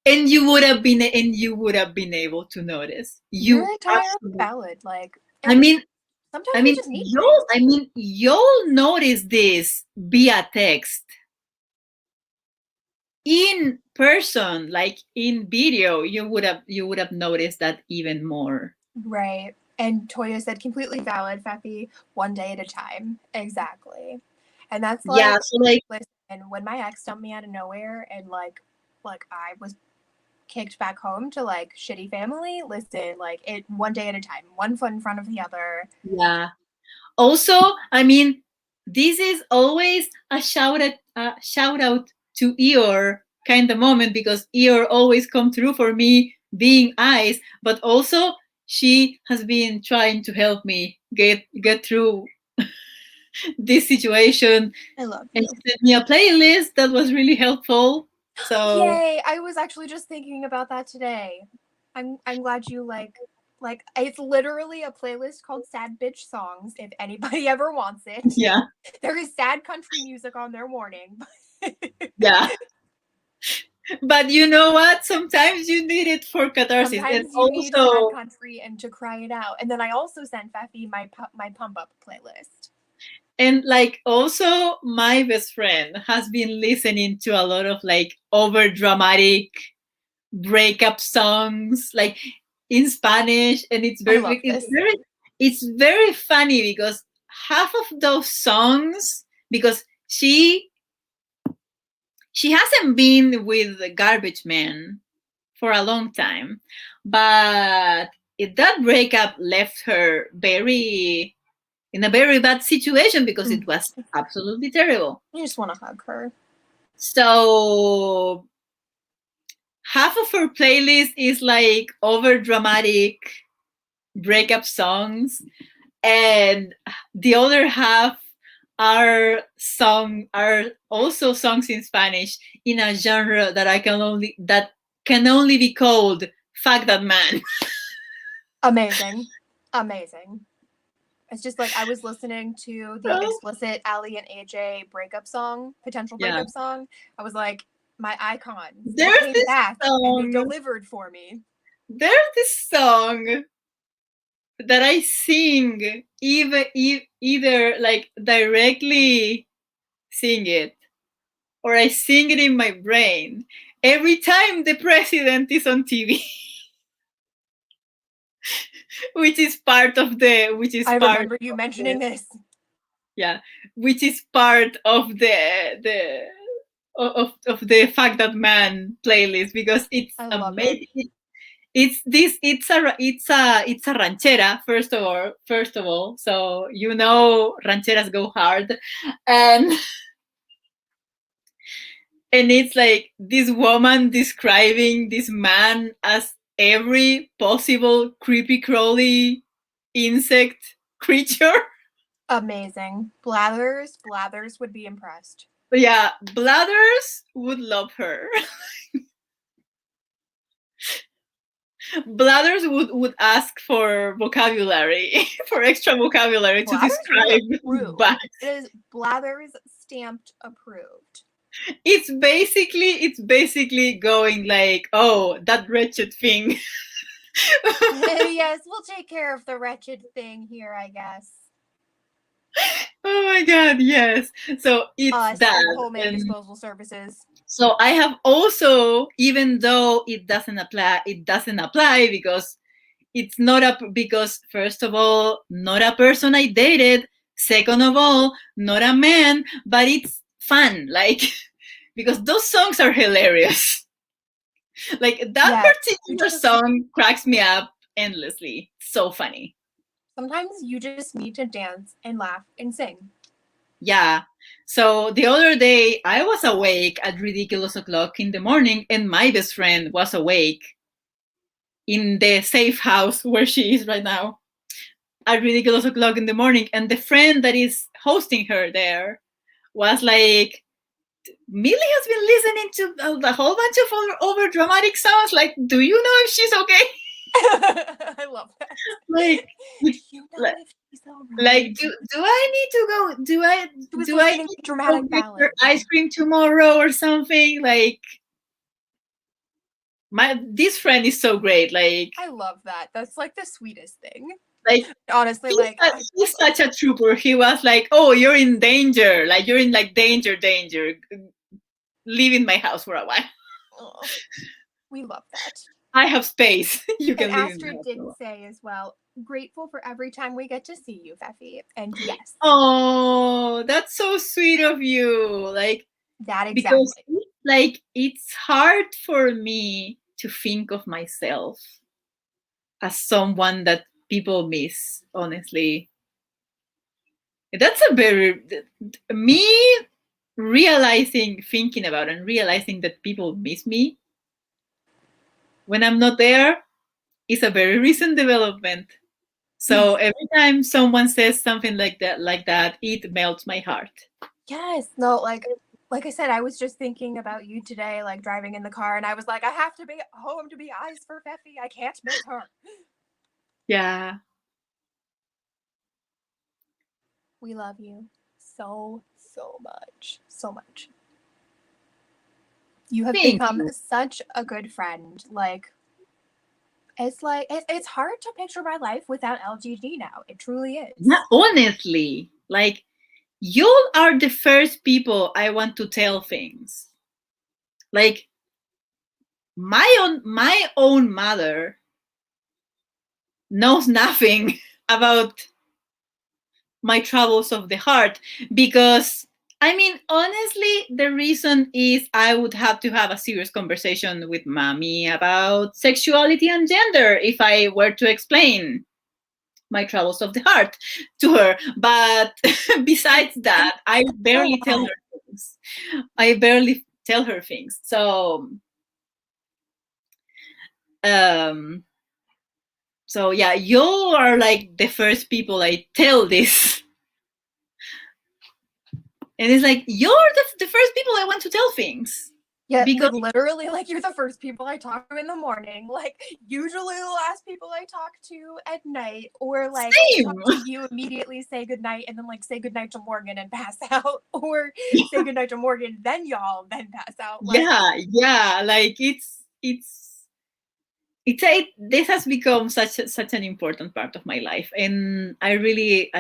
And you would have been able to notice. You're You entirely absolutely. valid. Like, I and mean, sometimes we just need things. you'll notice this via text. In person, like in video, you would have noticed that even more. Right. And Toya said completely valid, Feffy, one day at a time. Exactly. And that's Yeah, like, so like listen, when my ex dumped me out of nowhere and like I was kicked back home to like shitty family, listen, like it one day at a time, one foot in front of the other. yeah. Also, I mean, this is always a shout out to Eeyore kind of moment because Eeyore always come through for me being Ice, but also she has been trying to help me get through this situation. I love And you. she sent me a playlist that was really helpful. So Yay! I was actually just thinking about that today. I'm glad you like it's literally a playlist called Sad Bitch Songs if anybody ever wants it. yeah, There is sad country music on their morning. yeah. But you know what? Sometimes you need it for catharsis. And Sometimes you need sad also, country and to cry it out. And then I also sent Fefy my pump up playlist. and like also my best friend has been listening to a lot of like over dramatic breakup songs like in Spanish, and I love this. it's very funny because half of those songs, because she hasn't been with the Garbage Man for a long time, but that breakup left her very in a very bad situation because it was absolutely terrible. You just want to hug her. So half of her playlist is like over dramatic breakup songs, and the other half are also songs in Spanish in a genre that can only be called "fuck that man." Amazing. Amazing. It's just like I was listening to the Oh, explicit Ali and AJ breakup song, potential yeah, breakup song. I was like, my icons, they there's came this back and they song. delivered for me. There's this song that I sing either like directly sing it or I sing it in my brain every time the president is on TV, I remember you mentioning this. yeah, which is part of of the Fact That Man playlist because it's I love it. amazing. It's a ranchera first of all, so you know rancheras go hard, and and it's like this woman describing this man as every possible creepy crawly insect creature. Amazing. Blathers would be impressed. But yeah, Blathers would love her. Blathers would ask for vocabulary, for extra vocabulary to Blathers would describe approve. bats. It is Blathers stamped approved. It's basically going like, oh, that wretched thing. Yes, we'll take care of the wretched thing here, I guess. Oh my god, yes. So it's Us that. and Pullman And Disposal Services. so I have also, even though it doesn't apply because it's not a because first of all, not a person I dated. Second of all, not a man, but it's fun. Like because those songs are hilarious. Like that Yeah, particular song cracks me up endlessly. So funny. sometimes you just need to dance and laugh and sing. Yeah. So the other day I was awake at ridiculous o'clock in the morning and my best friend was awake in the safe house where she is right now at ridiculous o'clock in the morning, and the friend that is hosting her there was like, Millie has been listening to a whole bunch of over dramatic sounds. Like, do you know if she's okay? I love that. Like, Do you know like, if she's like, alright? do I need to go? She was Do I listening need to to go dramatic get her ballads. ice cream tomorrow or something? Like, this friend is so great. I love that. That's like the sweetest thing. Like Honestly, like he's such a trooper. He was like, "Oh, you're in danger. Like you're in like danger. Leave in my house for a while. oh, we love that. I have space. You And can leave in my Astrid house did for a while." say as well, grateful for every time we get to see you, Feffy. And yes, Oh, that's so sweet of you. Like that because exactly. it's hard for me to think of myself as someone that people miss. Honestly, that's a very me thinking about and realizing that people miss me when I'm not there is a very recent development. So every time someone says something like that, it melts my heart. Yes, no, like I said, I was just thinking about you today, like driving in the car, and I was like, I have to be home to be eyes for Fefy. I can't miss her. Yeah. We love you so, so much. So much. You have Thank become you. such a good friend. Like it's hard to picture my life without LGG now. It truly Yeah, is. honestly, like you are the first people I want to tell things. Like my own mother knows nothing about my troubles of the heart because I mean honestly the reason is I would have to have a serious conversation with mommy about sexuality and gender if I were to explain my troubles of the heart to her. But besides And that, I a barely tell lot. her things. I barely tell her things. Um so yeah, you are like the first people I tell this. And it's like you're the first people I want to tell things. Yeah, Because literally, like you're the first people I talk to in the morning. Like usually the last people I talk to at night, or like same. talk to you immediately, say goodnight, and then like say goodnight to Morgan and pass out, or say goodnight to Morgan, then y'all, then pass out. Like Yeah, like this has become such an important part of my life, and I'm really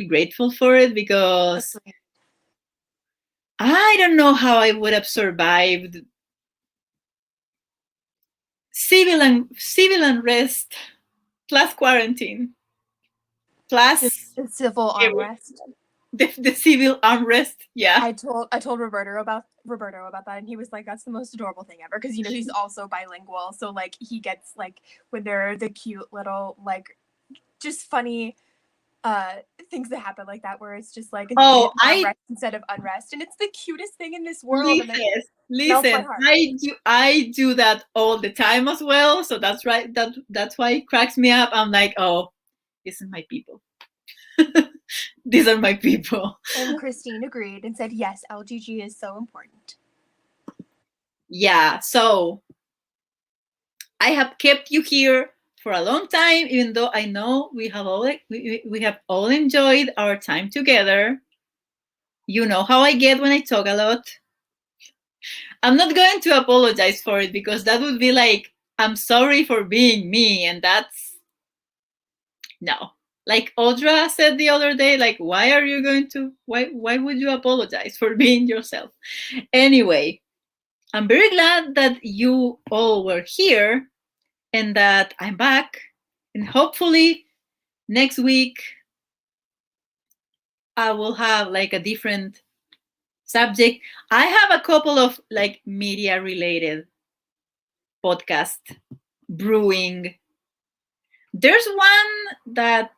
grateful for it because sweet. I don't know how I would have survived civil unrest plus quarantine Just plus civil unrest. the civil unrest. Yeah. I told Roberto about that, and he was like, "That's the most adorable thing ever," because he's also bilingual, so like he gets like when they're the cute little like just funny uh things that happen like that where it's just like Oh, I armrest instead of unrest, and it's the cutest thing in this world, and it listen, melts my listen. heart. I do that all the time as well. So that's right. That's why it cracks me up. I'm like, oh, these are my people. These are my people. And Christine agreed and said, yes, LGG is so important. Yeah. So I have kept you here for a long time, even though I know we have all enjoyed our time together. You know how I get when I talk a lot. I'm not going to apologize for it because that would be like I'm sorry for being me, and that's no. Like Audra said the other day, like why would you apologize for being yourself? Anyway, I'm very glad that you all were here and that I'm back. And hopefully next week I will have like a different subject. I have a couple of like media related podcast brewing. There's one that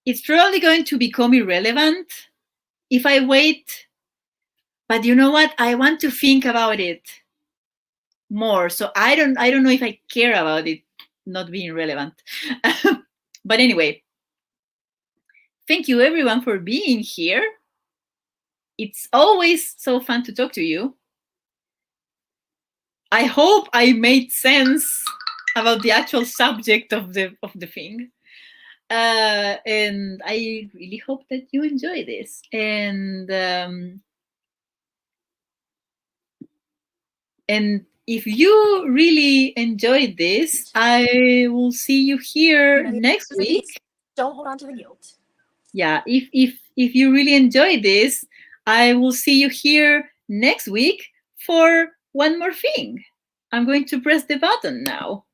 it's probably going to become irrelevant if I wait, but you know what? I want to think about it more. So I don't know if I care about it not being relevant. But anyway, thank you everyone for being here. It's always so fun to talk to you. I hope I made sense about the actual subject of the thing. And I really hope that you enjoy this. And if you really enjoyed this, I will see you You here know, next for week. these, don't hold on to the guilt. Yeah, if you really enjoyed this, I will see you here next week for one more thing. I'm going to press the button now.